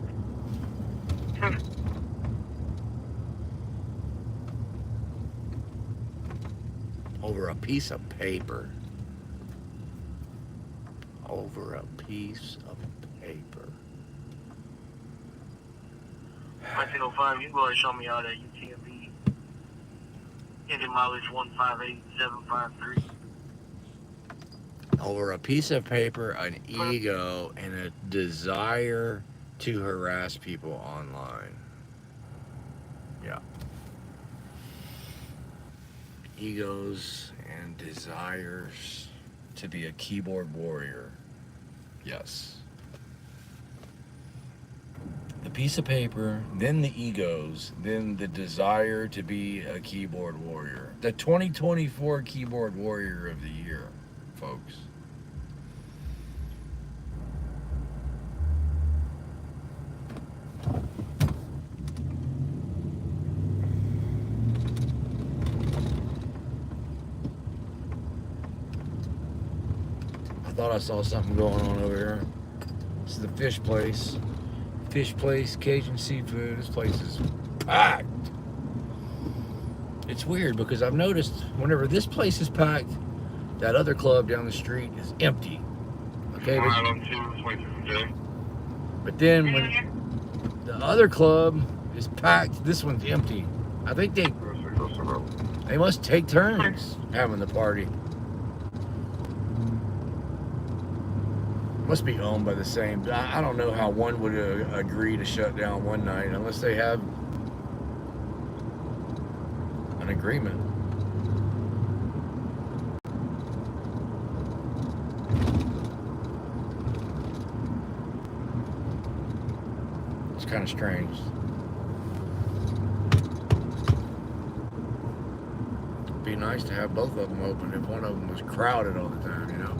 Speaker 1: Over a piece of paper. Over a piece of paper.
Speaker 7: 1905, you can go ahead and show me out at UTMB. Engine mileage 158753.
Speaker 1: Over a piece of paper, an ego, and a desire to harass people online. Yeah. Egos and desires to be a keyboard warrior. Yes. The piece of paper, then the egos, then the desire to be a keyboard warrior. The 2024 keyboard warrior of the year, folks. I thought I saw something going on over here. This is the fish place. Fish place, Cajun seafood. This place is packed. It's weird because I've noticed whenever this place is packed, that other club down the street is empty. Okay, but then when the other club is packed, this one's empty. I think they must take turns having the party. Must be owned by the same. I don't know how one would agree to shut down one night unless they have an agreement. It's kind of strange. It'd be nice to have both of them open if one of them was crowded all the time, you know.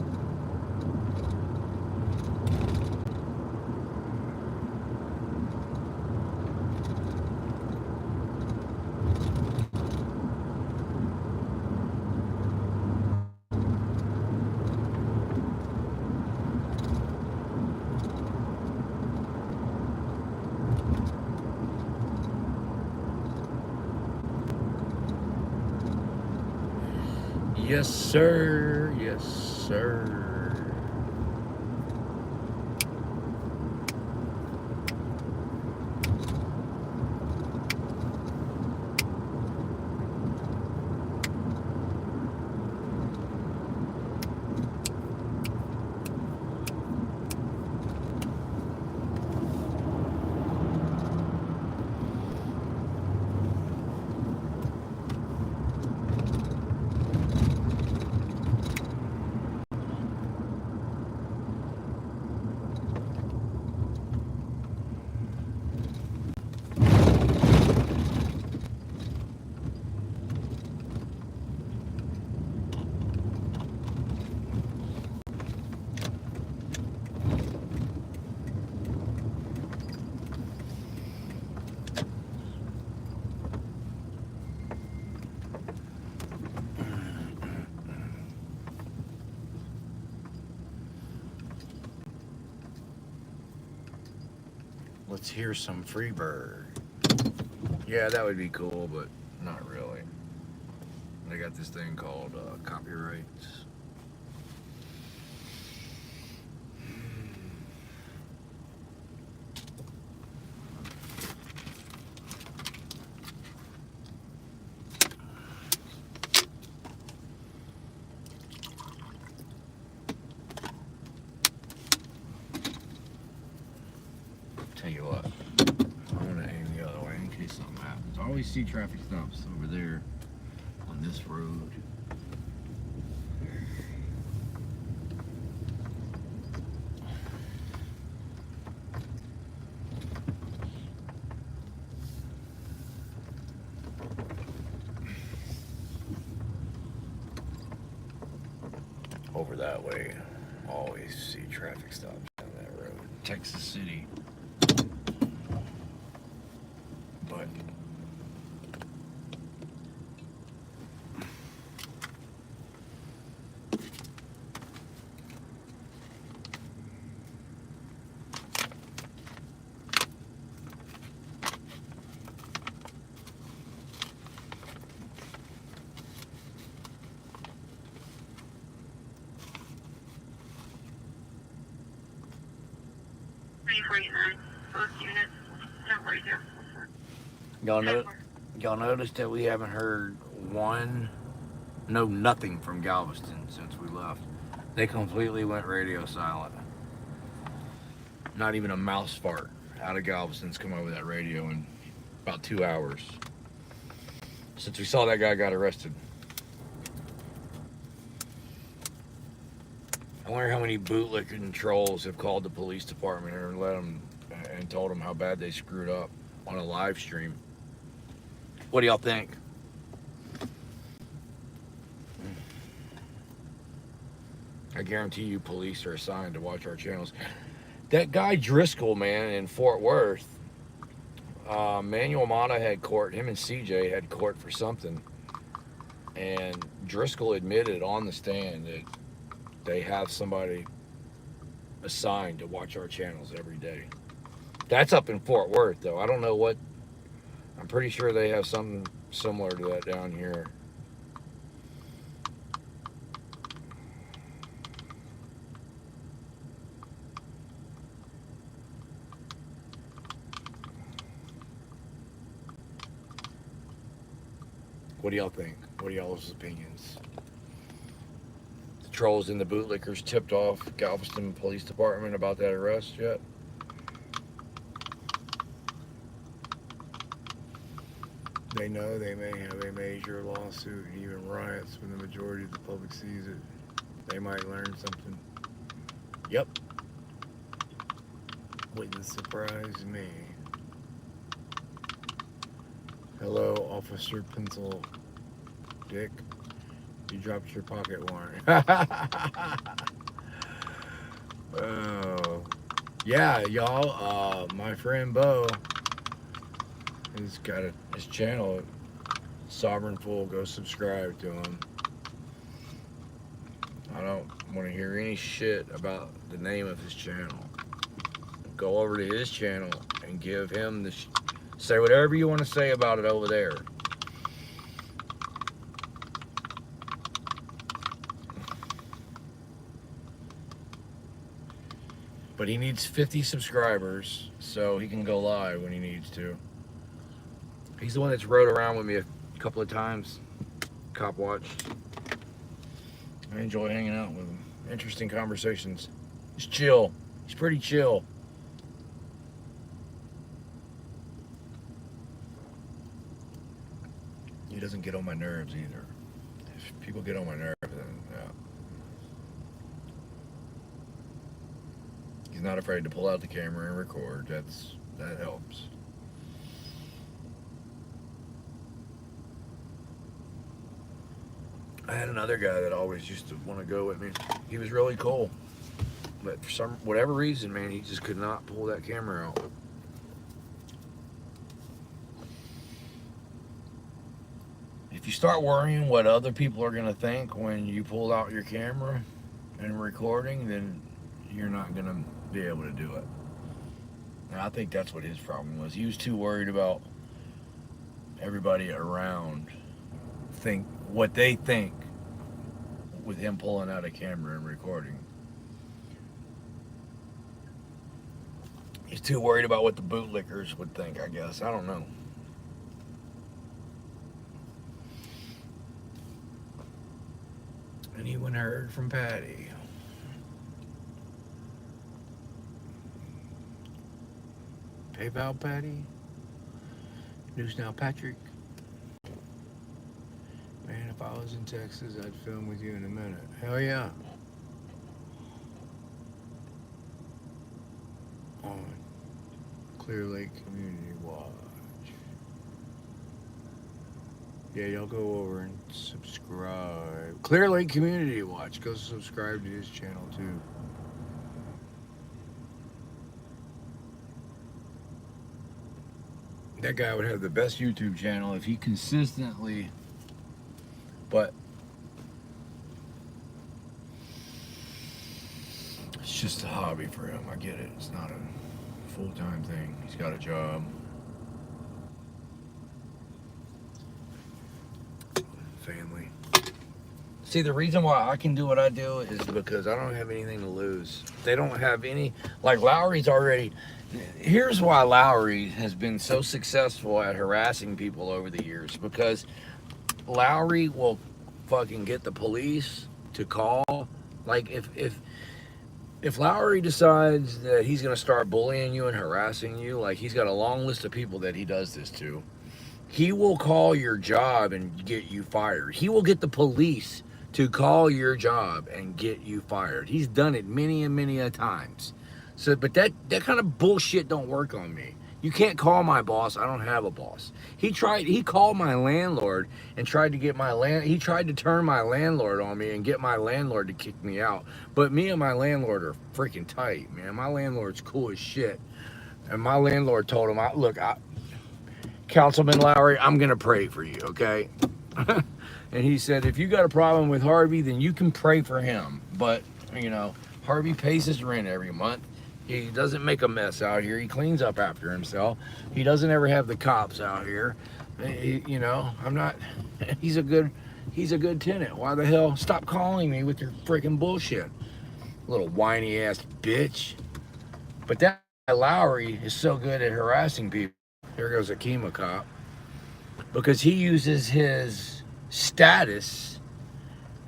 Speaker 1: Yes, sir. Yes, sir. Let's hear some Freebird. Yeah, that would be cool, but not really. They got this thing called copyrights. Tell you what, I'm gonna aim the other way in case something happens. I always see traffic stops over there on this road. Over that way, always see traffic stops down that road. Texas City. But
Speaker 3: First unit, right here.
Speaker 1: y'all noticed that we haven't heard nothing from Galveston since we left. They completely went radio silent. Not even a mouse fart out of Galveston's come over that radio in about 2 hours. Since we saw that guy got arrested. I wonder how many bootlicking trolls have called the police department and let them and told them how bad they screwed up on a live stream. What do y'all think? I guarantee you police are assigned to watch our channels. That guy Driscoll, man, in Fort Worth, Manuel Mata had court, him and CJ had court for something. And Driscoll admitted on the stand that they have somebody assigned to watch our channels every day. That's up in Fort Worth, though. I don't know what. I'm pretty sure they have something similar to that down here. What do y'all think? What are y'all's opinions? The trolls and the bootlickers tipped off Galveston Police Department about that arrest yet? They know they may have a major lawsuit and even riots when the majority of the public sees it. They might learn something. Yep. Wouldn't surprise me. Hello, Officer Pencil Dick. You dropped your pocket warrant. Oh. Yeah, y'all. My friend Bo, he's got his channel, Sovereign Fool. Go subscribe to him. I don't want to hear any shit about the name of his channel. Go over to his channel and give him the say whatever you want to say about it over there. But he needs 50 subscribers so he can go live when he needs to. He's the one that's rode around with me a couple of times. Cop watch. I enjoy hanging out with him. Interesting conversations. He's chill. He's pretty chill. He doesn't get on my nerves either. If people get on my nerves, then yeah. He's not afraid to pull out the camera and record. That helps. I had another guy that always used to want to go with me. He was really cool, but for whatever reason, man, he just could not pull that camera out. If you start worrying what other people are going to think when you pull out your camera and recording, then you're not going to be able to do it. And I think that's what his problem was. He was too worried about everybody around think what they think with him pulling out a camera and recording. He's too worried about what the bootlickers would think, I guess. I don't know. Anyone heard from Patty? PayPal Patty? News Now Patrick? Man, if I was in Texas, I'd film with you in a minute. Hell yeah. On Clear Lake Community Watch. Yeah, y'all go over and subscribe. Clear Lake Community Watch. Go subscribe to his channel too. That guy would have the best YouTube channel if he consistently, but it's just a hobby for him. I get it. It's not a full-time thing. He's got a job. Family. See, the reason why I can do what I do is because I don't have anything to lose. They don't have any, like Lowry's already, here's why Lowry has been so successful at harassing people over the years, because Lowry will fucking get the police to call. Like if Lowry decides that he's gonna start bullying you and harassing you, like he's got a long list of people that he does this to, he will call your job and get you fired. He will get the police to call your job and get you fired. He's done it many and many a times. So, but that kind of bullshit don't work on me. You can't call my boss. I don't have a boss. He called my landlord and tried to get he tried to turn my landlord on me and get my landlord to kick me out. But me and my landlord are freaking tight, man. My landlord's cool as shit. And my landlord told him, look, Councilman Lowry, I'm gonna pray for you, okay? And he said, if you got a problem with Harvey, then you can pray for him. But, you know, Harvey pays his rent every month. He doesn't make a mess out here. He cleans up after himself. He doesn't ever have the cops out here. You know, I'm not, he's a good tenant. Why the hell? Stop calling me with your freaking bullshit. Little whiny ass bitch. But that Lowry is so good at harassing people. There goes a Kima cop. Because he uses his status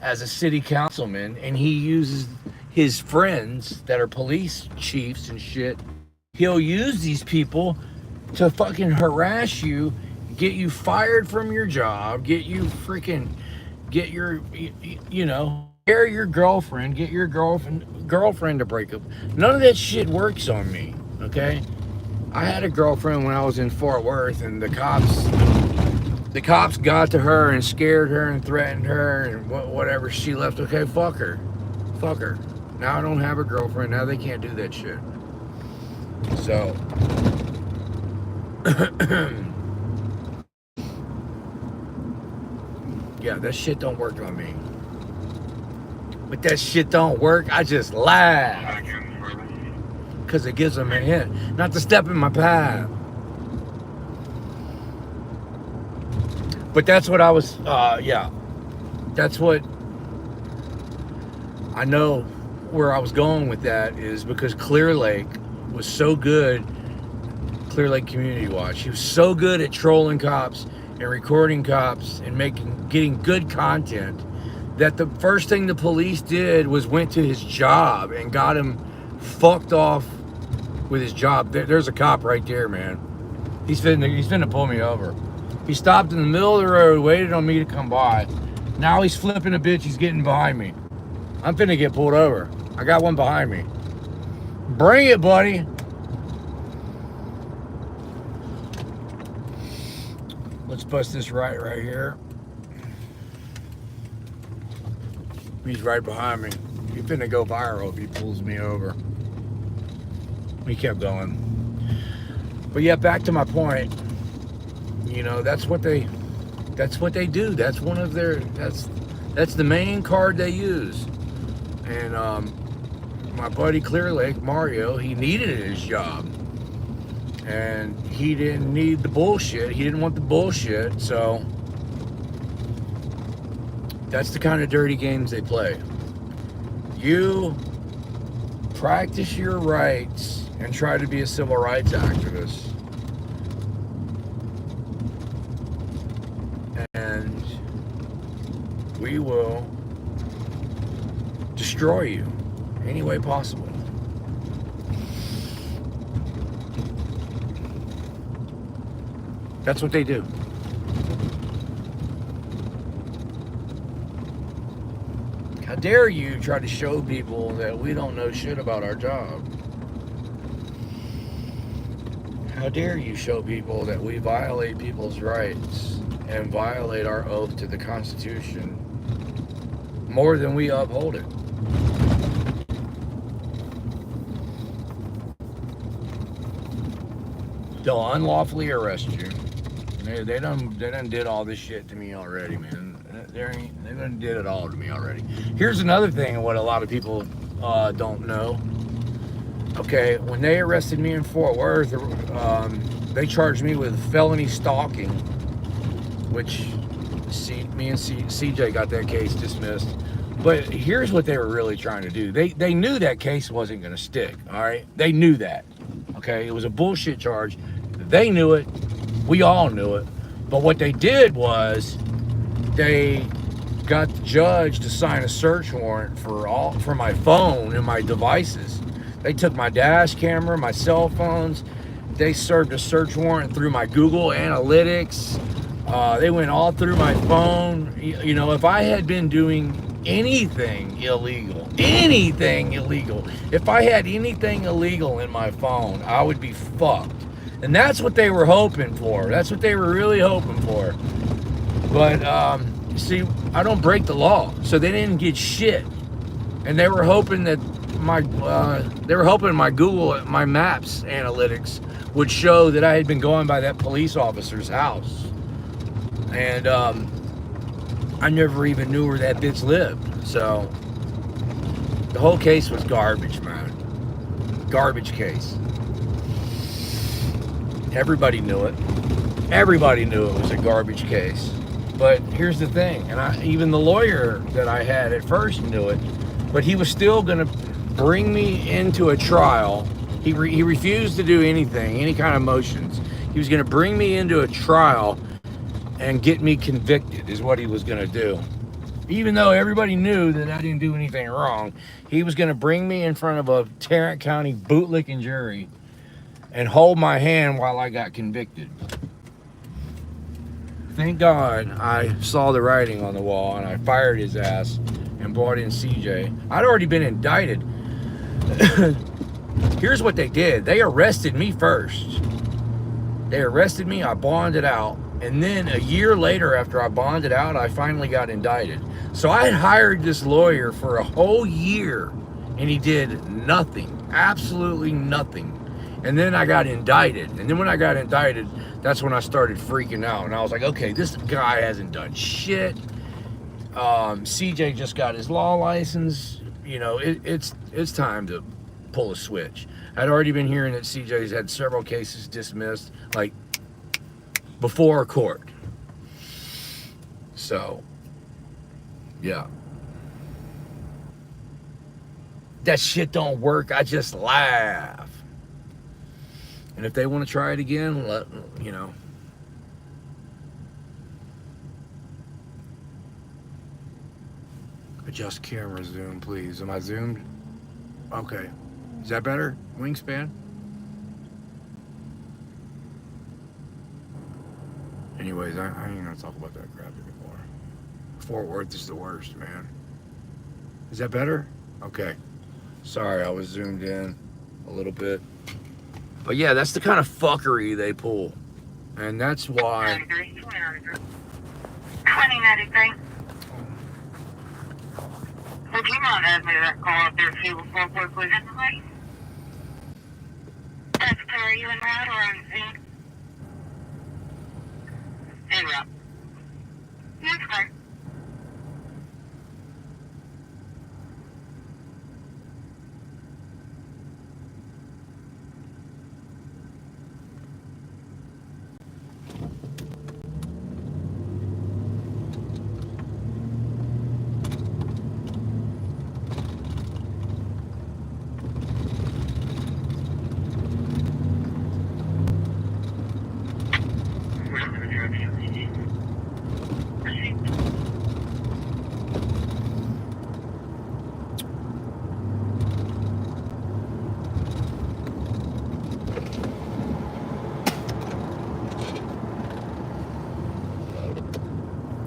Speaker 1: as a city councilman, and he uses his friends that are police chiefs and shit. He'll use these people to fucking harass you, get you fired from your job, get your, you know, scare your girlfriend, get your girlfriend to break up. None of that shit works on me, okay? I had a girlfriend when I was in Fort Worth, and the cops got to her and scared her and threatened her and whatever. She left. Okay, fuck her. Now I don't have a girlfriend. Now they can't do that shit. So yeah, that shit don't work on me. But that shit don't work. I just laugh because it gives them a hint not to step in my path. But that's what I was, yeah. That's what I know where I was going with that is because Clear Lake was so good, Clear Lake Community Watch, he was so good at trolling cops and recording cops and getting good content that the first thing the police did was went to his job and got him fucked off with his job. There's a cop right there, man. He's finna pull me over. He stopped in the middle of the road, waited on me to come by. Now he's flipping a bitch, he's getting behind me. I'm finna get pulled over. I got one behind me. Bring it, buddy. Let's bust this right here. He's right behind me. He's finna go viral if he pulls me over. He kept going. But yeah, back to my point. You know, that's what they do. That's one of their, that's the main card they use. And my buddy Clear Lake, Mario, he needed his job. And he didn't need the bullshit. He didn't want the bullshit. So that's the kind of dirty games they play. You practice your rights and try to be a civil rights activist. And we will destroy you any way possible. That's what they do. How dare you try to show people that we don't know shit about our job? How dare you show people that we violate people's rights and violate our oath to the Constitution more than we uphold it? They'll unlawfully arrest you. They done did all this shit to me already, man. They done did it all to me already. Here's another thing, what a lot of people don't know. Okay, when they arrested me in Fort Worth, they charged me with felony stalking, which me and CJ got that case dismissed. But here's what they were really trying to do. They knew that case wasn't going to stick, all right? They knew that, okay? It was a bullshit charge. They knew it. We all knew it. But what they did was they got the judge to sign a search warrant for my phone and my devices. They took my dash camera, my cell phones. They served a search warrant through my Google Analytics. They went all through my phone. You know, if I had been doing anything illegal, if I had anything illegal in my phone, I would be fucked. And that's what they were hoping for. That's what they were really hoping for. But, see, I don't break the law, so they didn't get shit. And they were hoping that my Google, my Maps analytics would show that I had been going by that police officer's house. And I never even knew where that bitch lived. So the whole case was garbage, man. Garbage case. Everybody knew it. Everybody knew it was a garbage case. But here's the thing, and even the lawyer that I had at first knew it, but he was still going to bring me into a trial. He refused to do anything, any kind of motions. He was going to bring me into a trial and get me convicted is what he was going to do. Even though everybody knew that I didn't do anything wrong, he was going to bring me in front of a Tarrant County bootlicking jury and hold my hand while I got convicted. Thank God I saw the writing on the wall and I fired his ass and brought in CJ. I'd already been indicted. Here's what they did. They arrested me first. They arrested me, I bonded out, and then a year later after I bonded out, I finally got indicted. So I had hired this lawyer for a whole year and he did nothing, absolutely nothing. And then I got indicted. And then when I got indicted, that's when I started freaking out. And I was like, okay, this guy hasn't done shit. CJ just got his law license. You know, it's time to pull a switch. I'd already been hearing that CJ's had several cases dismissed, like, before court. So, yeah. That shit don't work. I just laugh. And if they want to try it again, you know. Adjust camera zoom, please. Am I zoomed? Okay. Is that better? Wingspan? Anyways, I ain't gonna talk about that crap anymore. Fort Worth is the worst, man. Is that better? Okay. Sorry, I was zoomed in a little bit. But yeah, that's the kind of fuckery they pull. And that's why...
Speaker 3: 2093. Would you mind adding me that call up there too before quickly? Jessica, are you in route or on Zoom? En route. That's fine.
Speaker 2: direction.
Speaker 3: Received.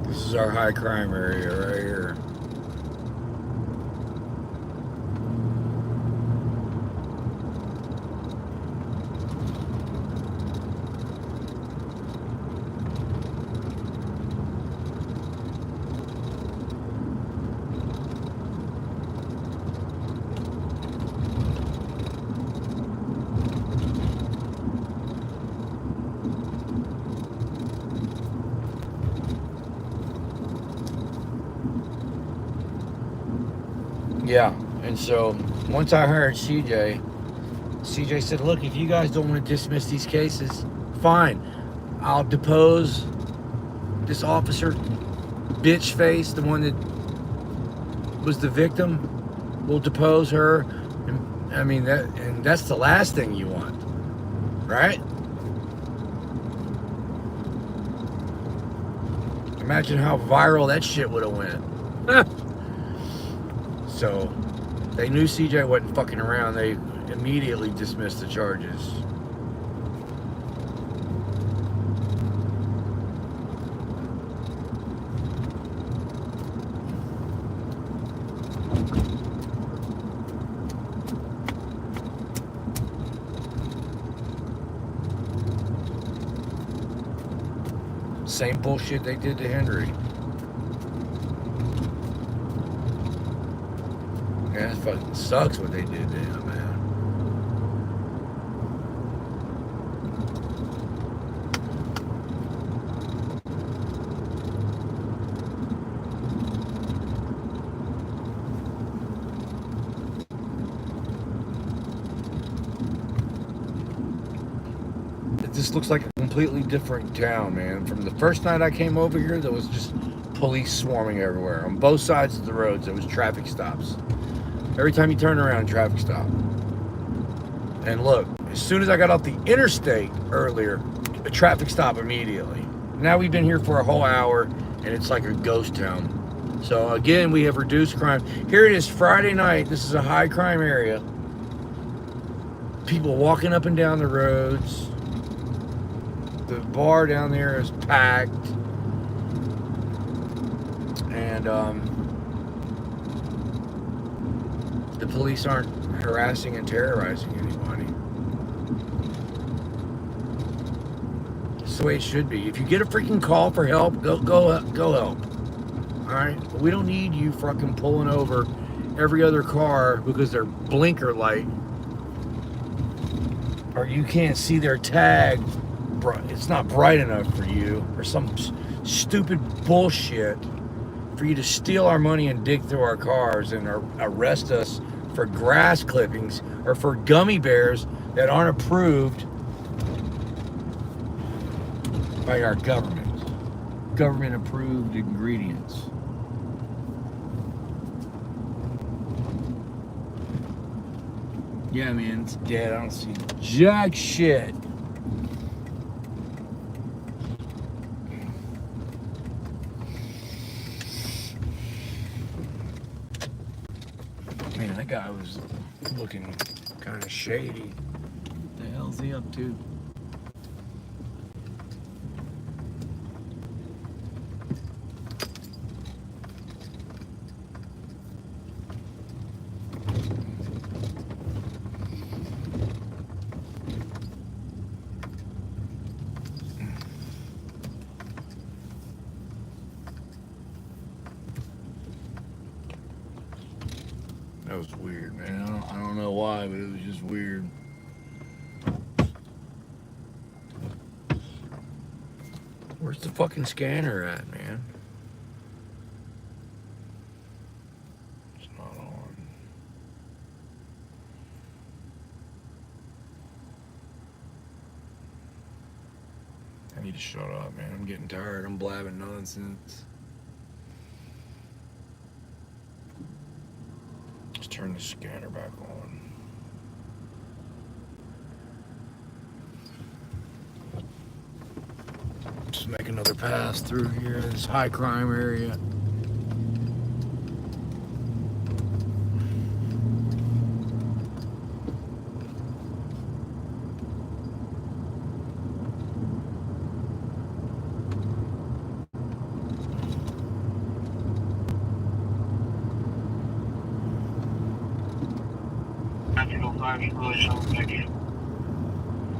Speaker 1: This is our high crime area right here. Yeah, and so once I heard CJ said, look, if you guys don't want to dismiss these cases, fine. I'll depose this officer, bitch face, the one that was the victim. We'll depose her. And, I mean, that's the last thing you want, right? Imagine how viral that shit would have went. So they knew CJ wasn't fucking around. They immediately dismissed the charges. Same bullshit they did to Henry. Yeah, it fucking sucks what they did to him, man. It just looks like a completely different town, man. From the first night I came over here, there was just police swarming everywhere. On both sides of the roads, there was traffic stops. Every time you turn around, traffic stop. And look, as soon as I got off the interstate earlier, a traffic stop immediately. Now we've been here for a whole hour, and it's like a ghost town. So again, we have reduced crime. Here it is, Friday night. This is a high crime area. People walking up and down the roads. The bar down there is packed. And the police aren't harassing and terrorizing anybody. It's the way it should be. If you get a freaking call for help, go help. All right? But we don't need you fucking pulling over every other car because their blinker light or you can't see their tag. It's not bright enough for you, or some stupid bullshit for you to steal our money and dig through our cars and arrest us for grass clippings or for gummy bears that aren't approved by our government approved ingredients. Yeah, man, it's dead. I don't see jack shit. Man, that guy was looking kind of shady. What the hell's he up to? That was weird, man. I don't know why, but it was just weird. Where's the fucking scanner at, man? It's not on. I need to shut up, man. I'm getting tired. I'm blabbing nonsense. Let's turn the scanner back on. Just make another pass through here, this high crime area.
Speaker 7: Thank you.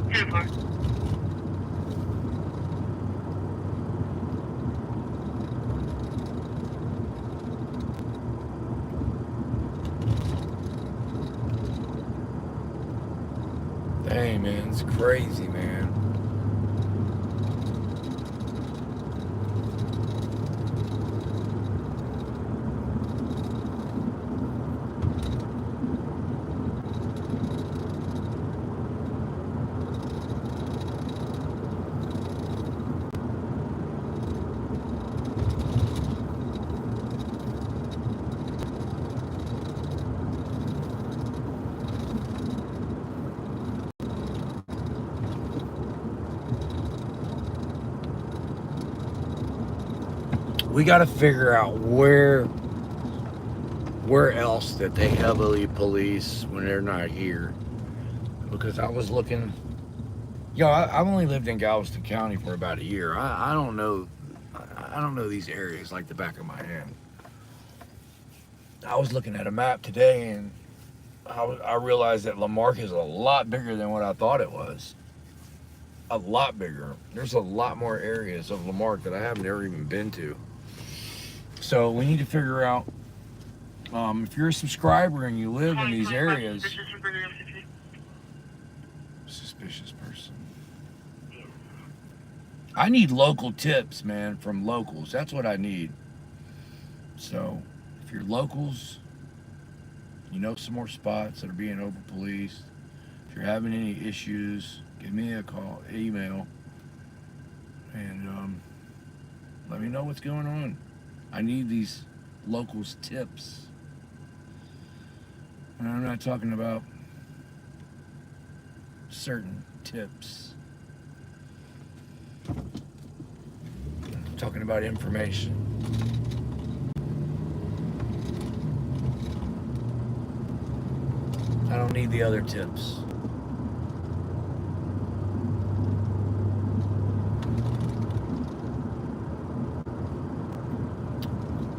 Speaker 3: 10-4.
Speaker 1: Dang, man, it's crazy, man. We got to figure out where else that they heavily police when they're not here. Because I was looking, I've only lived in Galveston County for about a year. I don't know these areas like the back of my hand. I was looking at a map today, and I realized that Lamar is a lot bigger than what I thought it was. A lot bigger. There's a lot more areas of Lamar that I have never even been to. So we need to figure out, if you're a subscriber and you live in these areas. Suspicious person. I need local tips, man, from locals. That's what I need. So if you're locals, you know some more spots that are being over policed. If you're having any issues, give me a call, email, and let me know what's going on. I need these locals' tips. And I'm not talking about certain tips. I'm talking about information. I don't need the other tips.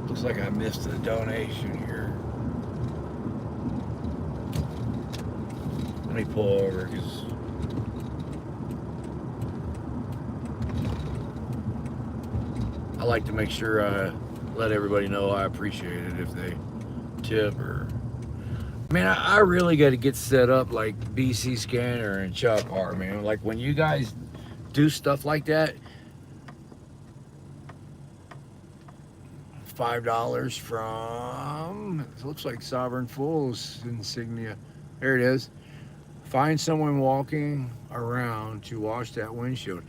Speaker 1: Looks like I missed a donation here. Let me pull over because I like to make sure I let everybody know I appreciate it if they tip or. Man, I really got to get set up like BC Scanner and Chuck are, man. Like when you guys do stuff like that, $5 from, it looks like Sovereign Fool's insignia. There it is. Find someone walking around to wash that windshield.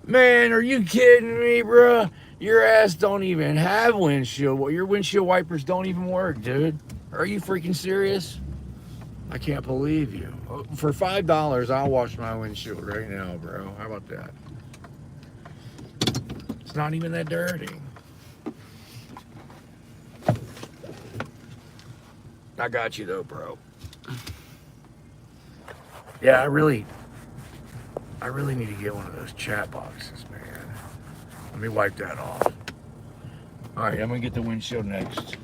Speaker 1: Man, are you kidding me, bruh? Your ass don't even have windshield. Well, your windshield wipers don't even work, dude. Are you freaking serious? I can't believe you. For $5, I'll wash my windshield right now, bro. How about that? It's not even that dirty. I got you though, bro. Yeah, I really need to get one of those chat boxes, man. Let me wipe that off. All right, I'm gonna get the windshield next.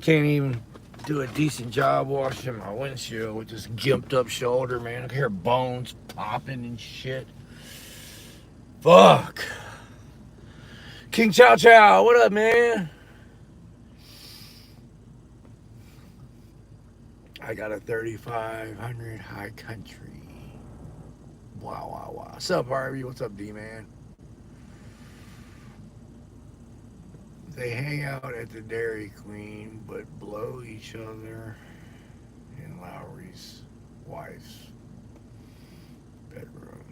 Speaker 1: Can't even do a decent job washing my windshield with this gimped up shoulder, man. I can hear bones popping and shit. Fuck. King Chow Chow, what up, man? I got a 3500 high country. Wow. What's up, Harvey? What's up, D-man? They hang out at the Dairy Queen, but blow each other in Lowry's wife's bedroom.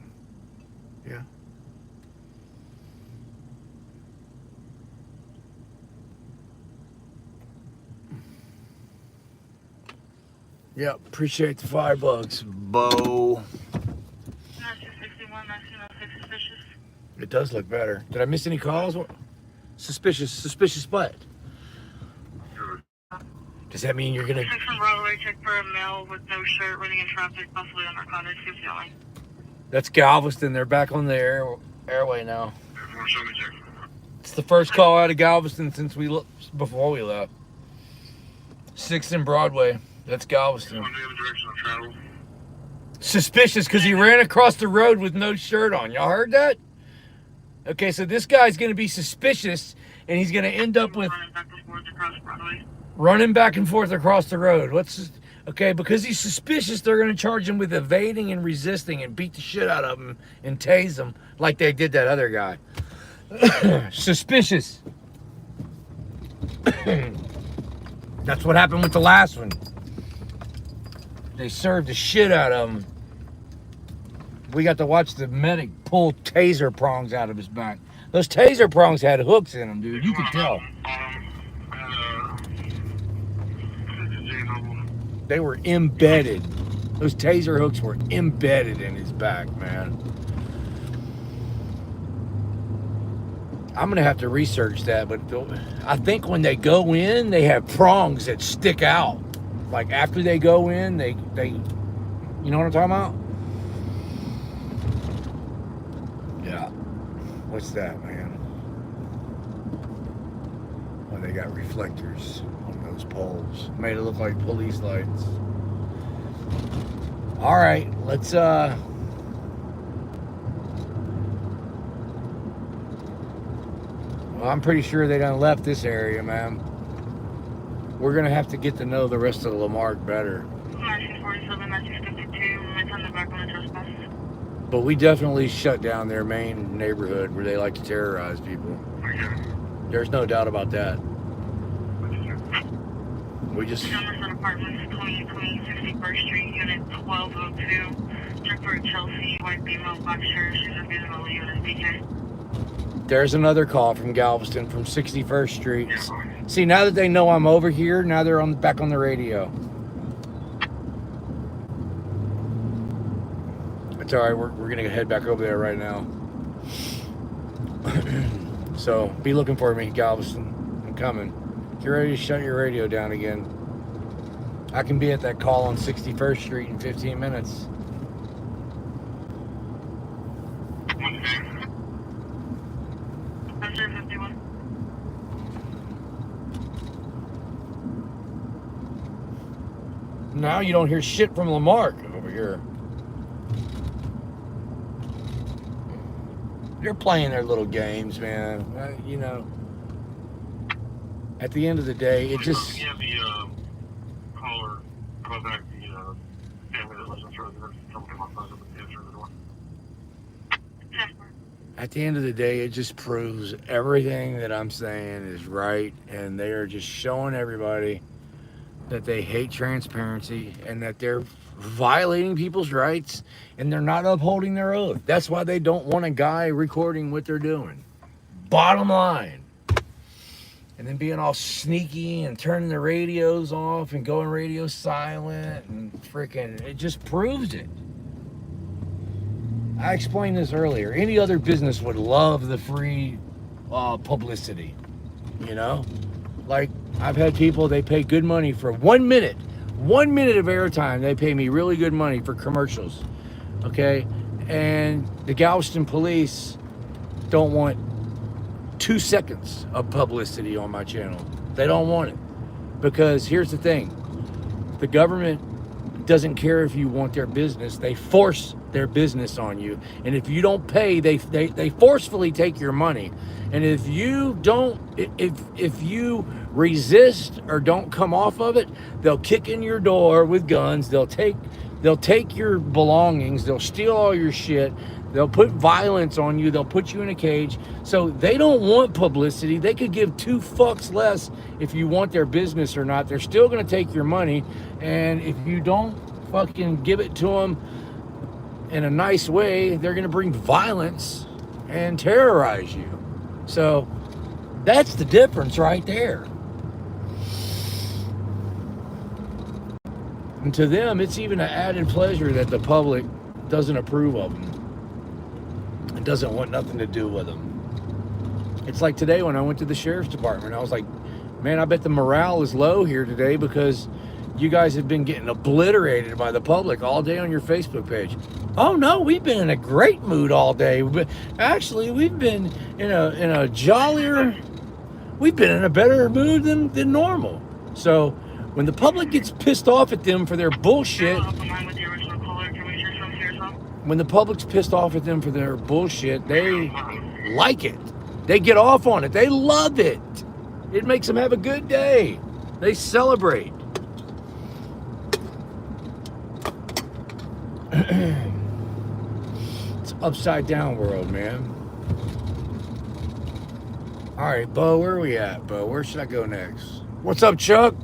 Speaker 1: Yeah. Yep, appreciate the $5, Bo.
Speaker 3: 961, 1906, suspicious.
Speaker 1: It does look better. Did I miss any calls? Suspicious what? Does that mean you're gonna...
Speaker 3: Check from Broadway, check for a male with no shirt running in traffic, possibly on narcotics, keep going.
Speaker 1: That's Galveston. They're back on the airway now. It's the first call out of Galveston since before we left. 6th and Broadway. That's Galveston. Suspicious because he ran across the road with no shirt on. Y'all heard that? Okay, so this guy's going to be suspicious, and he's going to end up with running back and forth across the road. Okay, because he's suspicious, they're going to charge him with evading and resisting and beat the shit out of him and tase him like they did that other guy. Suspicious. That's what happened with the last one. They served the shit out of him. We got to watch the medic pull taser prongs out of his back. Those taser prongs had hooks in them, dude. You could tell. They were embedded. Those taser hooks were embedded in his back, man. I'm gonna have to research that, but I think when they go in, they have prongs that stick out. Like after they go in, they you know what I'm talking about? Yeah. What's that, man? Oh, they got reflectors on those poles. Made it look like police lights. All right, let's well, I'm pretty sure they done left this area, man. We're gonna have to get to know the rest of Lamar better.
Speaker 3: 1947, 1952, it's on the back on the trespass.
Speaker 1: But we definitely shut down their main neighborhood where they like to terrorize people. There's no doubt about that. We just...
Speaker 3: Jefferson Apartments, 2020, 61st Street, Unit 1202. Check for Chelsea, white female, black shirt. She's abusing the unit, DK.
Speaker 1: There's another call from Galveston from 61st Street. See, now that they know I'm over here, now they're back on the radio. It's all right. We're gonna head back over there right now. So be looking for me, Galveston. I'm coming. Get ready to shut your radio down again. I can be at that call on 61st Street in 15 minutes. Now you don't hear shit from Lamar over here. They're playing their little games, man. You know, at the end of the day, it just...
Speaker 7: Yeah, the caller called back the family that lives in front of someone came outside of the answer the door.
Speaker 1: At the end of the day, it just proves everything that I'm saying is right, and they are just showing everybody that they hate transparency and that they're violating people's rights and they're not upholding their oath. That's why they don't want a guy recording what they're doing. Bottom line. And then being all sneaky and turning the radios off and going radio silent and freaking, it just proves it. I explained this earlier. Any other business would love the free publicity, you know? Like, I've had people, they pay good money for 1 minute. 1 minute of airtime, they pay me really good money for commercials, okay? And the Galveston police don't want 2 seconds of publicity on my channel. They don't want it. Because here's the thing, the government doesn't care if you want their business. They force their business on you, and if you don't pay, they forcefully take your money. And if you don't, if you resist or don't come off of it, they'll kick in your door with guns. They'll take your belongings. They'll steal all your shit. They'll put violence on you. They'll put you in a cage. So they don't want publicity. They could give two fucks less if you want their business or not. They're still going to take your money. And if you don't fucking give it to them in a nice way, they're going to bring violence and terrorize you. So that's the difference right there. And to them, it's even an added pleasure that the public doesn't approve of them and doesn't want nothing to do with them. It's like today when I went to the sheriff's department, I was like, man, I bet the morale is low here today because you guys have been getting obliterated by the public all day on your Facebook page. Oh no, we've been in a great mood all day. Actually, we've been in a jollier, we've been in a better mood than normal. So when the public gets pissed off at them for their bullshit, when the public's pissed off at them for their bullshit, they like it. They get off on it. They love it. It makes them have a good day. They celebrate. It's upside down world, man. All right, Bo, where are we at, Bo? Where should I go next? What's up, Chuck?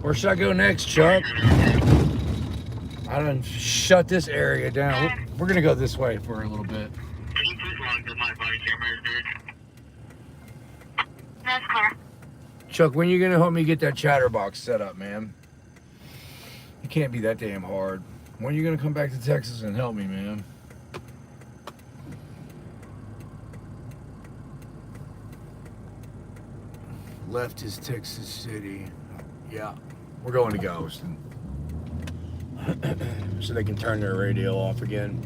Speaker 1: Where should I go next, Chuck? I done shut this area down. We're gonna go this way for a little bit.
Speaker 2: Can you please log to my body camera, dude?
Speaker 3: That's clear.
Speaker 1: Chuck, when you gonna help me get that chatterbox set up, man? It can't be that damn hard. When are you gonna come back to Texas and help me, man? Left is Texas City. Yeah, we're going to Galveston. So they can turn their radio off again.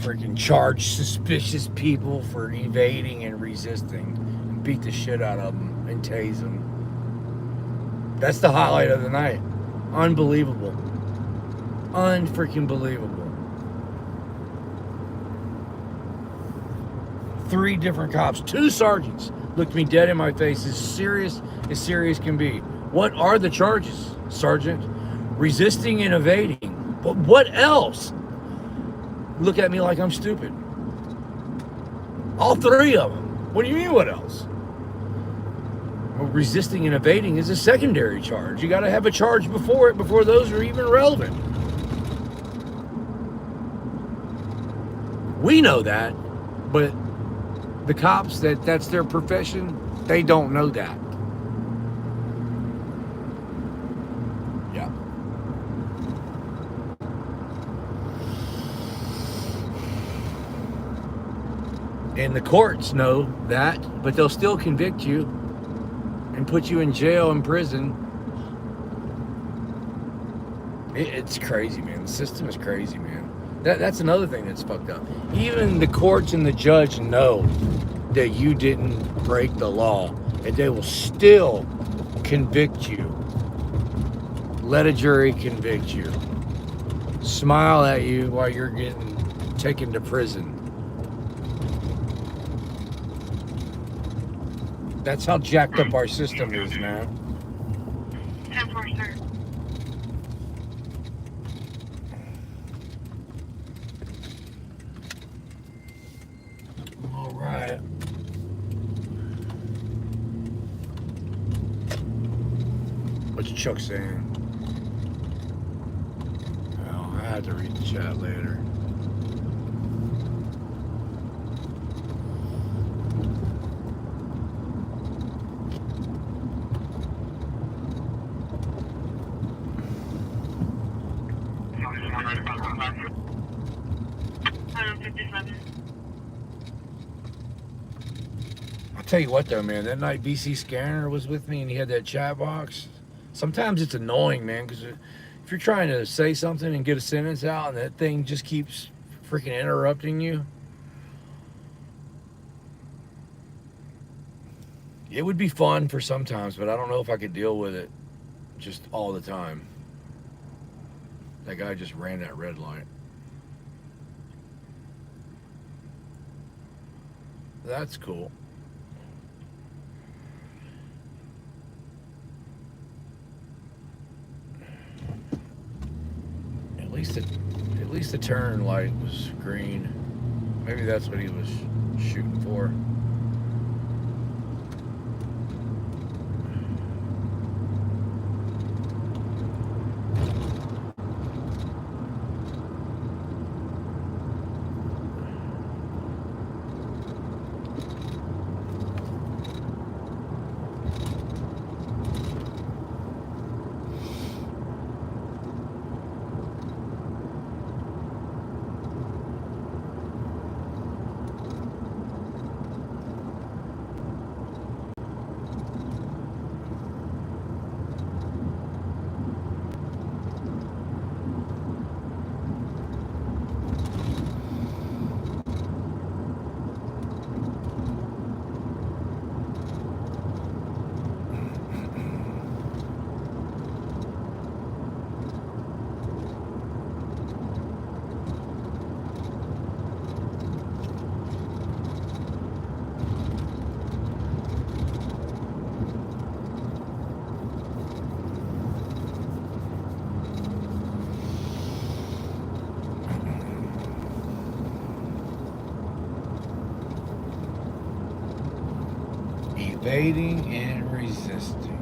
Speaker 1: Freaking charge suspicious people for evading and resisting. And beat the shit out of them and tase them. That's the highlight of the night. Unbelievable. Unfreaking believable. 3 different cops, 2 sergeants looked me dead in my face as serious can be. What are the charges, Sergeant? Resisting and evading. But what else? Look at me like I'm stupid. All 3 of them. What do you mean, what else? Well, resisting and evading is a secondary charge. You got to have a charge before it, before those are even relevant. We know that, but the cops, that's their profession, they don't know that. Yeah. And the courts know that, but they'll still convict you and put you in jail and prison. It's crazy, man. The system is crazy, man. That's another thing that's fucked up. Even the courts and the judge know that you didn't break the law, and they will still convict you. Let a jury convict you. Smile at you while you're getting taken to prison. That's how jacked up our system is, man.
Speaker 3: 10-4, sir.
Speaker 1: All right. What's Chuck saying? Well, I had to read the chat later. I'll tell you what though, man, that night BC Scanner was with me and he had that chat box. Sometimes it's annoying, man, because if you're trying to say something and get a sentence out and that thing just keeps freaking interrupting you. It would be fun for sometimes, but I don't know if I could deal with it just all the time. That guy just ran that red light. That's cool. At least the turn light was green. Maybe that's what he was shooting for. Evading and resisting.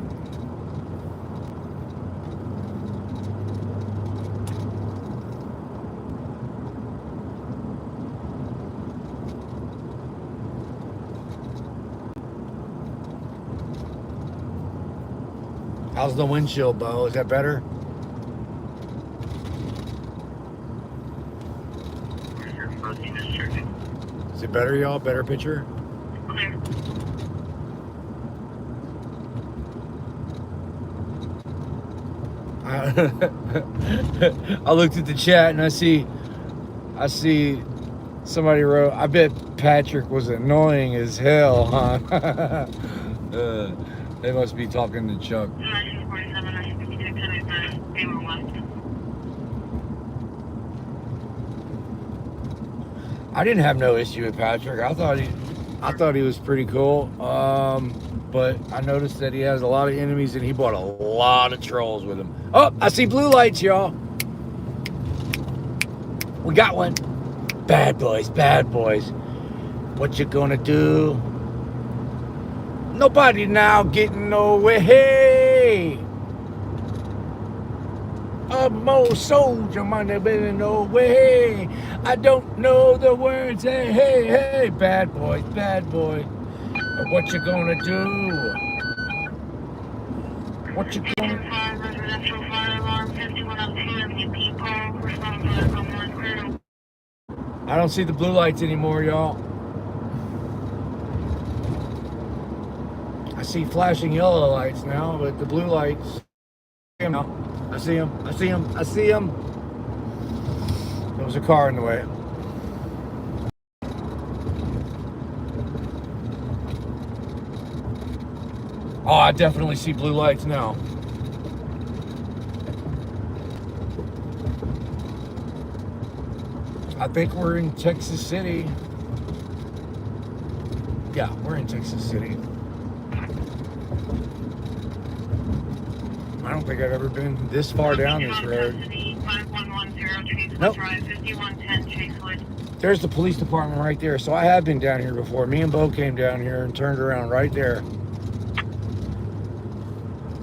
Speaker 1: How's the windshield, Bo? Is that better?
Speaker 2: Your phone is checking.
Speaker 1: Is it better, y'all? Better picture?
Speaker 3: Clear.
Speaker 1: I looked at the chat and I see somebody wrote, I bet Patrick was annoying as hell, huh? They must be talking to Chuck.
Speaker 3: 1947, 1956, and it's Gamer West.
Speaker 1: I didn't have no issue with Patrick. I thought he was pretty cool. But I noticed that he has a lot of enemies and he brought a lot of trolls with him. Oh, I see blue lights, y'all. We got one. Bad boys, bad boys. What you gonna do? Nobody now getting nowhere. Hey, a more soldier might have been no way. I don't know the words. Hey, hey, hey, bad boys, bad boys. What you gonna do? What you gonna?
Speaker 3: 5 residential fire alarm, 51 on 2 people. Respond to the Lamar crew.
Speaker 1: I don't see the blue lights anymore, y'all. I see flashing yellow lights now, but the blue lights. I see them. I see them. I see them. There was a car in the way. Oh, I definitely see blue lights now. I think we're in Texas City. Yeah, we're in Texas City. I don't think I've ever been this far down this road.
Speaker 3: 5110 Chasewood
Speaker 1: Nope.
Speaker 3: Drive, 5110 Chasewood.
Speaker 1: There's the police department right there. So I have been down here before. Me and Bo came down here and turned around right there.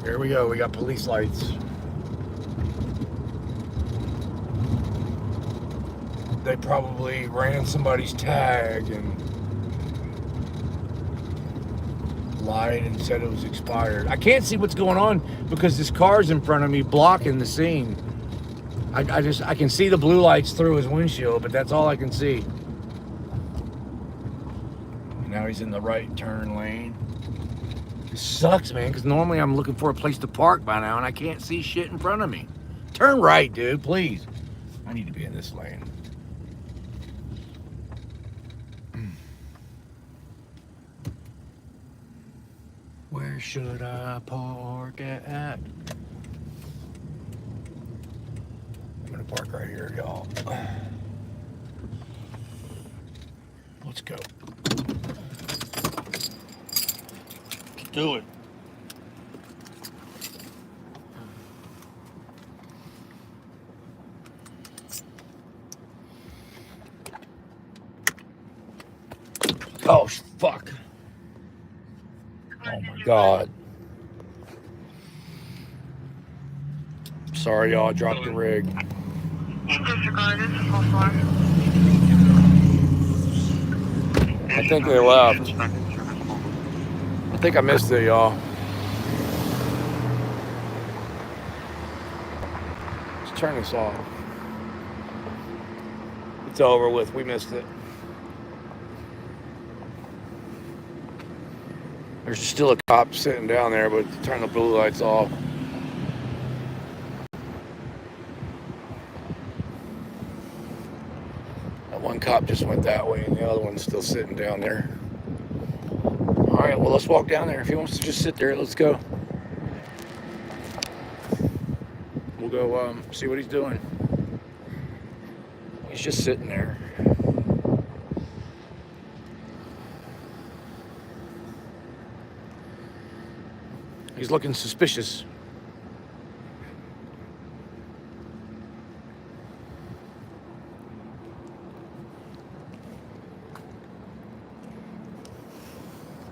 Speaker 1: Here we go. We got police lights. They probably ran somebody's tag and lied and said it was expired. I can't see what's going on because this car's in front of me blocking the scene. I can see the blue lights through his windshield, but that's all I can see. Now he's in the right turn lane. It sucks, man, because normally I'm looking for a place to park by now and I can't see shit in front of me. Turn right, dude, please. I need to be in this lane. should I park at? I'm gonna park right here, y'all. Let's go. Let's do it. Oh, fuck. Oh my God. Sorry, y'all. I dropped the rig.
Speaker 3: Disregard, this is full floor.
Speaker 1: I think they left. I think I missed it, y'all. Let's turn this off. It's over with. We missed it. There's still a cop sitting down there, but turn the blue lights off. That one cop just went that way, and the other one's still sitting down there. All right, well, let's walk down there. If he wants to just sit there, let's go. We'll go see what he's doing. He's just sitting there. He's looking suspicious.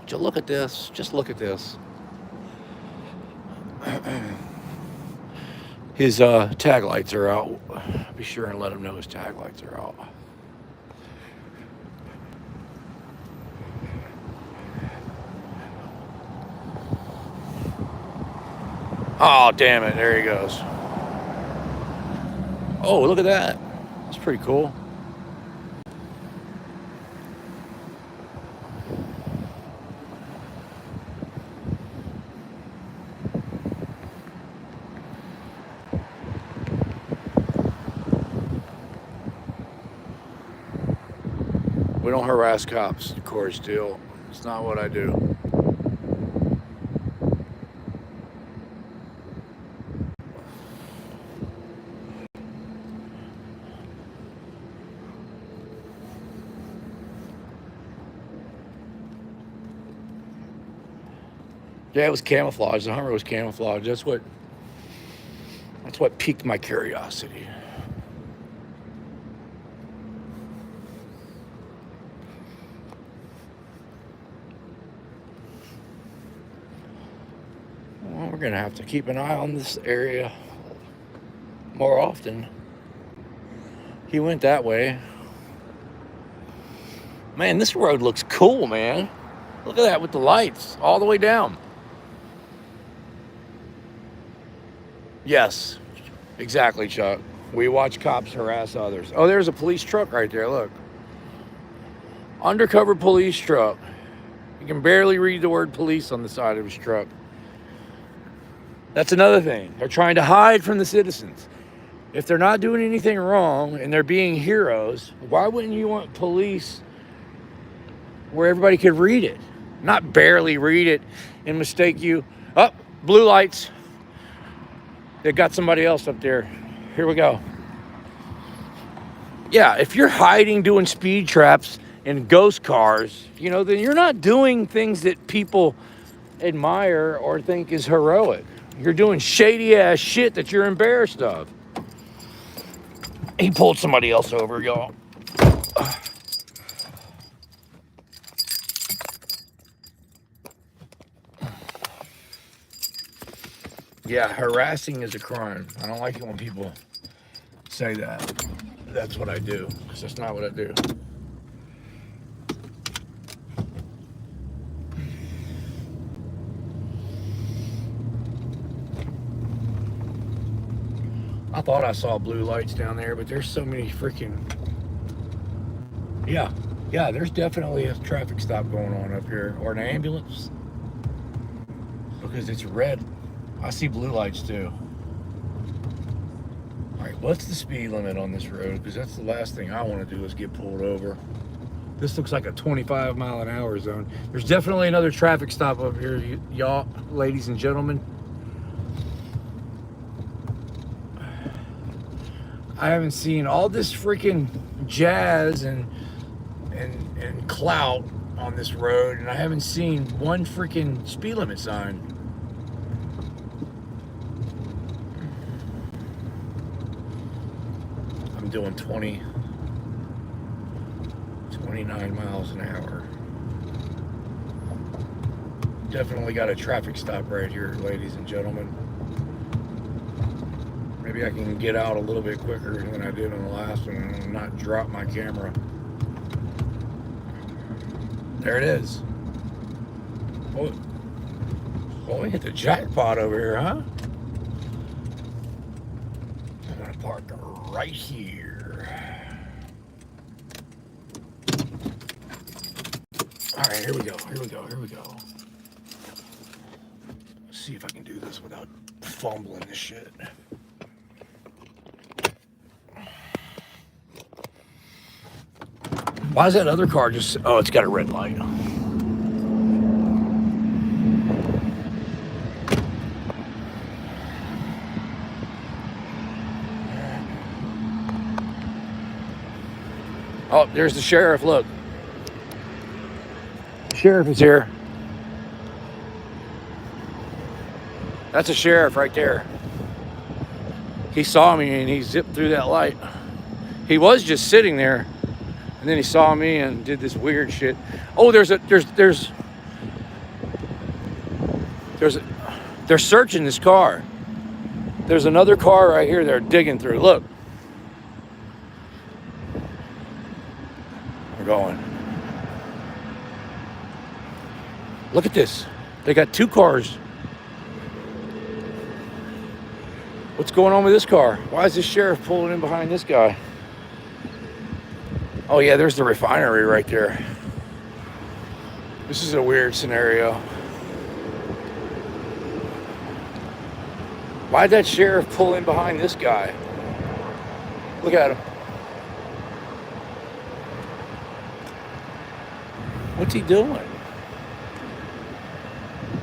Speaker 1: Just look at this. Just look at this. His tag lights are out. Be sure and let him know his tag lights are out. Oh, damn it. There he goes. Oh, look at that. That's pretty cool. We don't harass cops, of course, Steele. It's not what I do. Yeah, it was camouflage. The Hummer was camouflage. That's what piqued my curiosity. Well, we're gonna have to keep an eye on this area more often. He went that way. Man, this road looks cool, man. Look at that with the lights all the way down. Yes, exactly, Chuck. We watch cops harass others. Oh, there's a police truck right there, look. Undercover police truck. You can barely read the word police on the side of his truck. That's another thing. They're trying to hide from the citizens. If they're not doing anything wrong and they're being heroes, why wouldn't you want police where everybody could read it? Not barely read it and mistake you. Oh, blue lights. They got somebody else up there. Here we go. Yeah, if you're hiding, doing speed traps in ghost cars, then you're not doing things that people admire or think is heroic. You're doing shady ass shit that you're embarrassed of. He pulled somebody else over, y'all. Yeah, harassing is a crime. I don't like it when people say that. That's what I do, because that's not what I do. I thought I saw blue lights down there, but there's so many freaking... Yeah, there's definitely a traffic stop going on up here, or an ambulance, because it's red. I see blue lights too. All right, what's the speed limit on this road? Because that's the last thing I want to do is get pulled over. This looks like a 25 mile an hour zone. There's definitely another traffic stop up here, y'all, ladies and gentlemen. I haven't seen all this freaking jazz and clout on this road, and I haven't seen one freaking speed limit sign. I'm doing 29 miles an hour. Definitely got a traffic stop right here, ladies and gentlemen. Maybe I can get out a little bit quicker than I did on the last one and not drop my camera. There it is. Well, we hit the jackpot over here, huh? I'm gonna park right here. All right, here we go. Let's see if I can do this without fumbling this shit. Why is that other car just... Oh, it's got a red light. Oh, there's the sheriff. Look. The sheriff is here. That's a sheriff right there. He saw me and he zipped through that light. He was just sitting there. And then he saw me and did this weird shit. Oh, they're searching this car. There's another car right here they're digging through. Look. We're going. Look at this. They got two cars. What's going on with this car? Why is this sheriff pulling in behind this guy? Oh yeah, there's the refinery right there. This is a weird scenario. Why'd that sheriff pull in behind this guy? Look at him. What's he doing?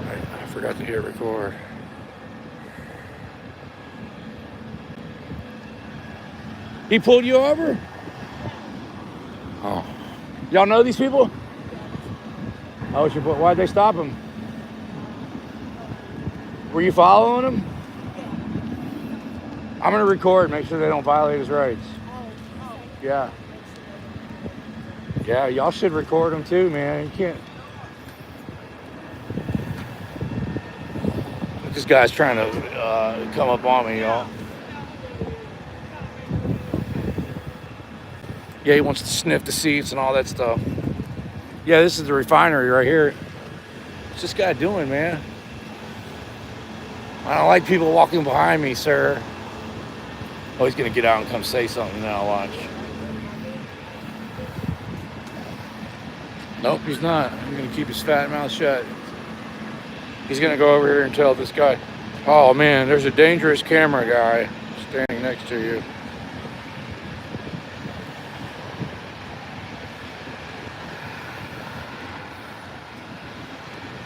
Speaker 1: I forgot to hit record. He pulled you over? Oh. Y'all know these people? Oh, why'd they stop him? Were you following him? I'm gonna record, make sure they don't violate his rights. Yeah. Yeah, y'all should record him too, man. You can't. This guy's trying to come up on me, y'all. Yeah, he wants to sniff the seats and all that stuff. Yeah, this is the refinery right here. What's this guy doing, man? I don't like people walking behind me, sir. Oh, he's gonna get out and come say something now, watch. Nope, he's not. He's gonna keep his fat mouth shut. He's gonna go over here and tell this guy, oh man, there's a dangerous camera guy standing next to you.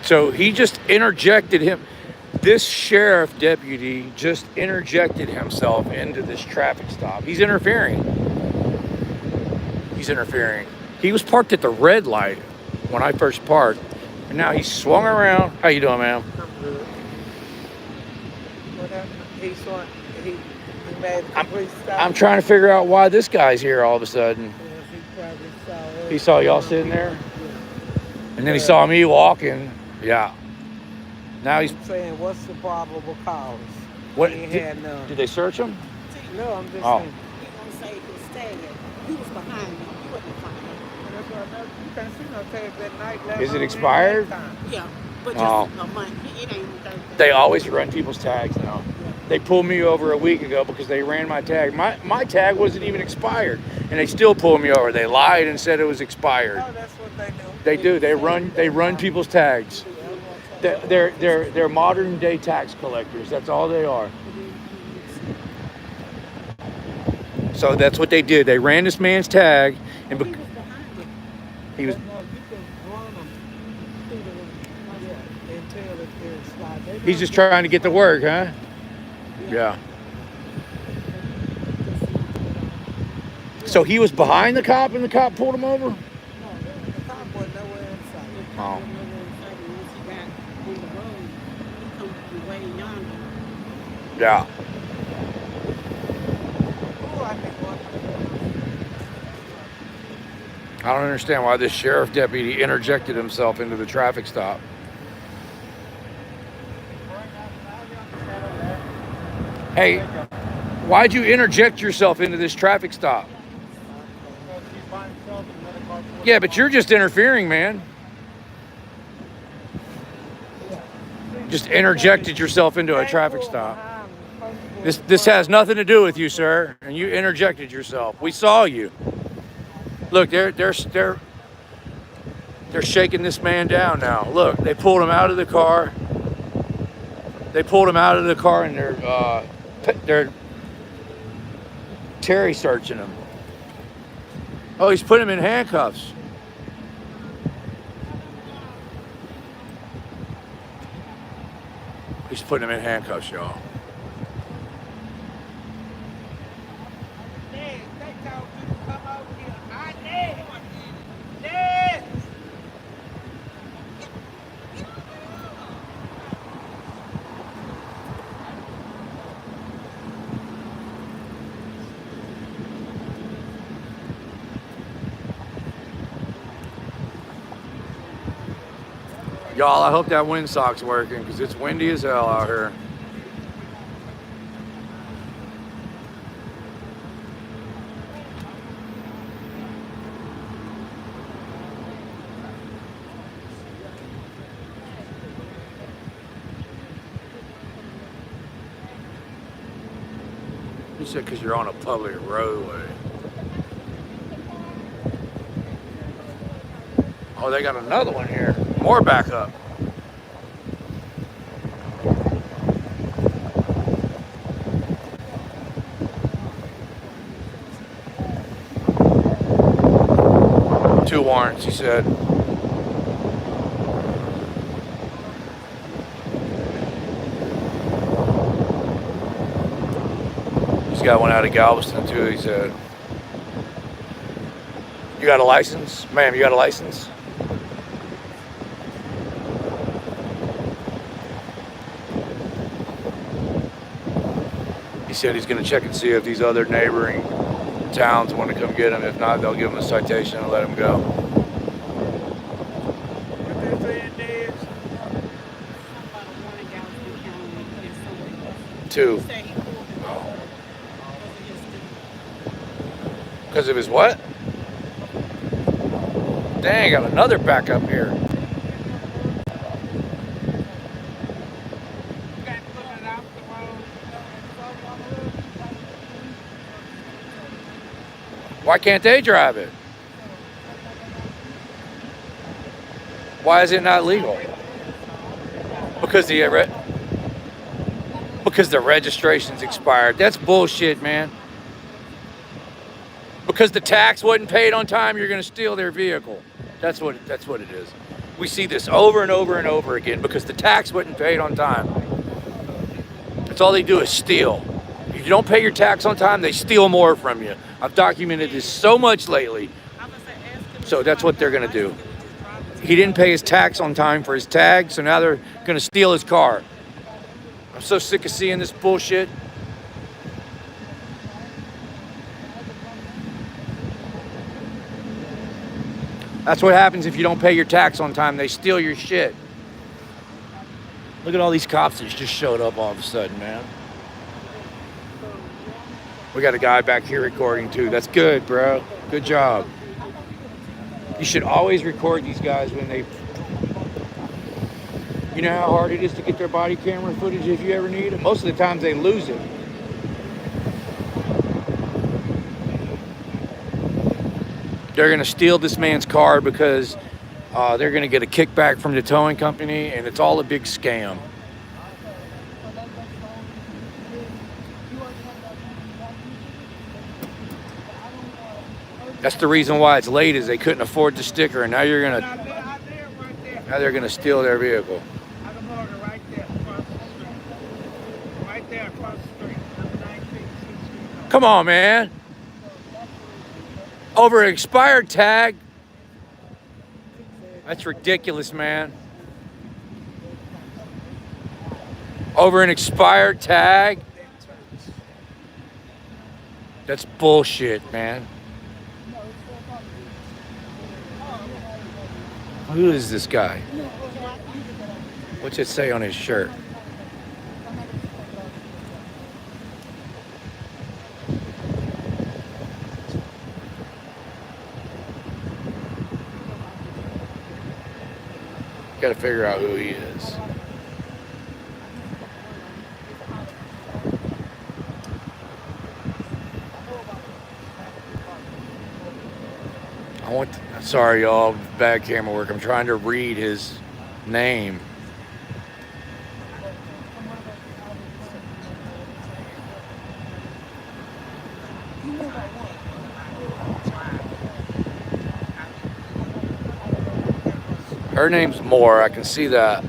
Speaker 1: So he just interjected him. This sheriff deputy just interjected himself into this traffic stop. He's interfering. He was parked at the red light when I first parked, and now he's swung around. How you doing, ma'am?
Speaker 8: I'm good. What happened? He made a complete stop.
Speaker 1: I'm trying to figure out why this guy's here all of a sudden.
Speaker 8: He probably saw us.
Speaker 1: He saw y'all sitting there, and then he saw me walking. Yeah. Now he's
Speaker 8: I'm saying, what's the probable cause?
Speaker 1: what?
Speaker 8: He had none.
Speaker 1: Did they search him?
Speaker 8: No, I'm just
Speaker 1: Oh.
Speaker 8: saying.
Speaker 9: He gonna say he was staying. He was behind me. He wasn't behind me.
Speaker 8: That's what I know. You can't see no tags at night. let
Speaker 1: Is it
Speaker 8: alone
Speaker 1: expired?
Speaker 8: at nighttime.
Speaker 9: Yeah, but just
Speaker 1: Oh.
Speaker 9: a month. It ain't even 30 days.
Speaker 1: They always run people's tags now. They pulled me over a week ago because they ran my tag. My tag wasn't even expired, and they still pulled me over. They lied and said it was expired.
Speaker 8: No, that's what they do.
Speaker 1: They do. They run people's tags. They're modern day tax collectors. That's all they are. So that's what they did. They ran this man's tag, and
Speaker 9: He was behind me.
Speaker 1: He was.
Speaker 8: No, you can run them through the and tell if they're slide.
Speaker 1: He's just trying to get to work, huh? Yeah. So he was behind the cop and the cop pulled him over?
Speaker 8: No, the cop wasn't nowhere in sight.
Speaker 1: Oh.
Speaker 9: Once he got on the road, he come from way yonder.
Speaker 1: Yeah.
Speaker 8: Ooh, I think what?
Speaker 1: I don't understand why this sheriff deputy interjected himself into the traffic stop. Hey, why'd you interject yourself into this traffic stop? Yeah, but you're just interfering, man. Just interjected yourself into a traffic stop. This has nothing to do with you, sir, and you interjected yourself. We saw you. Look, they're shaking this man down now. Look, they pulled him out of the car. They pulled him out of the car and they're Terry searching him. Oh, he's putting him in handcuffs. He's putting him in handcuffs, y'all. Y'all, I hope that windsock's working because it's windy as hell out here. You said because you're on a public roadway. Oh, they got another one here. More backup. Two warrants, he said. He's got one out of Galveston too, he said. You got a license? Ma'am, you got a license? He said he's going to check and see if these other neighboring towns want to come get him. If not, they'll give him a citation and let him go.
Speaker 8: What they saying, Dad?
Speaker 1: Two. Because of his what? Dang, got another backup here. Why can't they drive it? Why is it not legal? Because the registration's expired. That's bullshit, man. Because the tax wasn't paid on time, you're going to steal their vehicle. That's what it is. We see this over and over and over again because the tax wasn't paid on time. That's all they do is steal. If you don't pay your tax on time, they steal more from you. I've documented this so much lately. So that's what they're going to do. He didn't pay his tax on time for his tag, so now they're going to steal his car. I'm so sick of seeing this bullshit. That's what happens if you don't pay your tax on time. They steal your shit. Look at all these cops that just showed up all of a sudden, man. We got a guy back here recording too. That's good, bro. Good job. You should always record these guys when they... You know how hard it is to get their body camera footage if you ever need it? Most of the times they lose it. They're going to steal this man's car because they're going to get a kickback from the towing company, and it's all a big scam. That's the reason why it's late, is they couldn't afford the sticker, and now you're gonna,
Speaker 9: I live right there.
Speaker 1: now they're gonna steal their vehicle.
Speaker 9: I can border right there across the street. Right there across the street. Number 19, 6th Street.
Speaker 1: Come on, man. Over an expired tag. That's ridiculous, man. Over an expired tag. That's bullshit, man. Who is this guy? What's it say on his shirt? Got to figure out who he is. Sorry, y'all, bad camera work. I'm trying to read his name. Her name's Moore. I can see that.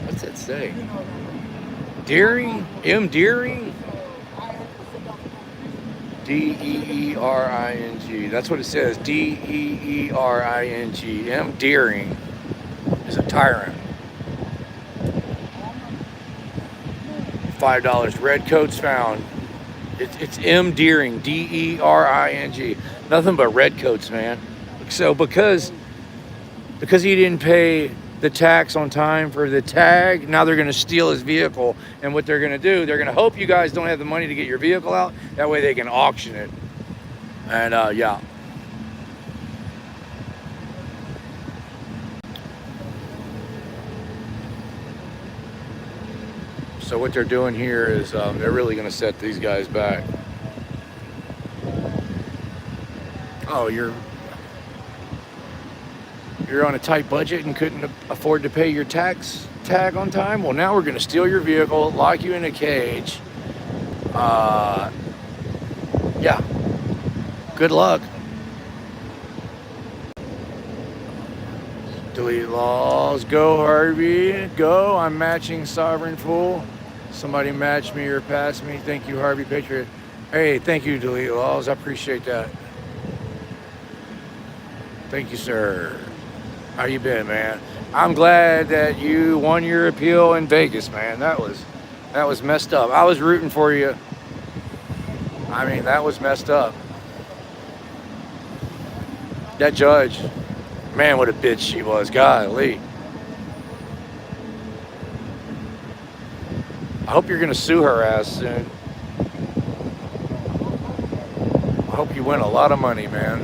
Speaker 1: What's that say? Deering? M. Deering? D-E-E-R-I-N-G. That's what it says. D-E-E-R-I-N-G. M. Deering is a tyrant. $5. Red coats found. It's M. Deering. D-E-R-I-N-G. Nothing but red coats, man. So because he didn't pay the tax on time for the tag, now they're going to steal his vehicle. And what they're going to do, they're going to hope you guys don't have the money to get your vehicle out. That way they can auction it. And yeah. So what they're doing here is they're really going to set these guys back. Oh, you're on a tight budget and couldn't afford to pay your tax tag on time? Well, now we're going to steal your vehicle, lock you in a cage. Yeah. Good luck. Delete laws. Go, Harvey. Go. I'm matching Sovereign Fool. Somebody match me or pass me. Thank you, Harvey Patriot. Hey, thank you, Delete laws. I appreciate that. Thank you, sir. How you been, man? I'm glad that you won your appeal in Vegas, man. That was messed up. I was rooting for you. I mean, that was messed up. That judge, man, what a bitch she was. Golly. I hope you're gonna sue her ass soon. I hope you win a lot of money, man.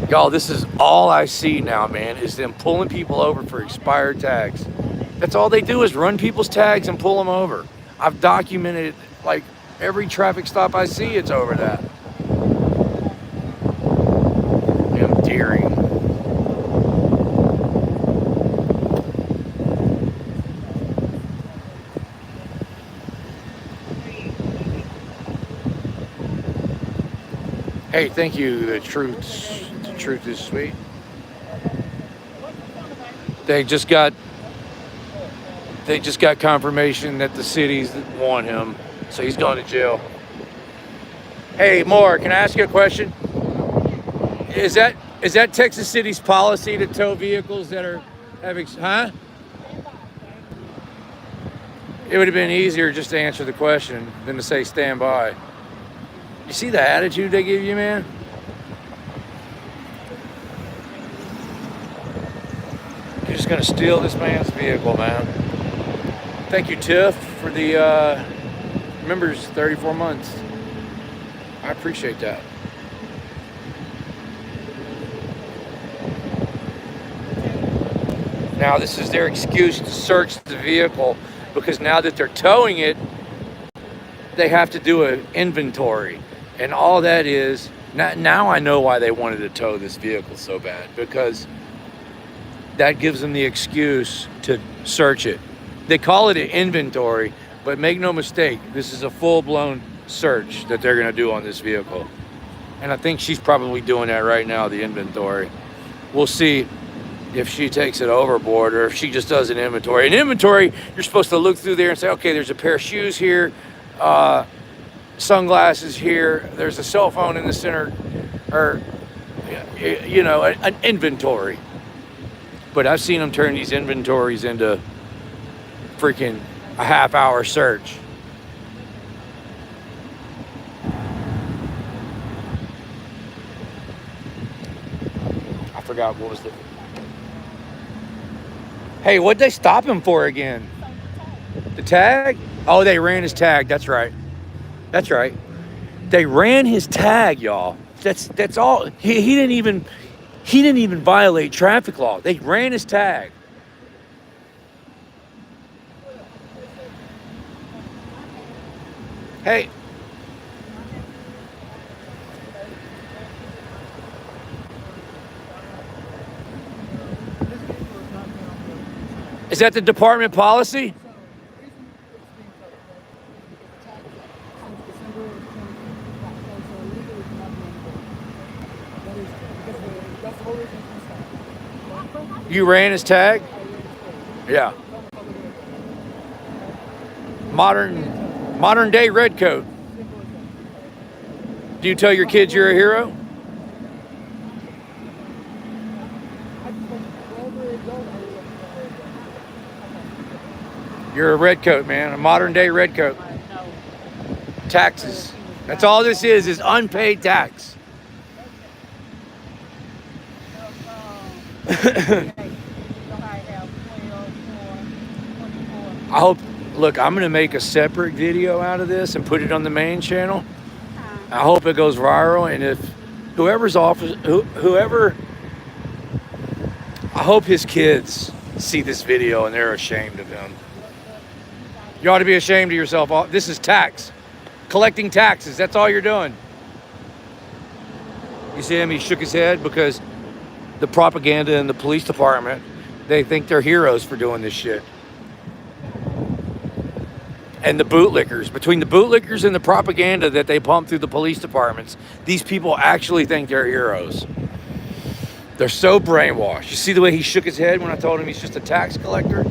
Speaker 1: Y'all, this is all I see now, man, is them pulling people over for expired tags. That's all they do, is run people's tags and pull them over. I've documented, like, every traffic stop I see, it's over that. Damn Deering. Hey, thank you, the truth is sweet. They just got confirmation that the cities want him, so he's going to jail. Hey, Moore, can I ask you a question? Is that Texas City's policy to tow vehicles that are having, huh? It would have been easier just to answer the question than to say stand by. You see the attitude they give you, man? You're just gonna steal this man's vehicle, man. Thank you, Tiff, for the members, 34 months. I appreciate that. Now, this is their excuse to search the vehicle, because now that they're towing it, they have to do an inventory. And all that is Now I know why they wanted to tow this vehicle so bad, because that gives them the excuse to search it. They call it an inventory, but make no mistake, this is a full-blown search that they're going to do on this vehicle. And I think she's probably doing that right now, the inventory. We'll see if she takes it overboard or if she just does an inventory. An inventory, you're supposed to look through there and say, okay, there's a pair of shoes here, sunglasses here, there's a cell phone in the center, or, you know, an inventory. But I've seen them turn these inventories into freaking a half-hour search. I forgot what was the... Hey, what'd they stop him for again? The tag? Oh, they ran his tag. That's right. That's right. They ran his tag, y'all. That's all. He didn't even violate traffic law. They ran his tag. Hey. Is that the department policy? You ran his tag? Yeah. Modern day redcoat. Do you tell your kids you're a hero? You're a redcoat, man. A modern day redcoat. Taxes. That's all this is unpaid tax. I hope, look, I'm going to make a separate video out of this and put it on the main channel. I hope it goes viral, and if I hope his kids see this video and they're ashamed of him. You ought to be ashamed of yourself. This is tax. Collecting taxes, that's all you're doing. You see him, he shook his head because the propaganda in the police department, they think they're heroes for doing this shit. And the bootlickers, between the bootlickers and the propaganda that they pump through the police departments, these people actually think they're heroes. They're so brainwashed. You see the way he shook his head when I told him he's just a tax collector?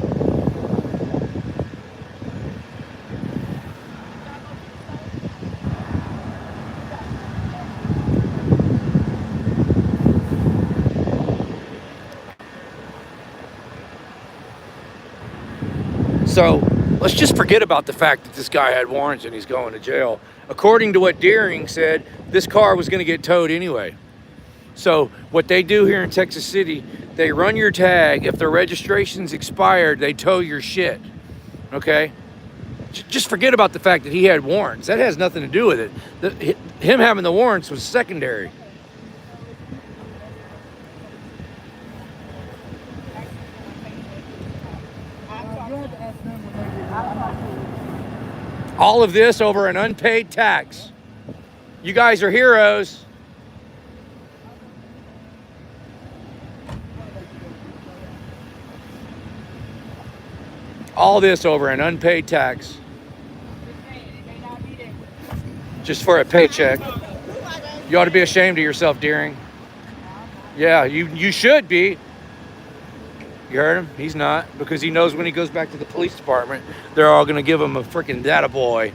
Speaker 1: So let's just forget about the fact that this guy had warrants and he's going to jail. According to what Deering said, this car was going to get towed anyway. So what they do here in Texas City, they run your tag. If the registration's expired, they tow your shit. Okay? Just forget about the fact that he had warrants. That has nothing to do with it. Him having the warrants was secondary. All of this over an unpaid tax. You guys are heroes. All this over an unpaid tax. Just for a paycheck. You ought to be ashamed of yourself, Deering. Yeah, you should be. You heard him? He's not, because he knows when he goes back to the police department, they're all going to give him a freaking data boy.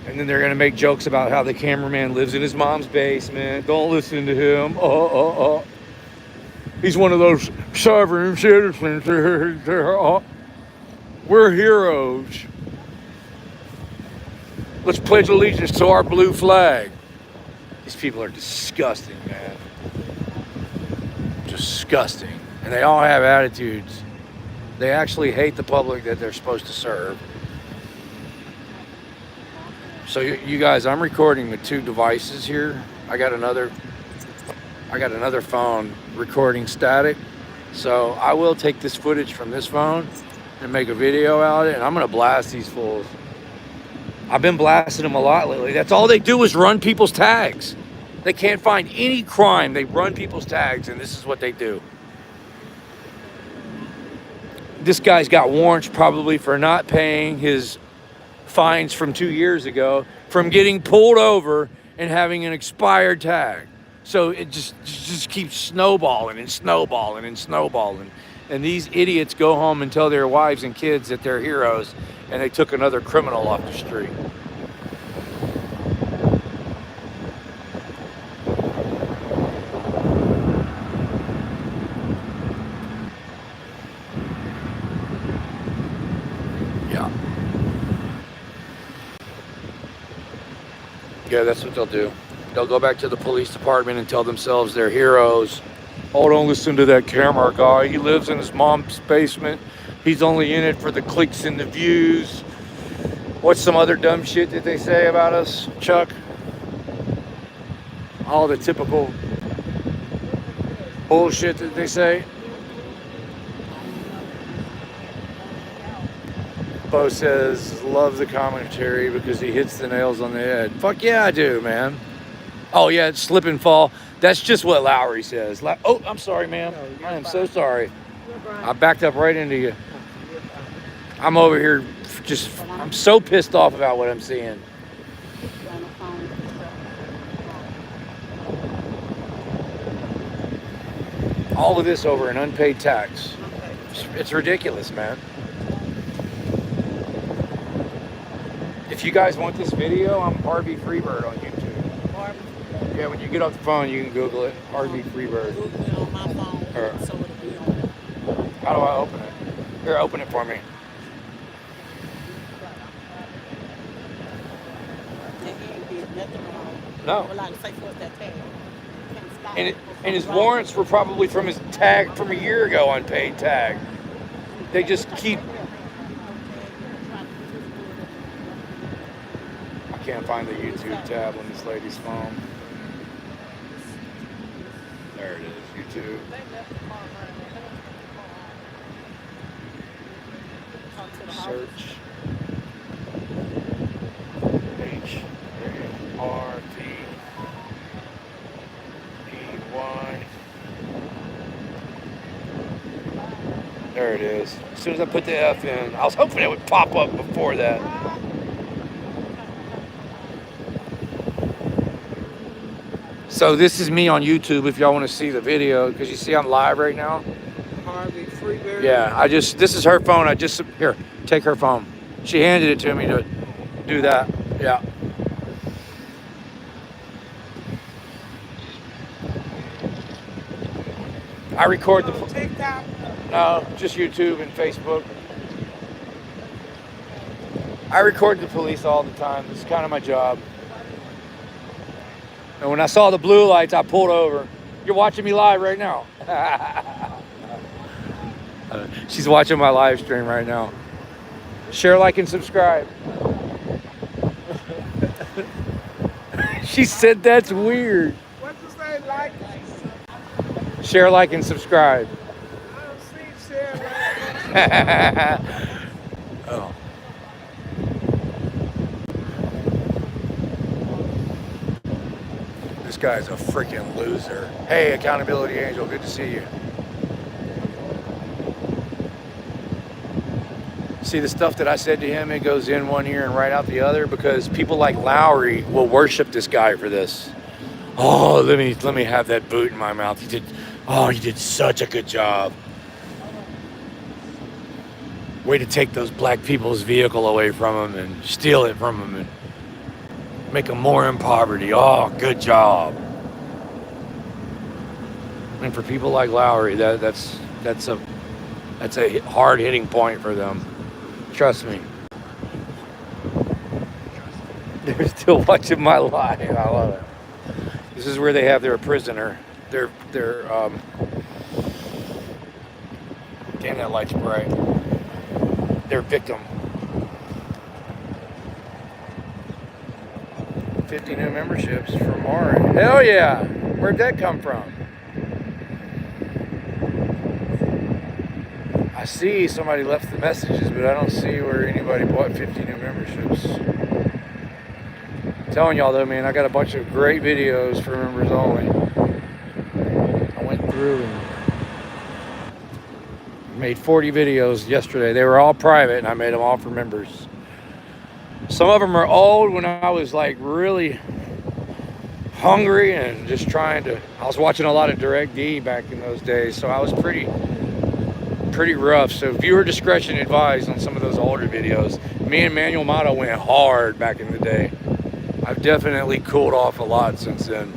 Speaker 1: And then they're going to make jokes about how the cameraman lives in his mom's basement. Don't listen to him. He's one of those sovereign citizens. We're heroes. Let's pledge allegiance to our blue flag. These people are disgusting, man. Disgusting. And they all have attitudes. They actually hate the public that they're supposed to serve. So you guys, I'm recording with two devices here. I got another phone recording static. So I will take this footage from this phone and make a video out of it, and I'm gonna blast these fools. I've been blasting them a lot lately. That's all they do is run people's tags. They can't find any crime. They run people's tags, and this is what they do. This guy's got warrants probably for not paying his fines from 2 years ago from getting pulled over and having an expired tag. So it just keeps snowballing and snowballing and snowballing. And these idiots go home and tell their wives and kids that they're heroes and they took another criminal off the street. Yeah, that's what they'll do. They'll go back to the police department and tell themselves they're heroes. Oh, don't listen to that camera guy. He lives in his mom's basement. He's only in it for the clicks and the views. What's some other dumb shit that they say about us, Chuck? All the typical bullshit that they say. Bo says, love the commentary because he hits the nails on the head. Fuck yeah, I do, man. Oh, yeah, it's slip and fall. That's just what Lowry says. Oh, I'm sorry, ma'am. I am so sorry. I backed up right into you. I'm over here I'm so pissed off about what I'm seeing. All of this over an unpaid tax. It's ridiculous, man. If you guys want this video, I'm Harvey Freebird on YouTube. Yeah, when you get off the phone, you can Google it. Harvey Freebird.
Speaker 8: Google it on my phone, so it'll be on.
Speaker 1: How do I open it? Here, open it for me. No. And his warrants were probably from his tag from a year ago, unpaid tag. They just keep. I can't find the YouTube tab on this lady's phone. There it is, YouTube. Search. There it is. As soon as I put the F in, I was hoping it would pop up before that. So this is me on YouTube if y'all want to see the video, because you see I'm live right now.
Speaker 8: Harvey Freebird.
Speaker 1: Yeah, this is her phone. Here, take her phone. She handed it to me to do that. Yeah. I record the
Speaker 8: TikTok.
Speaker 1: No, just YouTube and Facebook. I record the police all the time. It's kind of my job. And when I saw the blue lights, I pulled over. You're watching me live right now. She's watching my live stream right now. Share, like, and subscribe. She said that's weird.
Speaker 9: What you say, like?
Speaker 1: Share, like, and subscribe.
Speaker 9: I don't see share, like.
Speaker 1: Oh. This guy's a freaking loser. Hey, Accountability Angel, good to see you. See the stuff that I said to him, it goes in one ear and right out the other, because people like Lowry will worship this guy for this. Oh, let me have that boot in my mouth. He did such a good job. Way to take those black people's vehicle away from them and steal it from them and make them more in poverty. Oh, good job. And for people like Lowry, that's a hard hitting point for them. Trust me. They're still watching my live. I love it. This is where they have their prisoner. Their damn, that light's bright. Their victim. 50 new memberships for Lamar. Hell yeah! Where'd that come from? I see somebody left the messages, but I don't see where anybody bought 50 new memberships. Telling y'all though, man, I got a bunch of great videos for members only. I went through and made 40 videos yesterday. They were all private and I made them all for members. Some of them are old when I was like really hungry and just trying to, I was watching a lot of DirectD back in those days, so I was pretty rough. So viewer discretion advised on some of those older videos. Me and Manuel Motto went hard back in the day. I've definitely cooled off a lot since then.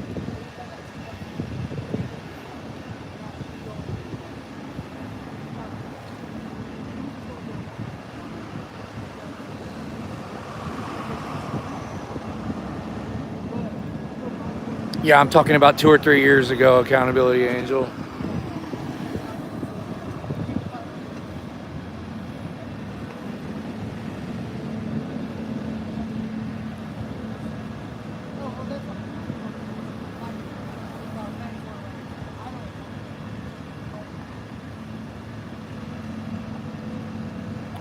Speaker 1: Yeah, I'm talking about 2 or 3 years ago, Accountability Angel.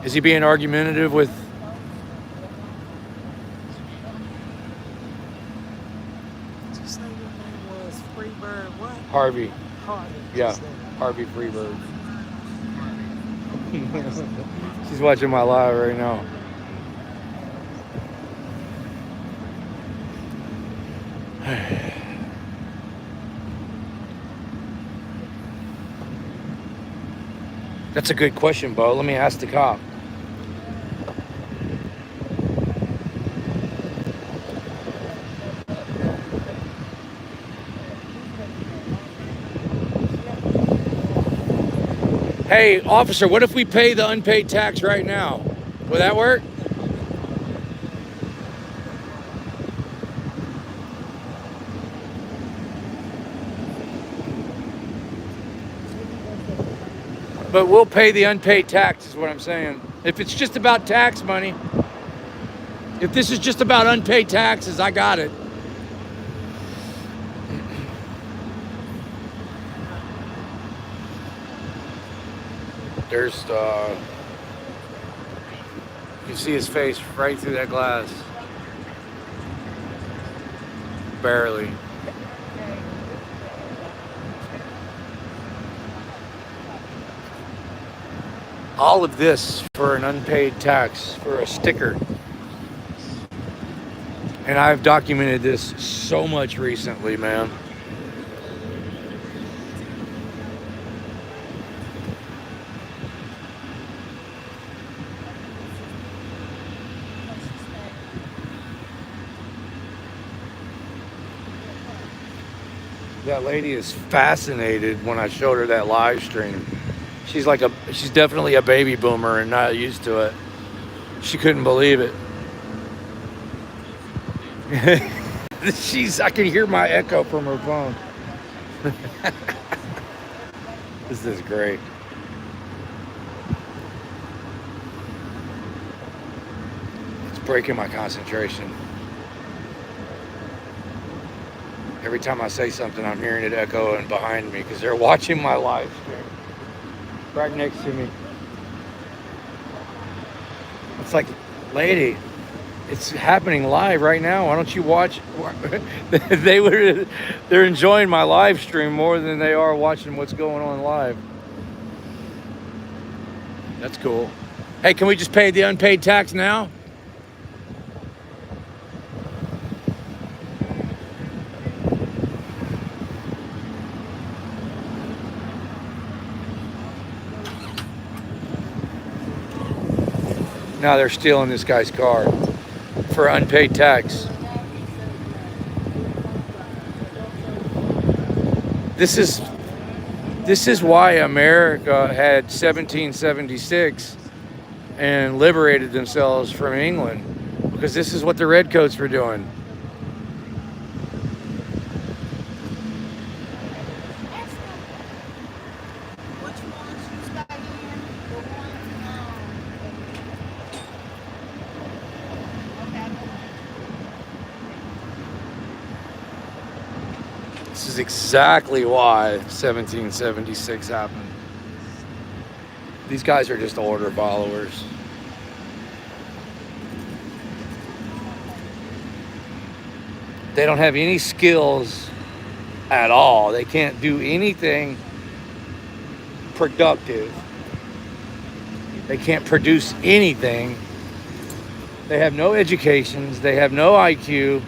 Speaker 1: Is he being argumentative with?
Speaker 8: Just say your name was Freebird. What?
Speaker 1: Harvey.
Speaker 8: Harvey.
Speaker 1: Yeah,
Speaker 8: Just say.
Speaker 1: Harvey Freebird. She's watching my live right now. That's a good question, Bo. Let me ask the cop. Hey, officer, what if we pay the unpaid tax right now? Will that work? But we'll pay the unpaid tax is what I'm saying. If it's just about tax money, if this is just about unpaid taxes, I got it. There's, you can see his face right through that glass. Barely. All of this for an unpaid tax, for a sticker. And I've documented this so much recently, man. That lady is fascinated when I showed her that live stream. She's definitely a baby boomer and not used to it. She couldn't believe it. I can hear my echo from her phone. This is great. It's breaking my concentration. Every time I say something, I'm hearing it echoing behind me because they're watching my live stream right next to me. It's like, lady, it's happening live right now. Why don't you watch? They're enjoying my live stream more than they are watching what's going on live. That's cool. Hey, can we just pay the unpaid tax now? Now they're stealing this guy's car for unpaid tax. This is why America had 1776 and liberated themselves from England, because this is what the redcoats were doing. This is exactly why 1776 happened. These guys are just order followers. They don't have any skills at all. They can't do anything productive. They can't produce anything. They have no educations. They have no IQ.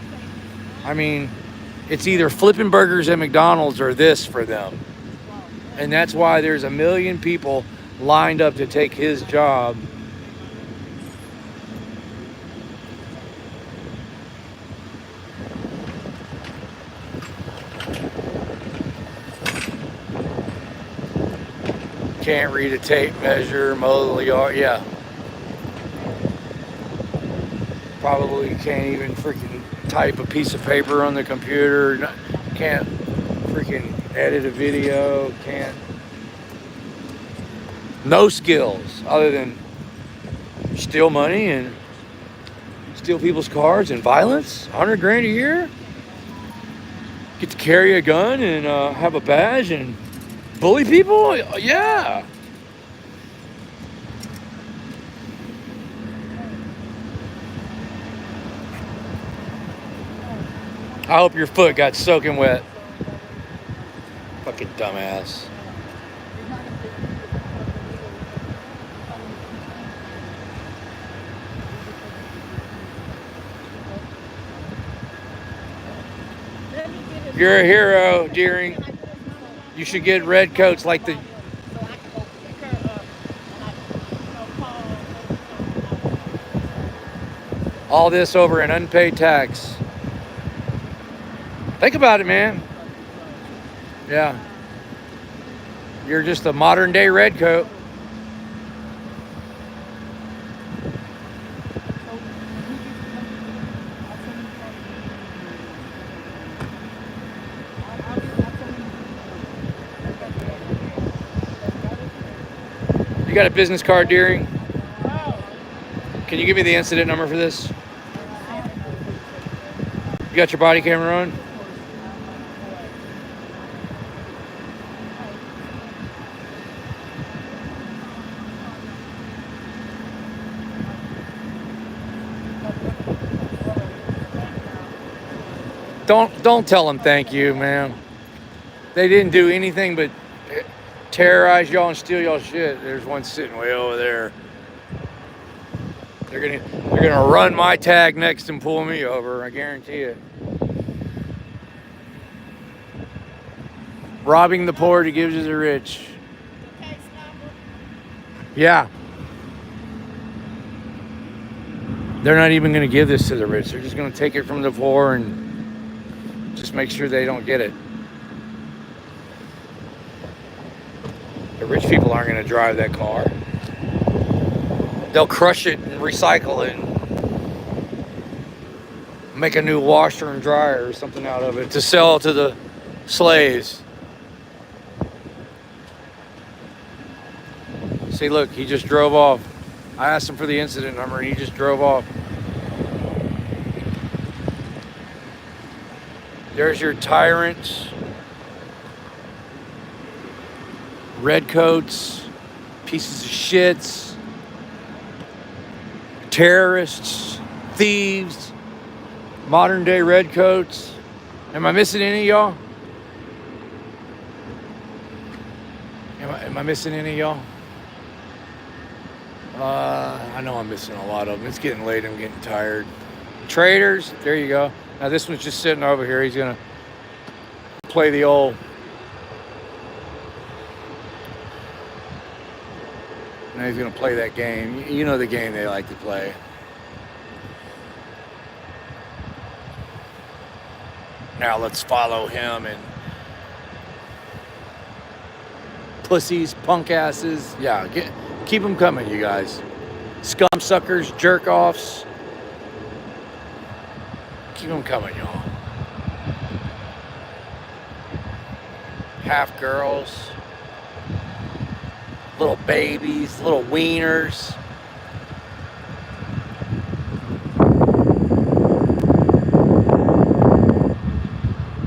Speaker 1: I mean, it's either flipping burgers at McDonald's or this for them. And that's why there's a million people lined up to take his job. Can't read a tape measure, mow the yard, yeah. Probably can't even freaking type a piece of paper on the computer. Can't freaking edit a video. Can't. No skills other than steal money and steal people's cars and violence. 100 grand a year. Get to carry a gun and have a badge and bully people? Yeah. I hope your foot got soaking wet. Fucking dumbass. You're a hero, Deering. You should get red coats like the... All this over an unpaid tax. Think about it, man. Yeah. You're just a modern day red coat. You got a business card, Deering? Can you give me the incident number for this? You got your body camera on? Don't tell them thank you, man. They didn't do anything but terrorize y'all and steal y'all shit. There's one sitting way over there. They're gonna run my tag next and pull me over. I guarantee it. Robbing the poor to give to the rich. Yeah. They're not even gonna give this to the rich. They're just gonna take it from the poor and just make sure they don't get it. The rich people aren't going to drive that car. They'll crush it and recycle it and make a new washer and dryer or something out of it to sell to the slaves. See, look, he just drove off. I asked him for the incident number and he just drove off. There's your tyrants, redcoats, pieces of shits, terrorists, thieves, modern day redcoats. Am I missing any of y'all? Am I missing any of y'all? I know I'm missing a lot of them. It's getting late. I'm getting tired. Traitors. There you go. Now this one's just sitting over here. He's gonna play the old. Now he's gonna play that game. You know the game they like to play. Now let's follow him and pussies, punk asses. Yeah, keep them coming, you guys. Scum suckers, jerk offs. Keep them coming, y'all. Half girls, little babies, little wieners.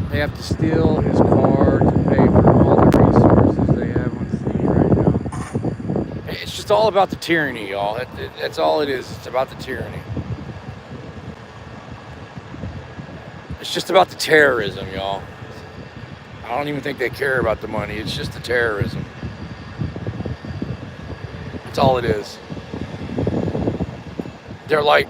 Speaker 1: They have to steal his car to pay for all the resources they have on scene right now. It's just all about the tyranny, y'all. That's all it is. It's about the tyranny. It's just about the terrorism, y'all. I don't even think they care about the money. It's just the terrorism. That's all it is. They're like,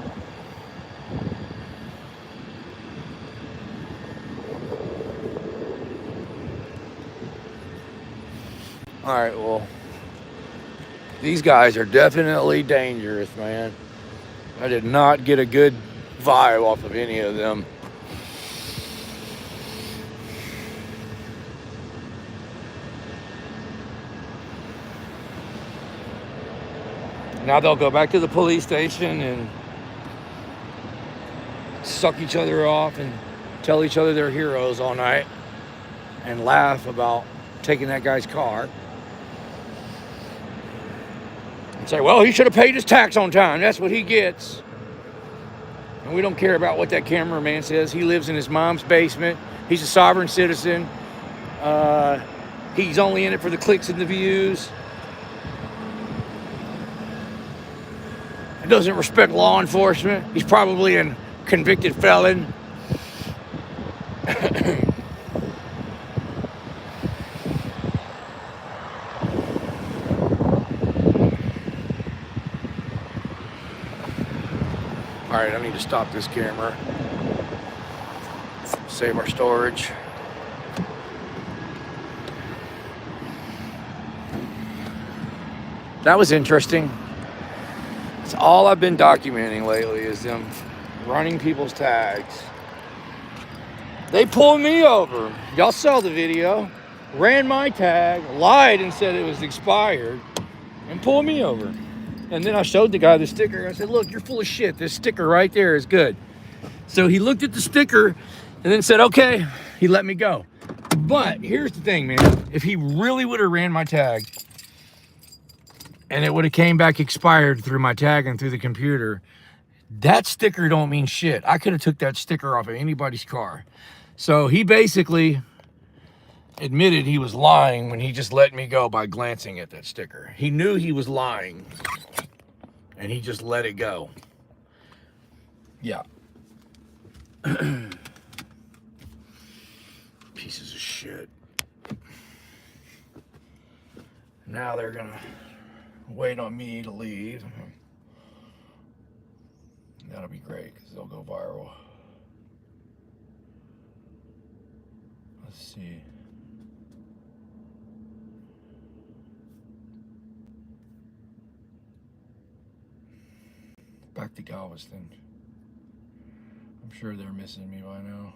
Speaker 1: all right, well, these guys are definitely dangerous, man. I did not get a good vibe off of any of them. Now they'll go back to the police station and suck each other off and tell each other they're heroes all night and laugh about taking that guy's car and say, well, he should have paid his tax on time. That's what he gets. And we don't care about what that cameraman says. He lives in his mom's basement. He's a sovereign citizen. He's only in it for the clicks and the views. He doesn't respect law enforcement. He's probably a convicted felon. All right, I need to stop this camera. Save our storage. That was interesting. It's all I've been documenting lately is them running people's tags. They pulled me over. Y'all saw the video. Ran my tag, lied and said it was expired, and pulled me over. And then I showed the guy the sticker. I said, look, you're full of shit. This sticker right there is good. So he looked at the sticker and then said, okay. He let me go. But here's the thing, man. If he really would have ran my tag and it would have came back expired through my tag and through the computer, that sticker don't mean shit. I could have took that sticker off of anybody's car. So he basically admitted he was lying when he just let me go by glancing at that sticker. He knew he was lying and he just let it go. Yeah. Pieces of shit. Now they're gonna wait on me to leave. That'll be great because they'll go viral. Let's see. Back to Galveston. I'm sure they're missing me by now.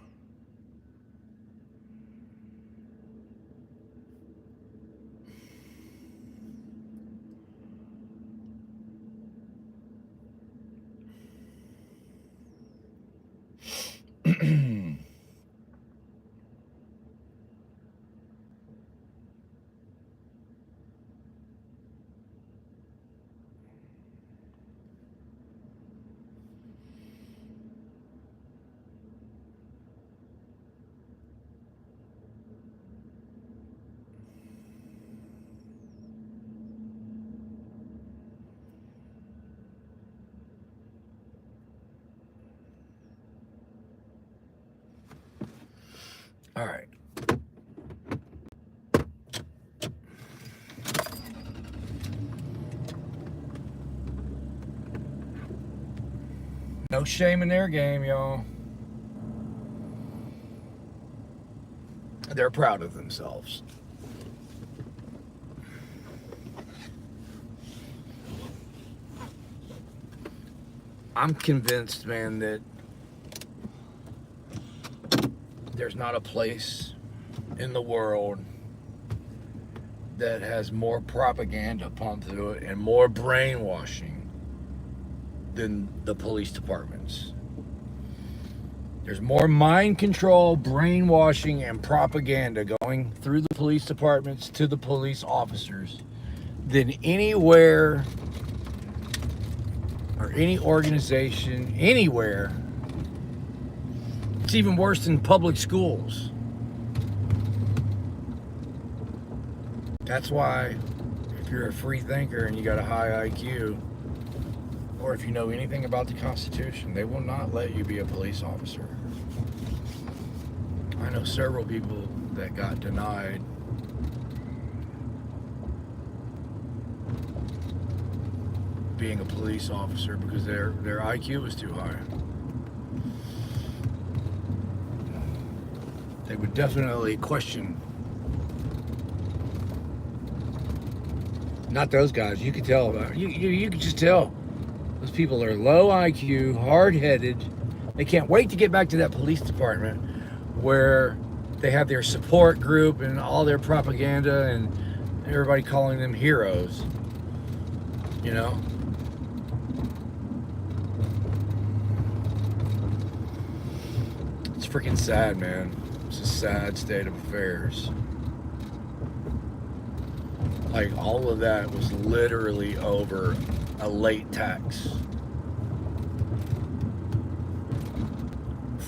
Speaker 1: All right. No shame in their game, y'all. They're proud of themselves. I'm convinced, man, that there's not a place in the world that has more propaganda pumped through it and more brainwashing than the police departments. There's more mind control, brainwashing, and propaganda going through the police departments to the police officers than anywhere or any organization, anywhere. It's even worse than public schools. That's why if you're a free thinker and you got a high IQ, or if you know anything about the Constitution, they will not let you be a police officer. I know several people that got denied being a police officer because their IQ was too high. They would definitely question. Not those guys. You could tell. You could just tell. Those people are low IQ, hard-headed. They can't wait to get back to that police department where they have their support group and all their propaganda and everybody calling them heroes. You know? It's freaking sad, man. It's a sad state of affairs. Like, all of that was literally over a late tax.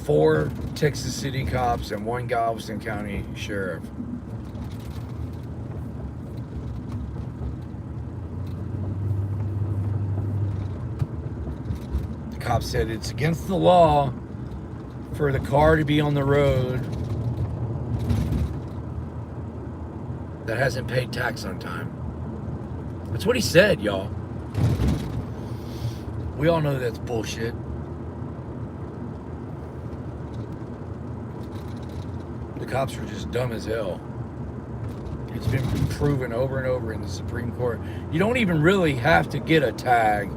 Speaker 1: 4 Texas City cops and 1 Galveston County sheriff. The cop said it's against the law for the car to be on the road that hasn't paid tax on time. That's what he said, y'all. We all know that's bullshit. The cops are just dumb as hell. It's been proven over and over in the Supreme Court. You don't even really have to get a tag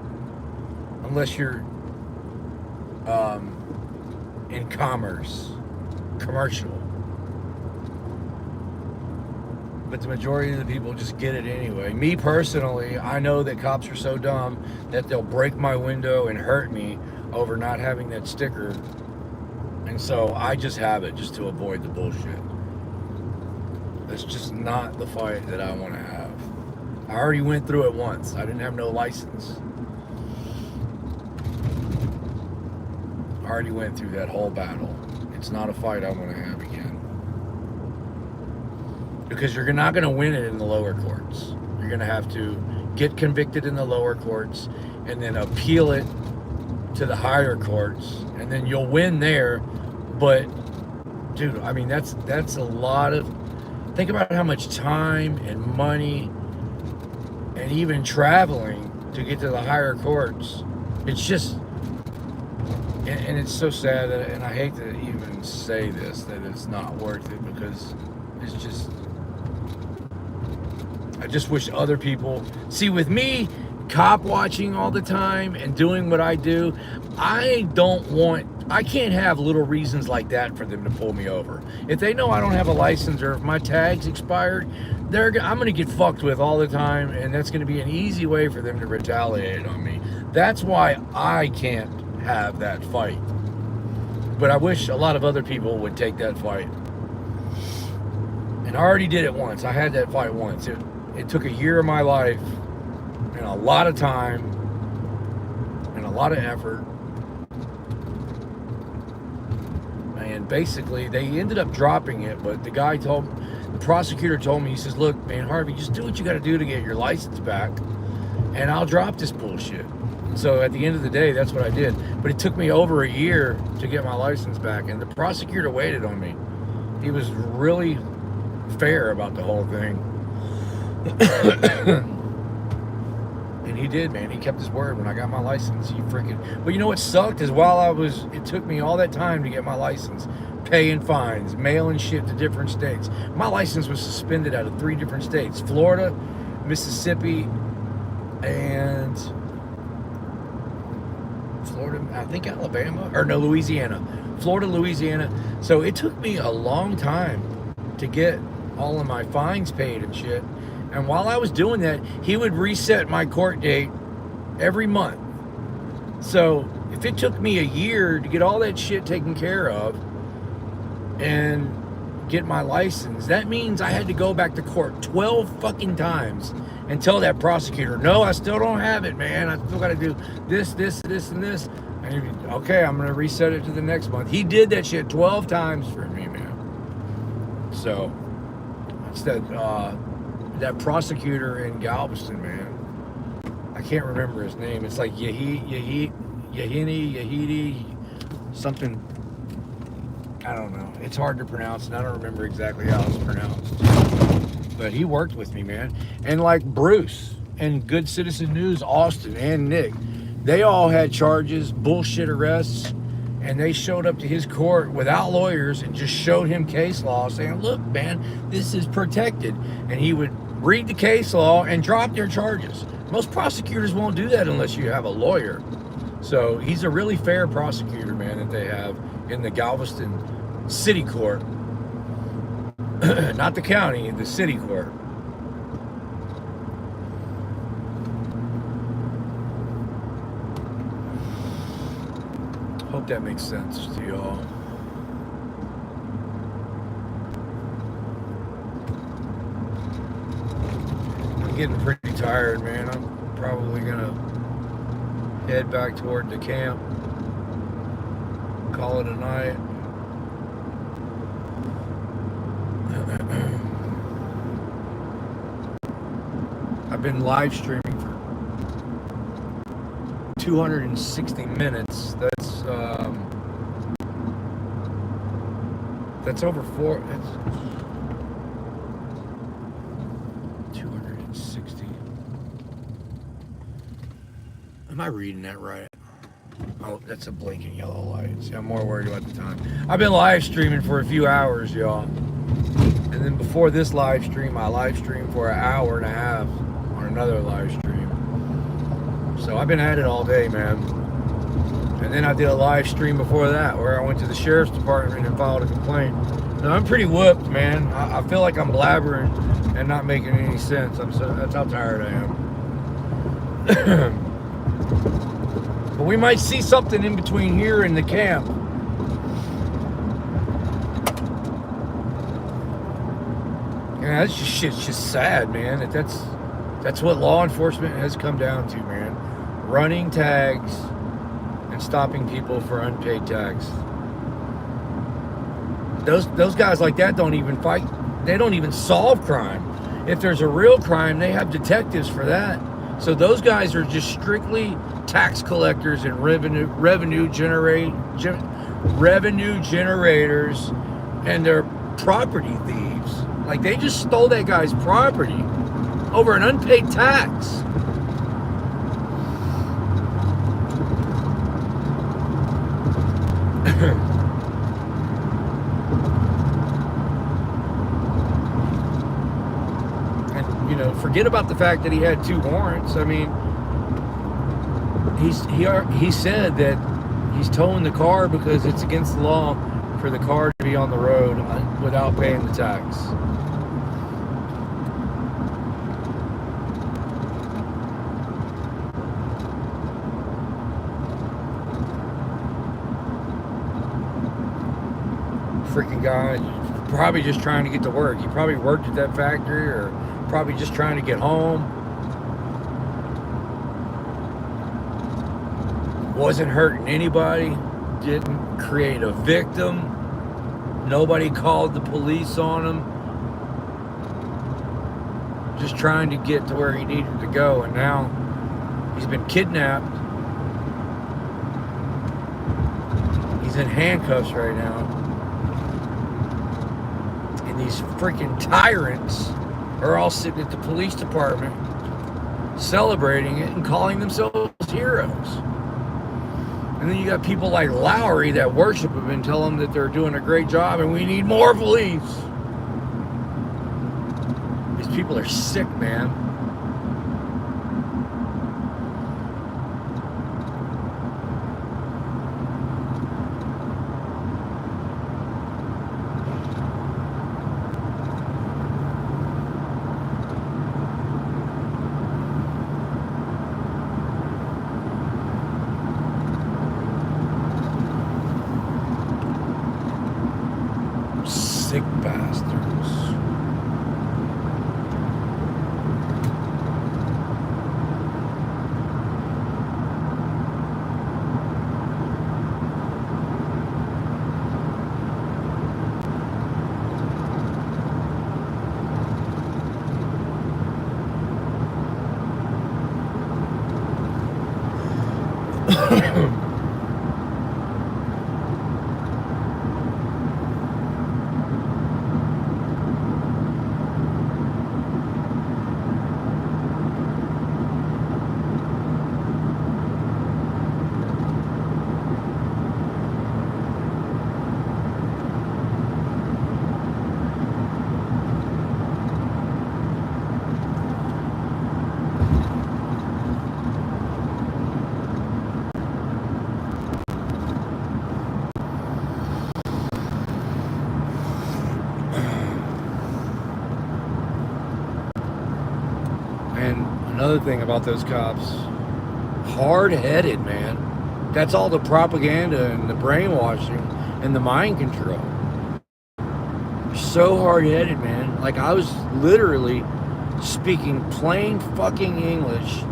Speaker 1: unless you're in commercial. But the majority of the people just get it anyway. Me personally, I know that cops are so dumb that they'll break my window and hurt me over not having that sticker. And so I just have it just to avoid the bullshit. That's just not the fight that I want to have. I already went through it once. I didn't have no license. I already went through that whole battle. It's not a fight I want to have again. Because you're not going to win it in the lower courts. You're going to have to get convicted in the lower courts and then appeal it to the higher courts, and then you'll win there. But dude, I mean, that's a lot of, think about how much time and money and even traveling to get to the higher courts. It's just, and it's so sad that, and I hate to even say this, that it's not worth it, because it's just, I just wish other people, see, with me cop watching all the time and doing what I do, I can't have little reasons like that for them to pull me over. If they know I don't have a license, or if my tag's expired, I'm gonna get fucked with all the time, and that's gonna be an easy way for them to retaliate on me. That's why I can't have that fight. But I wish a lot of other people would take that fight. And I already did it once. I had that fight once. It took a year of my life and a lot of time and a lot of effort. And basically, they ended up dropping it, but the prosecutor told me, he says, look, man, Harvey, just do what you got to do to get your license back, and I'll drop this bullshit. So at the end of the day, that's what I did. But it took me over a year to get my license back, and the prosecutor waited on me. He was really fair about the whole thing. And he did, man. He kept his word when I got my license. But you know what sucked is it took me all that time to get my license, paying fines, mailing shit to different states. My license was suspended out of 3 different states: Florida, Mississippi, and I think Alabama, or no, Louisiana. Florida, Louisiana. So it took me a long time to get all of my fines paid and shit. And while I was doing that, he would reset my court date every month. So if it took me a year to get all that shit taken care of and get my license, that means I had to go back to court 12 fucking times and tell that prosecutor, no, I still don't have it, man. I still got to do this, and this. And he'd be, okay, I'm going to reset it to the next month. He did that shit 12 times for me, man. So it's that prosecutor in Galveston, man. I can't remember his name. It's like Yahidi, something. I don't know. It's hard to pronounce, and I don't remember exactly how it's pronounced. But he worked with me, man. And like Bruce and Good Citizen News, Austin and Nick, they all had charges, bullshit arrests, and they showed up to his court without lawyers and just showed him case law saying, look, man, this is protected. And he would read the case law and drop their charges. Most prosecutors won't do that unless you have a lawyer. So he's a really fair prosecutor, man, that they have in the Galveston City Court. Not the county, the city court. Hope that makes sense to y'all. I'm getting pretty tired, man. I'm probably gonna head back toward the camp. Call it a night. I've been live streaming for 260 minutes. That's over four. That's 260. Am I reading that right? Oh, that's a blinking yellow light. See, I'm more worried about the time. I've been live streaming for a few hours, y'all. And then before this live stream, I live streamed for an hour and a half on another live stream. So I've been at it all day, man. And then I did a live stream before that where I went to the sheriff's department and filed a complaint. Now, I'm pretty whooped, man. I feel like I'm blabbering and not making any sense. That's how tired I am. But we might see something in between here and the camp. Yeah, that's just shit's just sad, man. That's what law enforcement has come down to, man. Running tags and stopping people for unpaid tax. Those guys like that don't even fight. They don't even solve crime. If there's a real crime, they have detectives for that. So those guys are just strictly tax collectors and revenue generators, and they're property thieves. Like, they just stole that guy's property over an unpaid tax. And, forget about the fact that he had 2 warrants. I mean, he said that he's towing the car because it's against the law for the car to be on the road without paying the tax. Freaking guy, probably just trying to get to work. He probably worked at that factory or probably just trying to get home. Wasn't hurting anybody, didn't create a victim. Nobody called the police on him. Just trying to get to where he needed to go, and now he's been kidnapped. He's in handcuffs right now. And these freaking tyrants are all sitting at the police department celebrating it and calling themselves heroes. And then you got people like Lowry that worship him and tell him that they're doing a great job and we need more police. These people are sick, man. Sick bastards. And another thing about those cops, hard-headed, man. That's all the propaganda and the brainwashing and the mind control. So hard-headed, man. Like, I was literally speaking plain fucking English,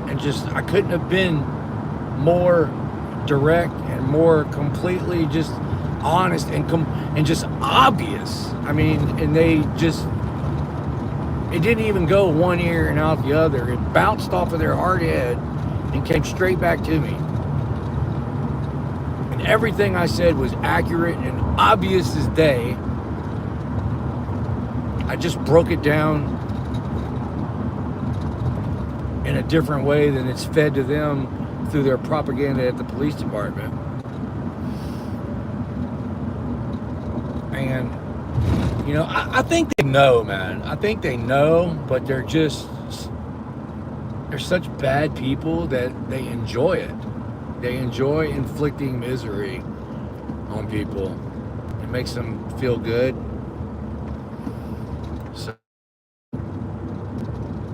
Speaker 1: and just, I couldn't have been more direct and more completely just honest and just obvious. I mean, and they just, it didn't even go one ear and out the other. It bounced off of their hard head and came straight back to me. And everything I said was accurate and obvious as day. I just broke it down in a different way than it's fed to them through their propaganda at the police department. And, you know, I think they know, man. I think they know, but they're such bad people that they enjoy it. They enjoy inflicting misery on people. It makes them feel good. So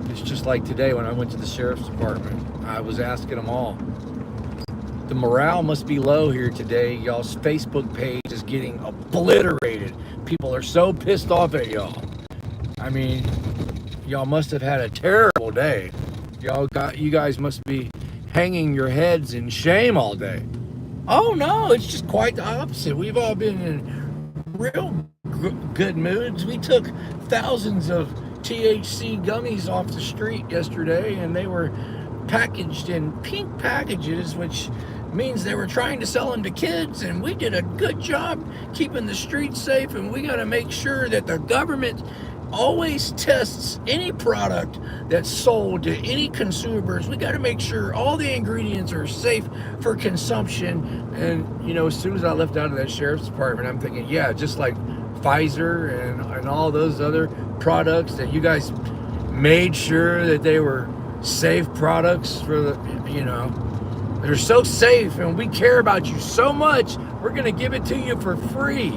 Speaker 1: it's just like today when I went to the sheriff's department. I was asking them all. The morale must be low here today. Y'all's Facebook page is getting obliterated. People are so pissed off at y'all. I mean, y'all must have had a terrible day. You guys must be hanging your heads in shame all day. Oh no, it's just quite the opposite. We've all been in real good moods. We took thousands of THC gummies off the street yesterday, and they were packaged in pink packages, which means they were trying to sell them to kids, and we did a good job keeping the streets safe. And we got to make sure that the government always tests any product that's sold to any consumers. We got to make sure all the ingredients are safe for consumption. And, you know, as soon as I left out of that sheriff's department, I'm thinking, yeah, just like Pfizer and all those other products that you guys made sure that they were safe products for the, you know, they're so safe and we care about you so much, we're going to give it to you for free.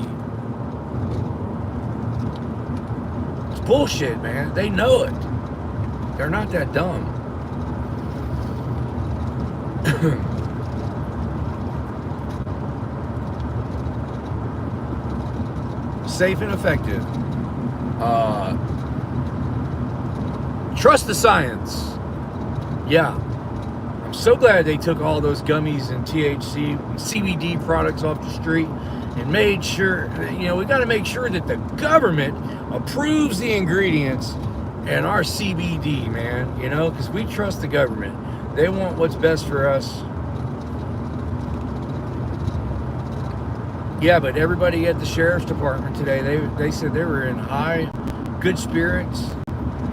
Speaker 1: It's bullshit, man. They know it. They're not that dumb. Safe and effective. Trust the science. Yeah. I'm so glad they took all those gummies and THC and CBD products off the street and made sure, you know, we got to make sure that the government approves the ingredients and our CBD, man, you know, because we trust the government. They want what's best for us. Yeah, but everybody at the sheriff's department today, they said they were in good spirits,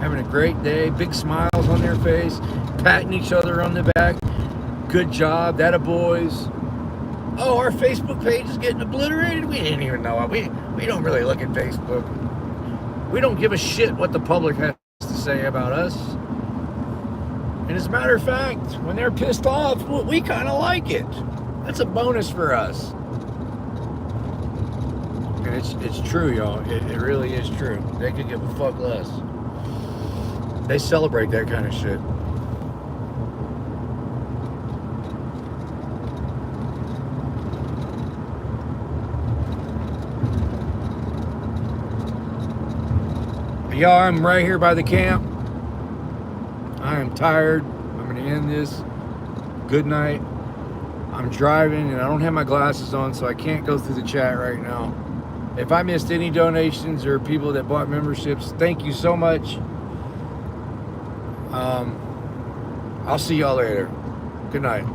Speaker 1: having a great day, big smiles on their face, patting each other on the back. Good job, that a boys. Oh, our Facebook page is getting obliterated? We didn't even know it. We don't really look at Facebook. We don't give a shit what the public has to say about us. And as a matter of fact, when they're pissed off, we kind of like it. That's a bonus for us. And it's true, y'all. It really is true. They could give a fuck less. They celebrate that kind of shit. Y'all, I'm right here by the camp. I am tired. I'm going to end this. Good night. I'm driving and I don't have my glasses on, so I can't go through the chat right now. If I missed any donations or people that bought memberships, thank you so much. I'll see y'all later. Good night.